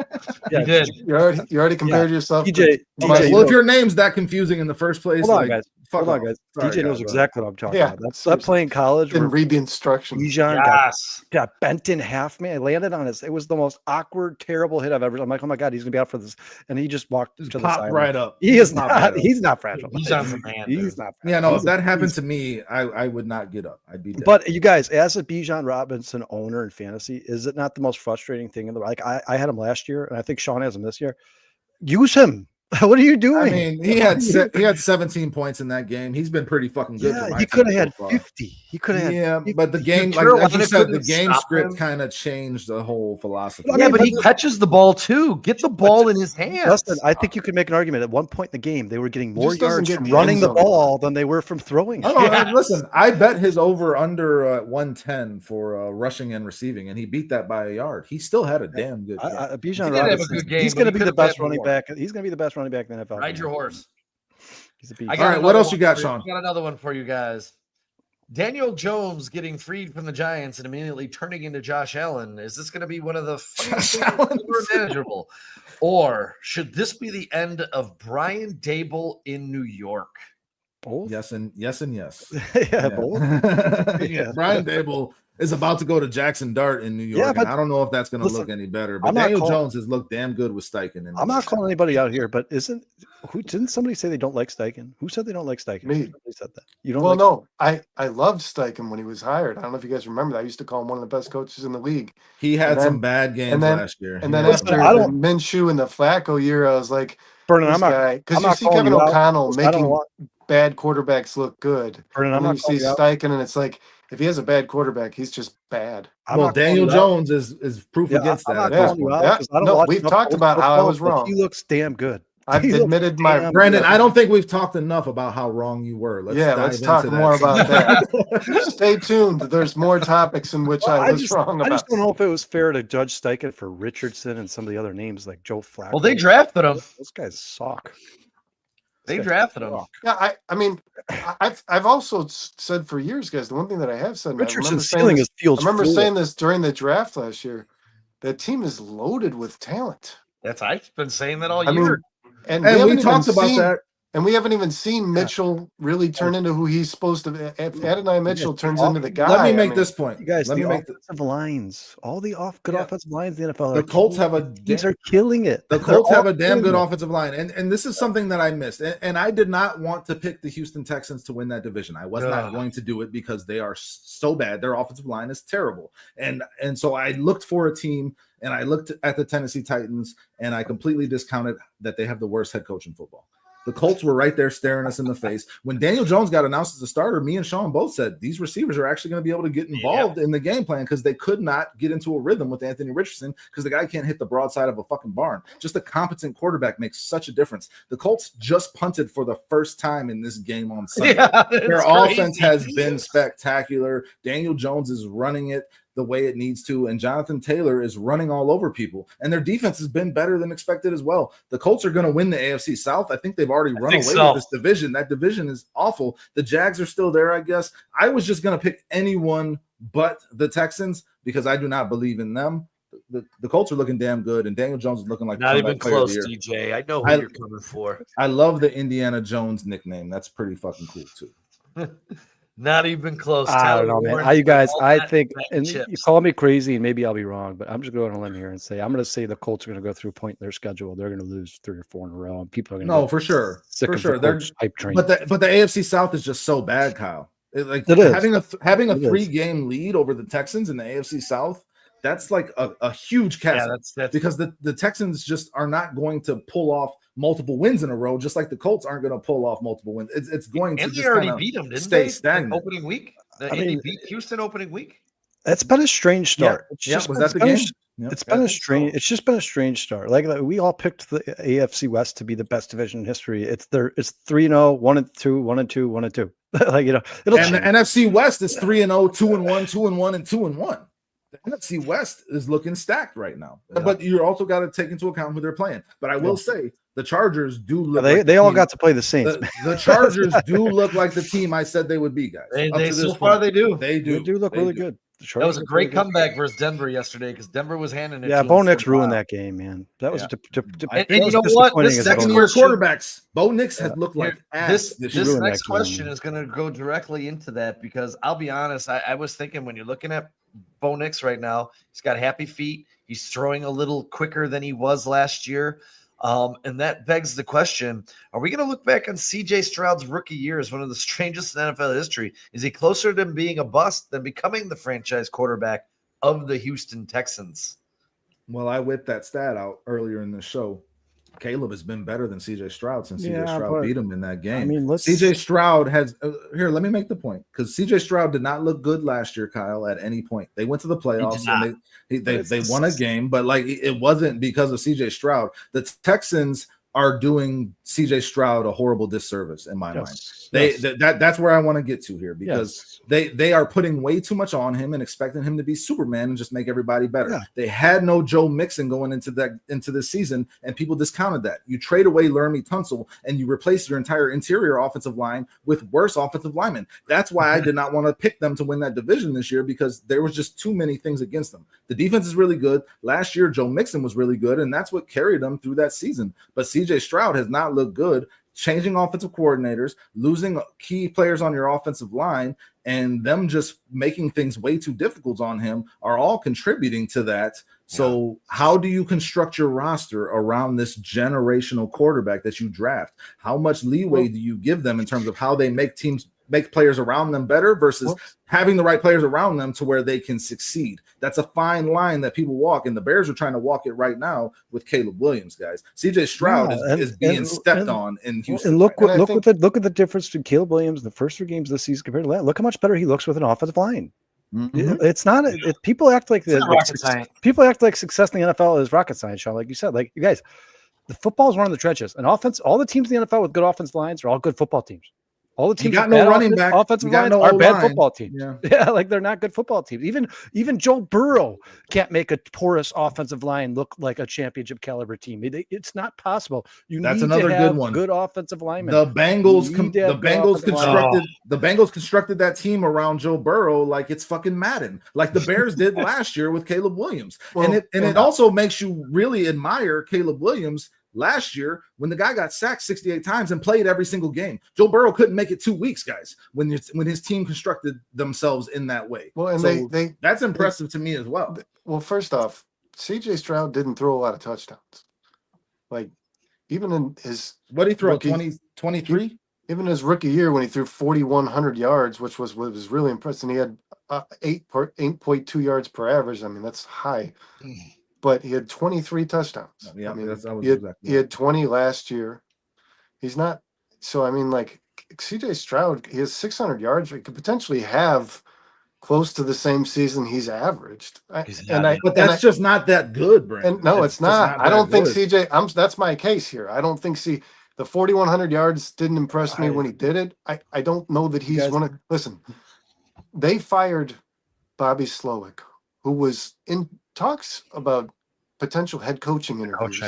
Yeah, you did. You already compared yourself. DJ, well, if your name's that confusing in the first place, hold on, guys. Sorry, DJ knows exactly what I'm talking about. That's playing college. Didn't read the instructions. Bijan got bent in half, man. I landed on his. It was the most awkward, terrible hit I've ever. I'm like, oh my god, he's gonna be out for this, and he just walked to the side. Right up. He is not. He's not fragile. Bijan's a man. He's not. Yeah, no. If that happened to me, I would not get up. I'd be dead. But you guys, as a Bijan Robinson owner in fantasy, is it not the most frustrating thing in the like? I had him last year, and I think Sean has him this year. Use him. What are you doing? I mean, he had 17 points in that game. He's been pretty fucking good. Yeah, he could have had 50. He could have had. Yeah, 50. but the game, like you said, the game script kind of changed the whole philosophy. Yeah, but he catches the ball too. Get the ball in his hands. Justin, I think you could make an argument. At one point in the game, they were getting more yards from running the ball than they were from throwing. Listen, I bet his over under 110 for rushing and receiving, and he beat that by a yard. He still had a damn good game. Bijan Robinson, he's going to be the best running back. He's going to be the best running back in the NFL. Ride your horse. All right, what else you got, Sean? I got another one for you guys. Daniel Jones getting freed from the Giants and immediately turning into Josh Allen. Is this going to be one of the manageable? Or should this be the end of Brian Daboll in New York? Both? Yes and yes. Both. Brian Daboll is about to go to Jackson Dart in New York. And I don't know if that's going to look any better. But Daniel Jones has looked damn good with Steichen. I'm not calling anybody out here, but didn't somebody say they don't like Steichen? Who said they don't like Steichen? Me. Somebody said that. You don't. Well, no, I loved Steichen when he was hired. I don't know if you guys remember that. I used to call him one of the best coaches in the league. He had some bad games last year. And then after the Minshew and the Flacco year, I was like, Vernon, because you see Kevin O'Connell making bad quarterbacks look good. Vernon, and then you see Steichen, and it's like, if he has a bad quarterback, he's just bad. Well, Daniel Jones is proof against that. We've talked about how I was wrong. He looks damn good. I've admitted my Brandon. I don't think we've talked enough about how wrong you were. Let's talk more about that. Stay tuned. There's more topics in which I was wrong about. I just don't know if it was fair to judge Steichen for Richardson and some of the other names like Joe Flacco. Well, they drafted him. Those guys suck. They drafted him. Yeah, I mean, I've also said for years, guys. The one thing that I have said, Richardson's ceiling is Fields. I remember saying this during the draft last year. That team is loaded with talent. I've been saying that all year. And we talked about that. And we haven't even seen Mitchell really turn into who he's supposed to be. Adonai Mitchell turns into the guy. Let me make this point. You guys, the offensive lines, all the good offensive lines in the NFL. The Colts are killing it. The Colts have a damn good offensive line. And this is something that I missed. And I did not want to pick the Houston Texans to win that division. I was not going to do it because they are so bad. Their offensive line is terrible. And so I looked for a team, and I looked at the Tennessee Titans, and I completely discounted that they have the worst head coach in football. The Colts were right there staring us in the face. When Daniel Jones got announced as a starter, me and Sean both said these receivers are actually going to be able to get involved in the game plan because they could not get into a rhythm with Anthony Richardson because the guy can't hit the broadside of a fucking barn. Just a competent quarterback makes such a difference. The Colts just punted for the first time in this game on Sunday. Their offense has been spectacular. Daniel Jones is running it the way it needs to, and Jonathan Taylor is running all over people, and their defense has been better than expected as well. The Colts are going to win the AFC South. I think they've already run away with this division. That division is awful. The Jags are still there, I guess. I was just going to pick anyone but the Texans because I do not believe in them. The Colts are looking damn good, and Daniel Jones is looking like not even close, DJ. I know who you're coming for. I love the Indiana Jones nickname. That's pretty fucking cool, too. Not even close. I don't know, man. You guys, I think, and you call me crazy, and maybe I'll be wrong, but I'm just going on a limb here and say I'm going to say the Colts are going to go through a point in their schedule. They're going to lose 3 or 4 in a row, and people are going to for sure. Sick for of sure. The hype train. But the AFC South is just so bad, Kyle. Like It is. having a It is. 3-game lead over the Texans in the AFC South, that's like a huge chasm. That's because the Texans just are not going to pull off multiple wins in a row, just like the Colts aren't going to pull off multiple wins. It's going to just already beat them, didn't stay they? stagnant. Opening week, Indy beat Houston opening week. It's been a strange start. Was that the game? It's been a strange. It's just been a strange start. Like we all picked the AFC West to be the best division in history. It's 3-0, 1-2, 1-2, 1-2. Like it'll change. The NFC West is 3-0, 2-1, 2-1, and 2-1. The NFC West is looking stacked right now, but you also got to take into account who they're playing. But I will say the Chargers do look. They all got to play the Saints. The Chargers do look like the team I said they would be, guys. They so far they do. They do look really good. That was a great comeback versus Denver yesterday because Denver was handing it. Yeah, Bo Nix ruined that game, man. That was and you know what? This second-year quarterbacks, Bo Nix had looked like ass. This next question is going to go directly into that because I'll be honest, I was thinking when you're looking at Bo Nix right now, he's got happy feet. He's throwing a little quicker than he was last year. And that begs the question, are we going to look back on CJ Stroud's rookie year as one of the strangest in NFL history? Is he closer to being a bust than becoming the franchise quarterback of the Houston Texans? Well, I whipped that stat out earlier in the show. Caleb has been better than CJ Stroud since CJ Stroud beat him in that game. I mean, CJ Stroud has here. Let me make the point because CJ Stroud did not look good last year, Kyle. At any point, they went to the playoffs and they won a game, but like it wasn't because of CJ Stroud. The Texans are doing CJ Stroud a horrible disservice in my mind. That's where I want to get to here because they are putting way too much on him and expecting him to be Superman and just make everybody better. Yeah. They had no Joe Mixon going into this season, and people discounted that. You trade away Laramie Tunsil and you replace your entire interior offensive line with worse offensive linemen. That's why I did not want to pick them to win that division this year because there was just too many things against them. The defense is really good. Last year, Joe Mixon was really good, and that's what carried them through that season. But CJ Stroud has not looked good. Changing offensive coordinators, losing key players on your offensive line, and them just making things way too difficult on him are all contributing to that. So how do you construct your roster around this generational quarterback that you draft? How much leeway do you give them in terms of how they make players around them better versus having the right players around them to where they can succeed? That's a fine line that people walk, and the Bears are trying to walk it right now with Caleb Williams, guys. CJ Stroud is being stepped on in Houston. And look at the difference between Caleb Williams the first 3 games this season compared to that. Look how much better he looks with an offensive line. Mm-hmm. It's not. People act like people act like success in the NFL is rocket science, Sean. Like you said, like you guys, the football is one of the trenches. And offense, all the teams in the NFL with good offensive lines are all good football teams. All the teams got no running back, offensive lines are bad football teams. Yeah, like they're not good football teams. Even Joe Burrow can't make a porous offensive line look like a championship caliber team. It's not possible. That's another good one. Good offensive linemen. The Bengals constructed that team around Joe Burrow like it's fucking Madden, like the Bears did last year with Caleb Williams. It also makes you really admire Caleb Williams. Last year, when the guy got sacked 68 times and played every single game, Joe Burrow couldn't make it 2 weeks, guys. When his team constructed themselves in that way, that's impressive to me as well. Well, first off, CJ Stroud didn't throw a lot of touchdowns. Like even in his what he threw 23. Even his rookie year when he threw 4,100 yards, which was really impressive, and he had 8.2 yards per average. I mean, that's high. But he had 23 touchdowns. Yeah, I mean, exactly he had 20 last year. He's not. So, I mean, like CJ Stroud, he has 600 yards. He could potentially have close to the same season he's averaged. But that's just not that good, Brandon. And no, it's not. I don't think CJ. That's my case here. I don't think the 4,100 yards didn't impress me when he did it. I don't know that he's one of. Listen, they fired Bobby Slowick, who was in talks about potential head coaching interviews.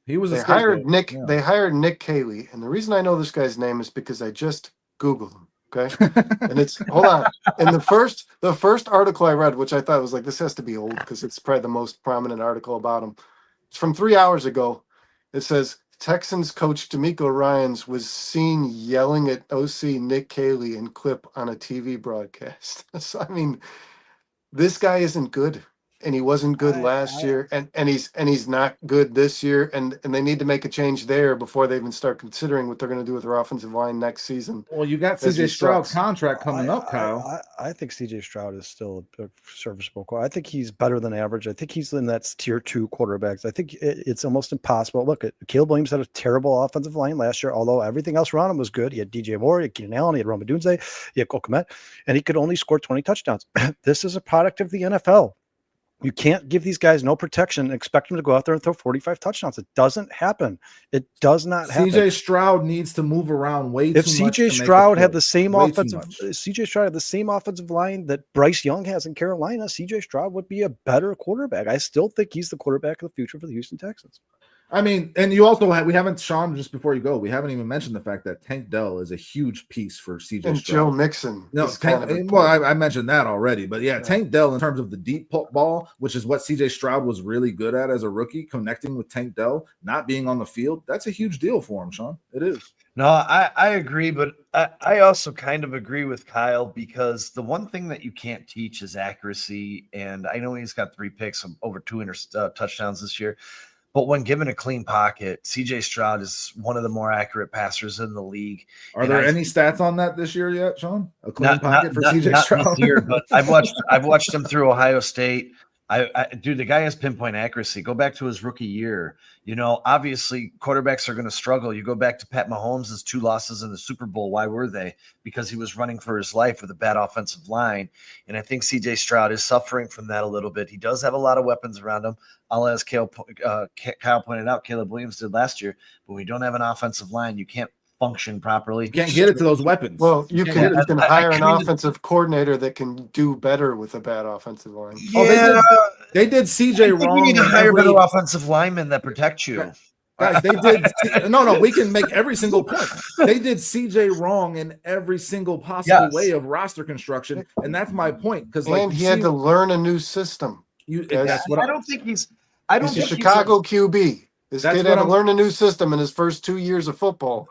He was. They hired Nick. They hired Nick Caley, and the reason I know this guy's name is because I just Googled him. Okay, and it's hold on. And the first article I read, which I thought was like this has to be old because it's probably the most prominent article about him. It's from 3 hours ago. It says Texans coach D'Amico Ryans was seen yelling at OC Nick Caley in clip on a TV broadcast. So I mean, this guy isn't good. and he wasn't good last year, and he's not good this year, and they need to make a change there before they even start considering what they're going to do with their offensive line next season. Well, you got CJ Stroud's contract coming up, Kyle. I think CJ Stroud is still a serviceable quarterback. I think he's better than average. I think he's in that tier 2 quarterbacks. I think it's almost impossible. Look, Caleb Williams had a terrible offensive line last year, although everything else around him was good. He had DJ Moore, he had Keenan Allen, he had Roma Dunze, he had Cole Kmet, and he could only score 20 touchdowns. This is a product of the NFL. You can't give these guys no protection and expect them to go out there and throw 45 touchdowns. It doesn't happen. It does not happen. CJ Stroud needs to move around way too much. If CJ Stroud had the same offensive line that Bryce Young has in Carolina, CJ Stroud would be a better quarterback. I still think he's the quarterback of the future for the Houston Texans. I mean, and you also we haven't, Sean, just before you go, we haven't even mentioned the fact that Tank Dell is a huge piece for CJ and Stroud. Joe Mixon. No, I mentioned that already, but yeah, Tank Dell in terms of the deep ball, which is what CJ Stroud was really good at as a rookie, connecting with Tank Dell, not being on the field, that's a huge deal for him, Sean. It is. No, I agree, but I also kind of agree with Kyle because the one thing that you can't teach is accuracy, and I know he's got 3 picks, over 200 touchdowns this year. But when given a clean pocket, CJ Stroud is one of the more accurate passers in the league. Are there any stats on that this year yet, Sean? A clean pocket for CJ Stroud? Not this year, but I've watched him through Ohio State. Dude, the guy has pinpoint accuracy. Go back to his rookie year. You know, obviously quarterbacks are going to struggle. You go back to Pat Mahomes' 2 losses in the Super Bowl. Why were they? Because he was running for his life with a bad offensive line. And I think CJ Stroud is suffering from that a little bit. He does have a lot of weapons around him. As Kyle pointed out, Caleb Williams did last year. But when you don't have an offensive line, you can't function properly. You can't get it to those weapons. Well, you can hire an offensive coordinator that can do better with a bad offensive line. Yeah, they did CJ wrong. You need to hire better offensive linemen that protect you. Guys, they did no, we can make every single point. They did CJ wrong in every single possible way of roster construction, and that's my point. Because he had to learn a new system. That's what I don't think he's a Chicago QB. This kid had to learn a new system in his first 2 years of football.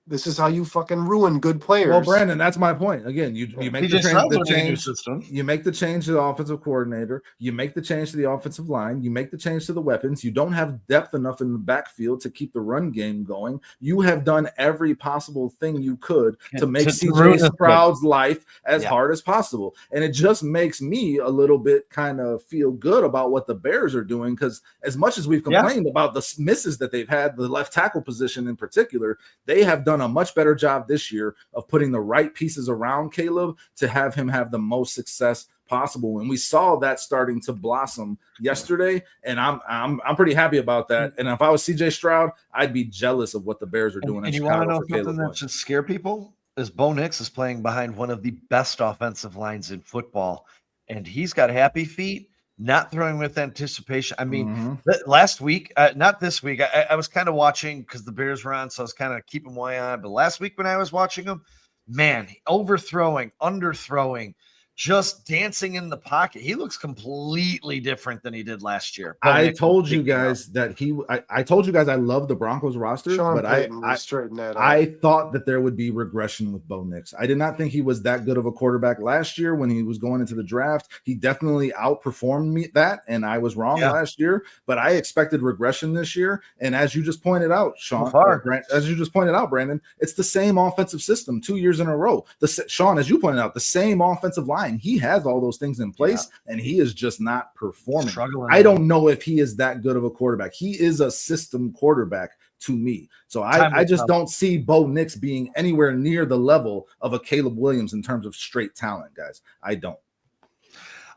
This is how you fucking ruin good players. Well, Brandon, that's my point. Again, you make the change. You make the change to the offensive coordinator. You make the change to the offensive line. You make the change to the weapons. You don't have depth enough in the backfield to keep the run game going. You have done every possible thing you could to make CJ Stroud's life as hard as possible. And it just makes me a little bit kind of feel good about what the Bears are doing, because as much as we've complained about the misses that they've had, the left tackle position in particular, they have done a much better job this year of putting the right pieces around Caleb to have him have the most success possible. And we saw that starting to blossom yesterday, and I'm pretty happy about that. And if I was CJ Stroud, I'd be jealous of what the Bears are doing. And you want to know something that should scare people? Is Bo Nix is playing behind one of the best offensive lines in football, and he's got happy feet. Not throwing with anticipation. I mean, last week, not this week. I was kind of watching because the Bears were on, so I was kind of keeping my eye on. But last week when I was watching him, man, overthrowing, underthrowing, just dancing in the pocket. He looks completely different than he did last year. I told you guys that I told you guys I love the Broncos roster, but I thought that there would be regression with Bo Nix. I did not think he was that good of a quarterback last year when he was going into the draft. He definitely outperformed me and I was wrong last year, but I expected regression this year. And as you just pointed out, Sean, Brandon, it's the same offensive system 2 years in a row. Sean, as you pointed out, the same offensive line. He has all those things in place, and he is just not performing. I don't know if he is that good of a quarterback. He is a system quarterback to me. So I just don't see Bo Nix being anywhere near the level of a Caleb Williams in terms of straight talent, guys. I don't.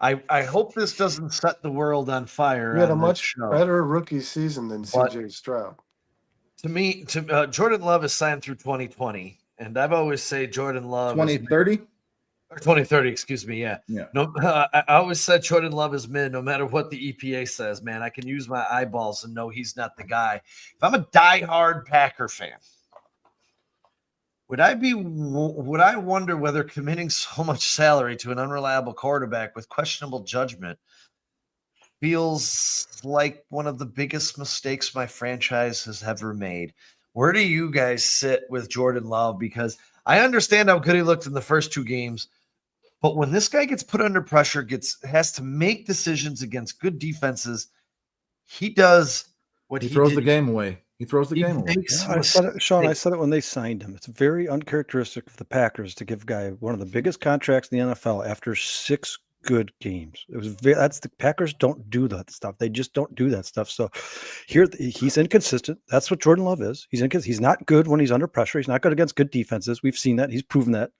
I hope this doesn't set the world on fire. He had a much better rookie season than CJ Stroud. To me, Jordan Love is signed through 2020, and I've always say Jordan Love 2030. Or 2030, excuse me. Yeah. No, I always said Jordan Love is mid, no matter what the EPA says, man. I can use my eyeballs and know he's not the guy. If I'm a diehard Packer fan, would I wonder whether committing so much salary to an unreliable quarterback with questionable judgment feels like one of the biggest mistakes my franchise has ever made? Where do you guys sit with Jordan Love? Because I understand how good he looked in the first 2 games. But when this guy gets put under pressure, has to make decisions against good defenses, he does what he throws the game away. He throws the game away. Yeah, Sean, I said it when they signed him. It's very uncharacteristic of the Packers to give a guy one of the biggest contracts in the NFL after 6 good games. That's the Packers don't do that stuff. They just don't do that stuff. So here he's inconsistent. That's what Jordan Love is. He's not good when he's under pressure. He's not good against good defenses. We've seen that. He's proven that.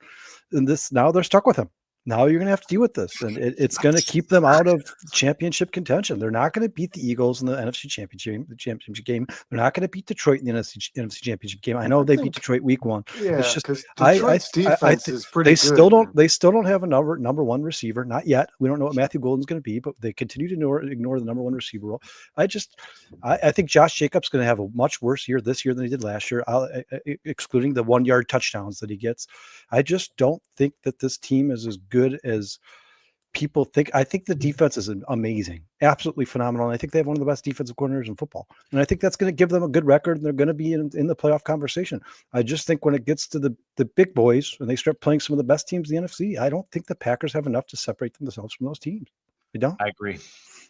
And now they're stuck with him. Now you're going to have to deal with this, and it's going to keep them out of championship contention. They're not going to beat the Eagles in the NFC championship game. They're not going to beat Detroit in the NFC championship game. I know they beat Detroit week 1. Yeah, it's just because Detroit's defense is pretty they good. They still don't have a number one receiver, not yet. We don't know what Matthew Golden's going to be, but they continue to ignore the number 1 receiver role. I think Josh Jacobs going to have a much worse year this year than he did last year, excluding the 1-yard touchdowns that he gets. I just don't think that this team is as good as people think. I think the defense is amazing, absolutely phenomenal. And I think they have one of the best defensive coordinators in football. And I think that's going to give them a good record. And they're going to be in the playoff conversation. I just think when it gets to the big boys and they start playing some of the best teams in the NFC, I don't think the Packers have enough to separate themselves from those teams. They don't. I agree.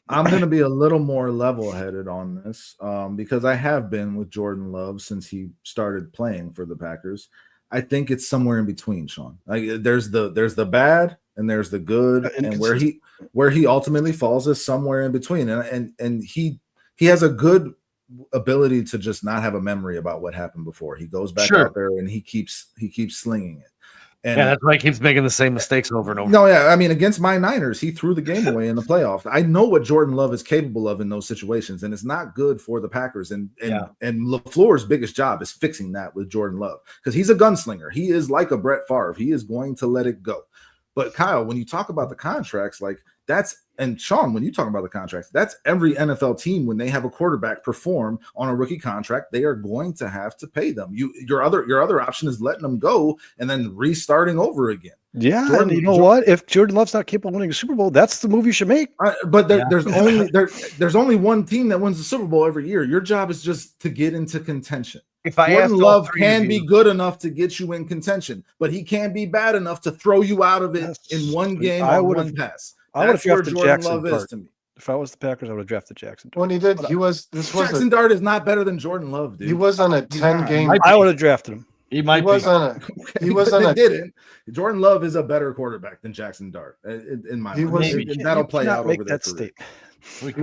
I'm going to be a little more level-headed on this because I have been with Jordan Love since he started playing for the Packers. I think it's somewhere in between, Sean. Like there's the bad and there's the good, and where he ultimately falls is somewhere in between. And he has a good ability to just not have a memory about what happened before. He goes back out there and he keeps slinging it. And that's why he keeps making the same mistakes over and over. No, yeah. I mean, against my Niners, he threw the game away in the playoffs. I know what Jordan Love is capable of in those situations, and it's not good for the Packers. And LaFleur's biggest job is fixing that with Jordan Love because he's a gunslinger. He is like a Brett Favre. He is going to let it go. But Kyle, when you talk about the contracts, and Sean, when you talk about the contracts, that's every NFL team when they have a quarterback perform on a rookie contract, they are going to have to pay them. Your other option is letting them go and then restarting over again. Yeah, Jordan, and you know what? If Jordan Love's not capable of winning a Super Bowl, that's the move you should make. But there's only one team that wins the Super Bowl every year. Your job is just to get into contention. Jordan Love can be good enough to get you in contention, but he can be bad enough to throw you out of it in one game or one pass. I would have drafted Jackson Dart. If I was the Packers, I would have drafted Jackson Dart. When he did, Jackson Dart is not better than Jordan Love, dude. He was on a 10-game. I would have drafted him. He was on a. Didn't. Jordan Love is a better quarterback than Jackson Dart, in my opinion. That'll play out over that statement.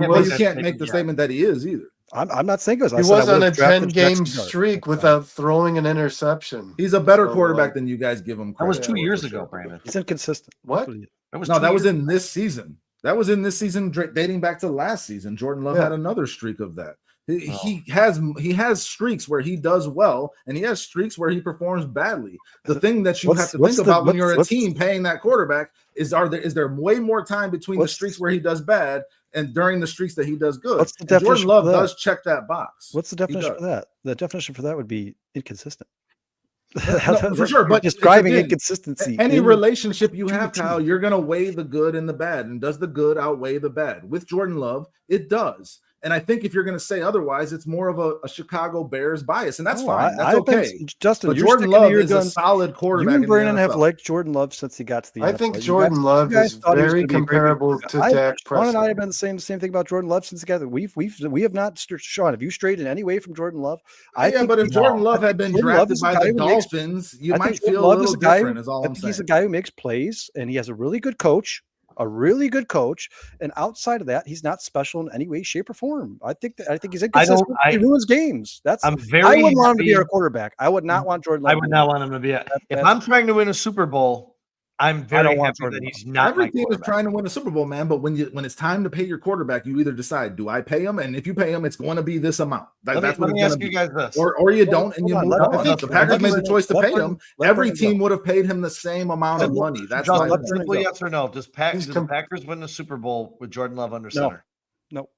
Well, you can't make the statement that he is either. I'm not saying it. He was on a 10-game streak without throwing an interception. He's a better quarterback than you guys give him credit. That was 2 years ago, Brandon. He's inconsistent. What? That was in this season. That was in this season, dating back to last season. Jordan Love had another streak of that. He has streaks where he does well, and he has streaks where he performs badly. The thing that you have to think about when you're a team paying that quarterback is there way more time between the streaks where he does bad and during the streaks that he does good. What's the definition? Jordan Love does check that box. What's the definition for that? The definition for that would be inconsistent. No, for sure, but describing inconsistency. Any relationship you have, Kyle, you're going to weigh the good and the bad. And does the good outweigh the bad? With Jordan Love, it does. And I think if you're going to say otherwise, it's more of a Chicago Bears bias, and that's fine. That's okay. Justin, but Jordan Love is a solid quarterback. You and Brandon have liked Jordan Love since he got to the NFL. I think Jordan Love is very comparable to Dak Prescott. Sean and I have been saying the same thing about Jordan Love since together. We have not. Sean, have you strayed in any way from Jordan Love? But if Jordan Love had been drafted by the Dolphins, you might feel a little different. Is all I'm saying. He's a guy who makes plays, and he has a really good coach. And outside of that, he's not special in any way, shape, or form. I think he's inconsistent. He ruins games. I wouldn't want him to be our quarterback. I would not want Jordan Love. I would not want him to be. If I'm trying to win a Super Bowl, I'm very happy that he's not. Every team is trying to win a Super Bowl, man. But when it's time to pay your quarterback, you either decide, do I pay him? And if you pay him, it's going to be this amount. That's what it's going to be. Guys this. Or you don't, and you move on. If the Packers made the choice to pay him, every team would have paid him the same amount of money. That's simply yes or no. Does the Packers win the Super Bowl with Jordan Love under center? No.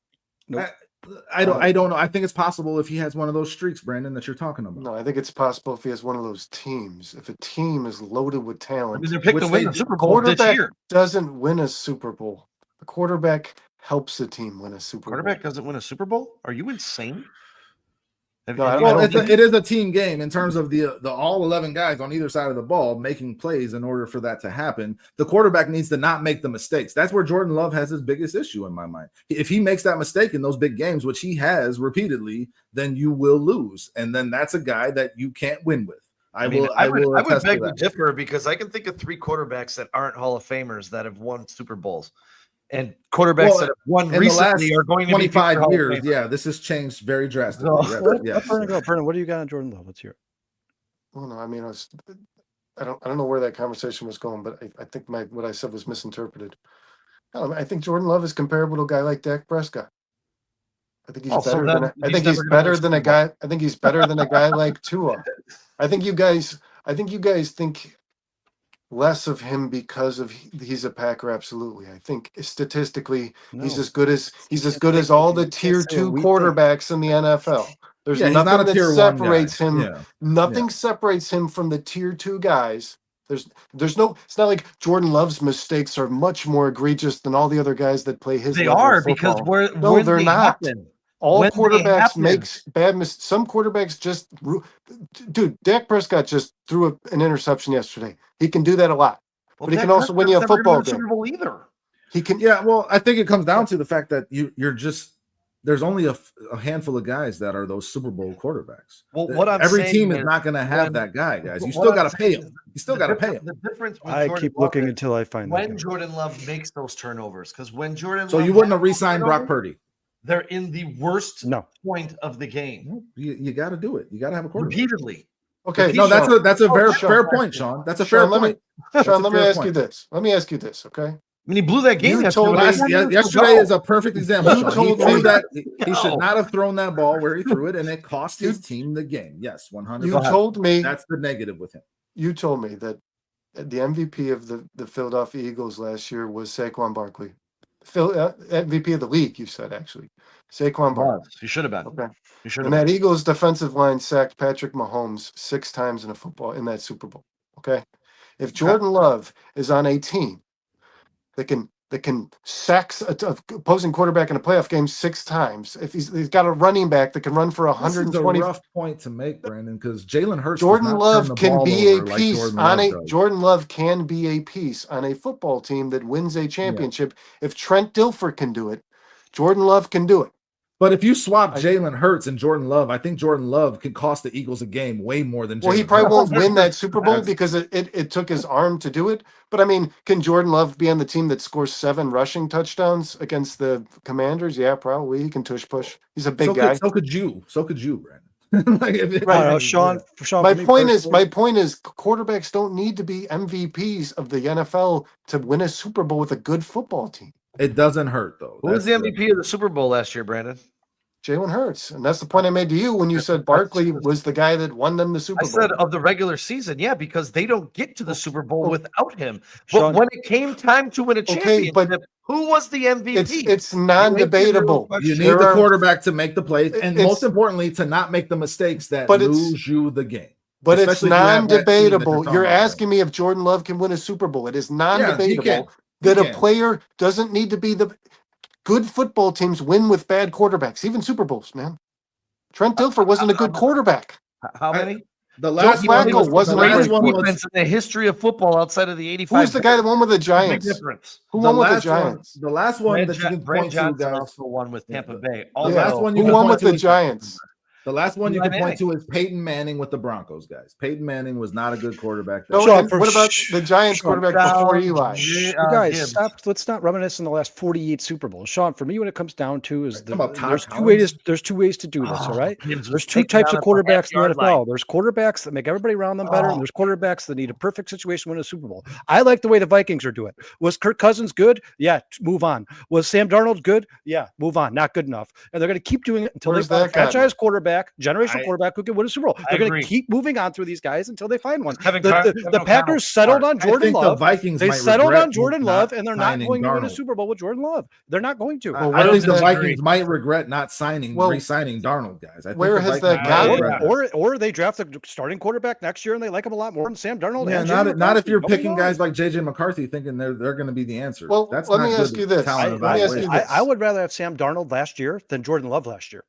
I don't know. I think it's possible if he has one of those streaks, Brandon, that you're talking about. No, I think it's possible if he has one of those teams. If a team is loaded with talent, they're picked to win the Super Bowl this year. Doesn't win a Super Bowl. The quarterback helps the team win a Super Bowl. Quarterback doesn't win a Super Bowl? Are you insane? Well, it is a team game in terms of the all 11 guys on either side of the ball making plays. In order for that to happen, the quarterback needs to not make the mistakes. That's where Jordan Love has his biggest issue in my mind. If he makes that mistake in those big games, which he has repeatedly, then you will lose, and then that's a guy that you can't win with. I would beg to differ, because I can think of 3 quarterbacks that aren't Hall of Famers that have won Super Bowls. And quarterbacks that have won recently are going to be 25 years. Yeah, this has changed very drastically. Brennan, what do you got on Jordan Love? Let's hear it. Well, no, I mean, I don't know where that conversation was going, but I think what I said was misinterpreted. I think Jordan Love is comparable to a guy like Dak Prescott. I think he's better than I think he's better than a guy. I think he's better than a guy like Tua. I think you guys think less of him because he's a Packer. Absolutely. I think statistically he's as good as all the tier 2 quarterbacks in the NFL. There's nothing that separates him. Yeah. Nothing separates him from the tier 2 guys. There's no, it's not like Jordan Love's mistakes are much more egregious than all the other guys that play his. They are, because they're not. All quarterbacks makes bad mistakes. Some quarterbacks dude, Dak Prescott just threw an interception yesterday. He can do that a lot, but he can also win you a football game. He can. Yeah, well, I think it comes down to the fact that there's only a handful of guys that are those Super Bowl quarterbacks. Well, every team is not going to have that guy, guys. You still got to pay him. You still got to pay him. The difference. I keep looking until I find when Jordan Love makes those turnovers, because when Jordan, so you wouldn't have re-signed Brock Purdy. They're in the worst point of the game. You got to do it. You got to have a quarterback repeatedly. Okay, no, that's a very fair point, Sean. That's a fair point. Sean, let me ask you this. Okay. I mean, he blew that game. Yesterday is a perfect example. He threw that. He should not have thrown that ball where he threw it, and it cost his team the game. Yes, 100%. You told me that's the negative with him. You told me that the MVP of the Philadelphia Eagles last year was Saquon Barkley. MVP of the league, you said, actually. Saquon Barkley. You should have been. Okay. You should have. And that Eagles defensive line sacked Patrick Mahomes 6 times in that Super Bowl. Okay. If Jordan Love is on a team that can sack opposing quarterback in a playoff game 6 times, if he's got a running back that can run for 120. This is a rough point to make, Brandon, because Jalen Hurts. Jordan Love can be a piece Jordan Love can be a piece on a football team that wins a championship. Yeah. If Trent Dilfer can do it, Jordan Love can do it. But if you swap Jalen Hurts and Jordan Love, I think Jordan Love could cost the Eagles a game way more than Jalen Hurts. He probably won't win that Super Bowl because it took his arm to do it. But, I mean, can Jordan Love be on the team that scores 7 rushing touchdowns against the Commanders? Yeah, probably. He can tush push. He's a big guy. So could you, Brandon. Sean. My point is, quarterbacks don't need to be MVPs of the NFL to win a Super Bowl with a good football team. It doesn't hurt, though. Who was the MVP of the Super Bowl last year, Brandon? Jalen Hurts. And that's the point I made to you when you said Barkley was the guy that won them the Super Bowl. I said of the regular season, yeah, because they don't get to the Super Bowl without him. But when it came time to win a championship, who was the MVP? It's non-debatable. You need the quarterback to make the plays, and most importantly, to not make the mistakes that lose you the game. But it's non-debatable. You're asking me if Jordan Love can win a Super Bowl. It is non-debatable that a player doesn't need to be the... Good football teams win with bad quarterbacks, even Super Bowls, man. Trent Dilfer wasn't a good quarterback. How many? The last one wasn't the greatest defense in the history of football outside of the 85. Who's the guy that won with the Giants? Big difference. Who won with the Giants? The last one that you can point to, guys. Also won with Tampa Bay. The last one you won with the Giants. The last one you can point to is Peyton Manning with the Broncos, guys. Peyton Manning was not a good quarterback. What about the Giants quarterback before Eli? Guys, stop. Let's not reminisce in the last 48 Super Bowls. Sean, for me, when it comes down to there's two ways to do this. All right, there's 2 types of quarterbacks in the NFL. There's quarterbacks that make everybody around them better, and there's quarterbacks that need a perfect situation to win a Super Bowl. I like the way the Vikings are doing. Was Kirk Cousins good? Yeah, move on. Was Sam Darnold good? Yeah, move on. Not good enough, and they're going to keep doing it until they find a franchise quarterback. Generational quarterback who can win a Super Bowl. They're going to keep moving on through these guys until they find one. The Packers settled on Jordan Love. They settled on Jordan Love, and they're not going to win a Super Bowl with Jordan Love. They're not going to. I think the Vikings might regret not re-signing Darnold, guys. Where has that gone? Or they draft a starting quarterback next year and they like him a lot more than Sam Darnold. Yeah, not if you're picking guys like JJ McCarthy thinking they're going to be the answer. Well, let me ask you this. I would rather have Sam Darnold last year than Jordan Love last year.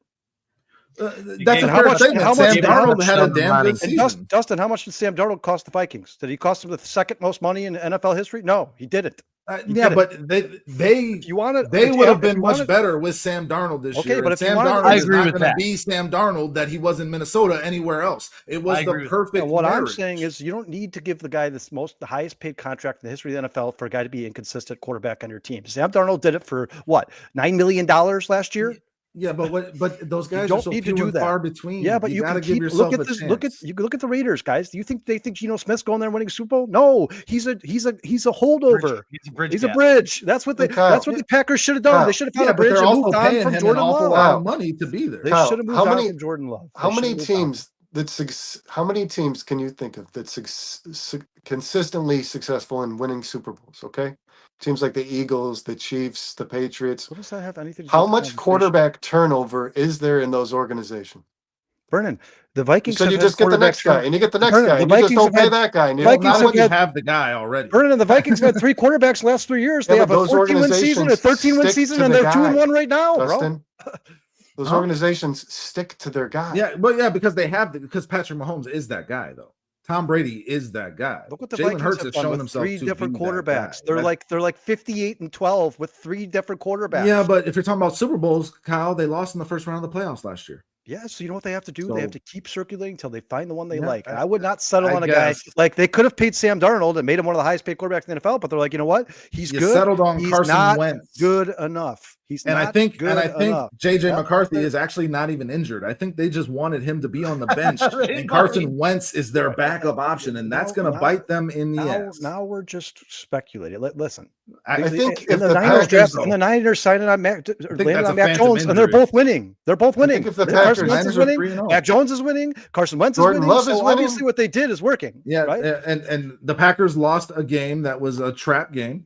That's a fair statement. Sam Darnold had a damn good season. Dustin, how much did Sam Darnold cost the Vikings? Did he cost them the second most money in NFL history? No, he didn't. But they would have been much better with Sam Darnold this year. But if Sam Darnold is not going to be Sam Darnold that he was in Minnesota anywhere else. It was the perfect. What I'm saying is you don't need to give the guy the highest paid contract in the history of the NFL for a guy to be inconsistent quarterback on your team. Sam Darnold did it for what, $9 million last year? Yeah, but those guys don't need to do that. Far between. Yeah, but you got to give yourself a chance. Look at the Raiders, guys. Do you think they think Geno Smith's going there and winning a Super Bowl? No, he's a holdover. He's a bridge. That's what the Packers should have done. They should have found a bridge and moved on from Jordan Love. A lot of money to be there. They should have moved on from Jordan Love. How many teams can you think of that's consistently successful in winning Super Bowls? Okay. Teams like the Eagles, the Chiefs, the Patriots. What does that have anything to do How much quarterback turnover is there in those organizations? Vernon, the Vikings. So you just get the next guy, and you get the next guy, and you just don't pay that guy. And you have the guy already. Vernon, the Vikings have had 3 quarterbacks the last 3 years. They have a 14-win season, a 13-win season, and they're 2-1 right now, Dustin. Bro. Those organizations stick to their guy. Yeah, because because Patrick Mahomes is that guy, though. Tom Brady is that guy. Look what the Jalen Hurts has shown himself 3 different quarterbacks. They're like 58-12 with 3 different quarterbacks. Yeah, but if you're talking about Super Bowls, Kyle, they lost in the first round of the playoffs last year. Yeah, so you know what they have to do? They have to keep circulating until they find the one they like. And I would not settle on a guy like they could have paid Sam Darnold and made him one of the highest paid quarterbacks in the NFL, but they're like, you know what? He's good. Settled on Carson Wentz. Good enough. I think JJ McCarthy is actually not even injured. I think they just wanted him to be on the bench, and Carson Wentz is their backup option, and that's going to bite them in the ass. Now we're just speculating. Listen, I think if the Niners draft and the Niners signed on Mac Jones, and they're both winning. They're both winning. If the Carson Wentz is winning, Mac Jones is winning, Carson Wentz is winning. So obviously, what they did is working. Yeah, right? And the Packers lost a game that was a trap game.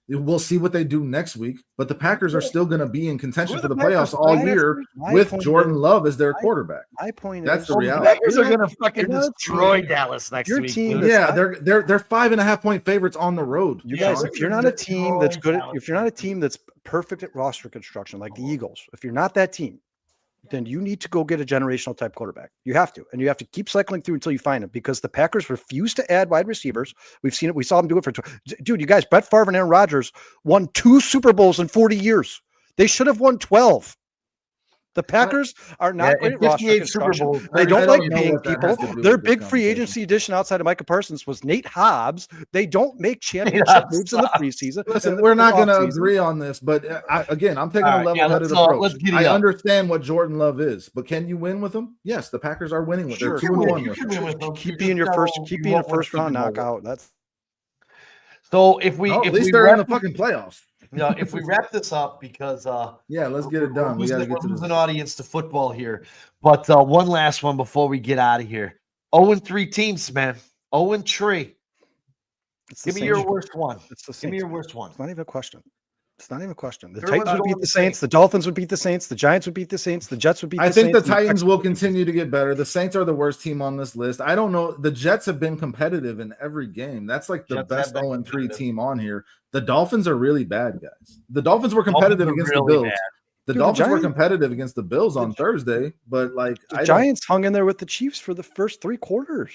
We'll see what they do next week, but the Packers are still going to be in contention for the playoffs all year with Jordan Love as their quarterback. My point that's is, the reality. The Packers are going to fucking destroy Dallas next week. Yeah, they're 5.5 point favorites on the road. You guys, if you're not a team that's good, if you're not a team that's perfect at roster construction like the Eagles, if you're not that team, then you need to go get a generational type quarterback. You have to, and you have to keep cycling through until you find him, because the Packers refuse to add wide receivers. We've seen it. We saw them do it dude, you guys, Brett Favre and Aaron Rodgers won 2 Super Bowls in 40 years. They should have won 12. The Packers are not great at roster construction. They don't like paying people. Their big free agency addition outside of Micah Parsons was Nate Hobbs. They don't make championship moves in the preseason. Listen, we're not going to agree on this, but again, I'm taking a level-headed approach. I understand what Jordan Love is, but can you win with him? Yes, the Packers are winning with them. They're 2-1 with them. Keep being your first round knockout. That's so if we at least they're in the fucking playoffs. Yeah, if we wrap this up, because let's get it done. We got to get to an audience to football here. But one last one before we get out of here. 0-3 teams, man. 0-3. Give me your worst one. Give me your worst one. It's not even a question. It's not even a question. The Titans would beat the Saints. The Dolphins would beat the Saints. The Giants would beat the Saints. The Jets would beat the Saints. I think the Titans will continue to get better. The Saints are the worst team on this list. I don't know. The Jets have been competitive in every game. That's like the best 0-3 team on here. The Dolphins are really bad, guys. The Dolphins were competitive against the Bills. The Dolphins were competitive against the Bills on Thursday, but like the Giants hung in there with the Chiefs for the first 3 quarters.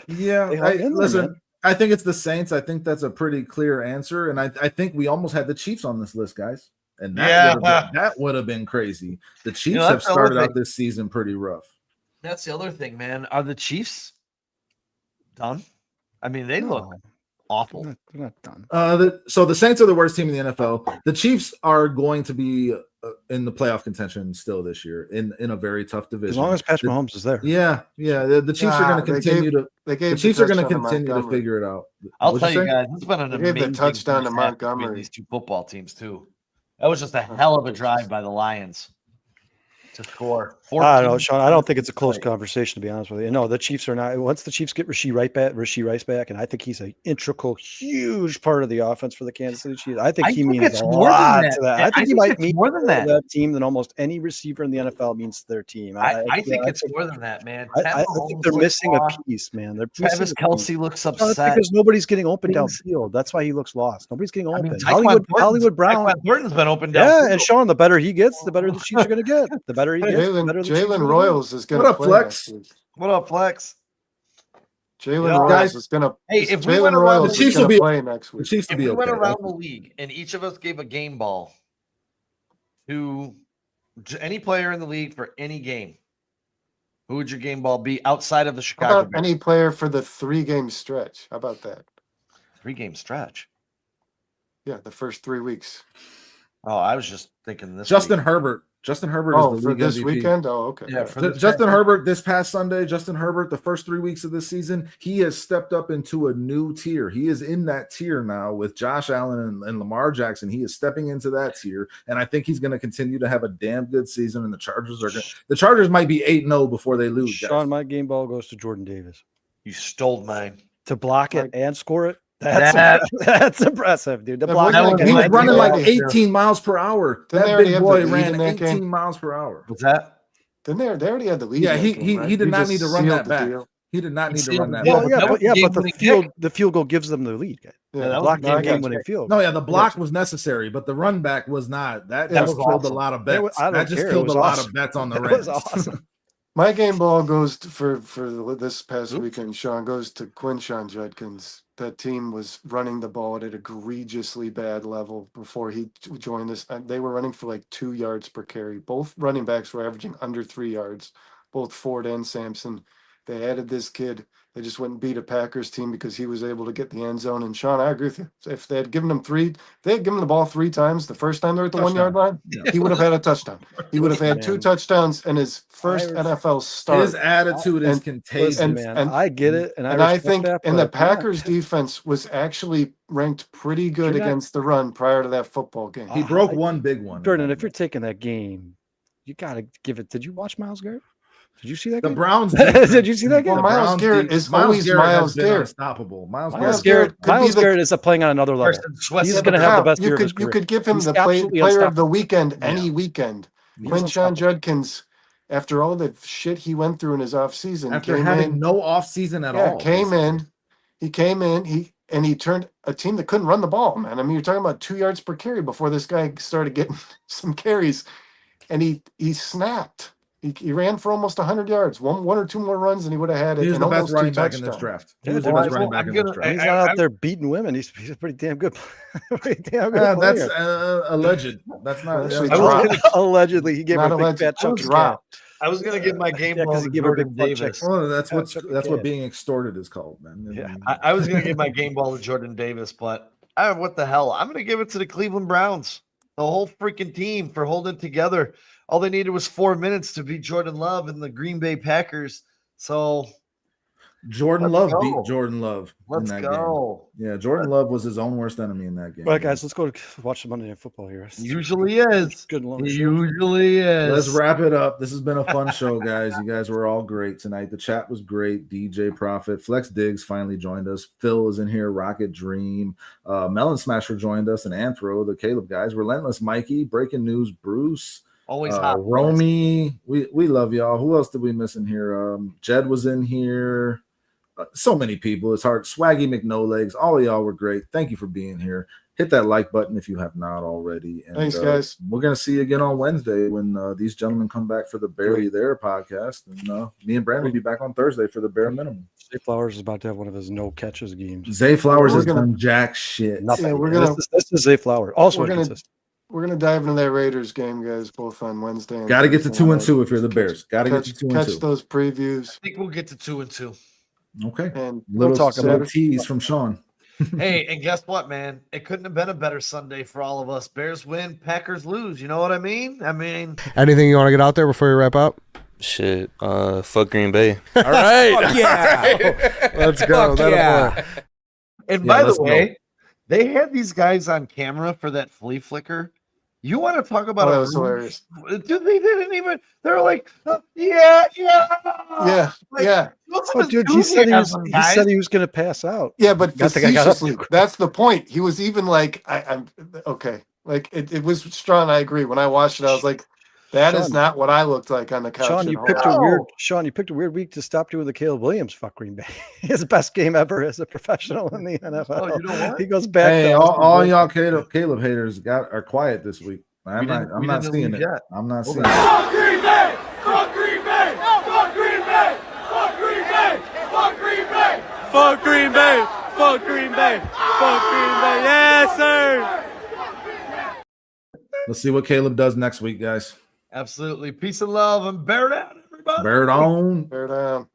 Yeah, listen. I think it's the Saints. I think that's a pretty clear answer. And I think we almost had the Chiefs on this list, guys. And that would have been crazy. The Chiefs have started out this season pretty rough. That's the other thing, man. Are the Chiefs done? I mean, they look awful. They're not done. So the Saints are the worst team in the NFL. The Chiefs are going to be in the playoff contention still this year in a very tough division. As long as Patrick Mahomes is there. Yeah. The Chiefs are going to continue the Chiefs are going to continue to figure it out. I'll tell you guys, it's been an amazing touchdown to Montgomery. These 2 football teams too. That was just a hell of a drive by the Lions to score. I don't know, Sean. I don't think it's a close conversation, to be honest with you. No, the Chiefs are not. Once the Chiefs get Rashee Rice back, and I think he's an integral, huge part of the offense for the Kansas City Chiefs. I think he means a lot to that. I think he might mean more than that team than almost any receiver in the NFL means to their team. I think it's more than that, man. I think they're missing a piece, man. Travis Kelce looks upset because nobody's getting open downfield. That's why he looks lost. Nobody's getting open. Hollywood Brown. Burton's been open downfield. Yeah, and Sean, the better he gets, the better the Chiefs are going to get. The better he gets, the Jalen Royals is going What to up, play Flex? next week. What up, Flex? Jalen Royals guys, is going to. Hey, if we Jalen went around Royals the Chiefs is going will be to play next The week. Chiefs will if be we went okay. around the league and each of us gave a game ball to any player in the league for any game, who would your game ball be outside of the How Chicago about any player for the 3-game stretch? How about that? 3-game stretch? Yeah, the first 3 weeks. Oh, I was just thinking this. Justin week. Herbert. Justin Herbert Oh, is the for league this MVP. weekend? Oh, okay. Yeah, Yeah. for this Justin past- Herbert this past Sunday, Justin Herbert, the first 3 weeks of this season, he has stepped up into a new tier. He is in that tier now with Josh Allen and Lamar Jackson. He is stepping into that tier, and I think he's going to continue to have a damn good season. And the Chargers might be 8-0 before they lose. Sean, Guys. my game ball goes to Jordan Davis You stole mine. to block it Like- and score it. That- That's impressive, dude. The Yeah, block. wasn't He was Yeah, running yeah, like yeah. 18 miles per hour. Didn't they That already big have the boy lead ran in that 18 game? miles per hour. What's that? Didn't they already had the lead. Yeah, in that game, right? he did not just need to run sealed that the back. deal. He did not He need to sealed run the that deal, back. Well, but that was the but game-winning the field goal gives them the lead. Yeah, that was Block the and game game winning field. No, yeah, the block was necessary, but the run back was not. That That just was killed awesome. a lot of It bets. was- I don't That just care. It killed a was lot awesome. of bets on the It Rams. was awesome. My game ball goes for this past weekend, Sean, goes to Quinshon Judkins. That team was running the ball at an egregiously bad level before he joined us. They were running for like 2 yards per carry. Both running backs were averaging under 3 yards, both Ford and Sampson. They added this kid. They just went and beat a Packers team because he was able to get the end zone. And Sean, I agree with you. If they had given him the ball 3 times, the first time they're at the 1 yard line, Yeah. he would have had a touchdown. He would have had 2 Man. touchdowns in his first I- NFL start. His attitude is And- contagious. and- Man, I get it, and And I respect think that, and the but come on. Packers defense was actually ranked pretty good You're not- against the run prior to that football game. He broke one big one. Jordan, if you're taking that game, you got to give it. Did you watch Miles Garrett? Did you see that the game? Browns, Did you see that Well, game? Miles Garrett is always has Miles been Garrett. unstoppable. Miles Miles Garrett could be Miles the- Garrett is playing on another level. Carson Sweat He's said gonna the have the crowd. best you year of his could you career. could give him He's the absolutely player of the unstoppable. weekend Yeah. any weekend. He's Quinshon unstoppable. Judkins, after all the shit he went through in his offseason, after came having in, no offseason at yeah, all. came in. He came in. He turned a team that couldn't run the ball, man. I mean, you're talking about 2 yards per carry before this guy started getting some carries, and he snapped. He ran for almost 100 yards. One or two more runs, and he would have had it. He was and the best almost running 2 back in this touchdowns. draft. He Yeah, was the well, best running back I'm in this gonna- draft. He's not out there beating women. He's a pretty damn good. Pretty damn good Yeah, player. that's alleged. That's not Actually that's dropped. not- Allegedly, he gave Not her a big alleged. fat chunk of cash. Dropped. I was gonna give my game Yeah, ball 'cause to he gave her Jordan big butt Davis. checks. Well, that's That's what what we can. being extorted is called, man. Yeah. I was gonna give my game ball to Jordan Davis, but what the hell? I'm gonna give it to the Cleveland Browns, the whole freaking team for holding it together. All they needed was 4 minutes to beat Jordan Love and the Green Bay Packers. So Jordan Let's Love go. beat Jordan Love. let's in that go. game. Yeah, Jordan Love was his own worst enemy in that game. All right, guys, let's go watch the Monday Night Football here. Usually is. Good and long It show. usually is. Let's wrap it up. This has been a fun show, guys. You guys were all great tonight. The chat was great. DJ Profit, Flex Diggs finally joined us. Phil is in here. Rocket Dream, Melon Smasher joined us, and Anthro, the Caleb guys. Relentless Mikey, Breaking News, Bruce, Always hot. Romy. We love y'all. Who else did we miss in here? Jed was in here. So many people. It's hard. Swaggy McNolegs. All of y'all were great. Thank you for being here. Hit that like button if you have not already. And, Thanks, guys. We're gonna see you again on Wednesday when these gentlemen come back for the Barely There podcast. And me and Brandon will be back on Thursday for the bare minimum. Zay Flowers is about to have one of his no catches games. Zay Flowers We're has gonna- done jack shit. Nothing. Yeah, we're gonna- This is Zay Flowers. Also We're gonna- inconsistent. We're gonna dive into that Raiders game, guys, both on Wednesday. And Got to get to Thursday 2-2 night. if you're the Bears. Got to get to 2-2. Catch those previews. I think we'll get to 2-2. Okay. And Little talk about little tease from Sean. Hey, and guess what, man? It couldn't have been a better Sunday for all of us. Bears win, Packers lose. You know what I mean? Anything you want to get out there before we wrap up? Shit, fuck Green Bay. All right. Yeah. Let's go. Fuck yeah. And Yeah, by the let's way, they had these guys on camera for that flea flicker. You want to talk about that a was hilarious. Dude, they didn't even. They were like, yeah. Yeah, Like, yeah, what's Oh, some dude, he said enthusiasm, he guys? said he was going to pass out. yeah. But Got the guy got up facetiously, that's the point. He was even like, I'm okay. Like it was strong. I agree. When I watched it, I was like, that is Sean. not what I looked like on the couch. Sean, at you home. picked No. a weird. Sean, you picked a weird week to stop doing the Caleb Williams. Fuck Green Bay. His best game ever as a professional in the NFL. Oh, you know what? He goes back. Hey, to all y'all Caleb haters are quiet this week. I'm We not didn't seeing leave it. yet. I'm not seeing Okay. it. Fuck Green Bay! Fuck Fuck Green Bay. Fuck Green Bay. Fuck Green Bay. Yes, sir. Let's see what Caleb does next week, guys. Absolutely. Peace and love and bear down, everybody. Bear it on. Bear down.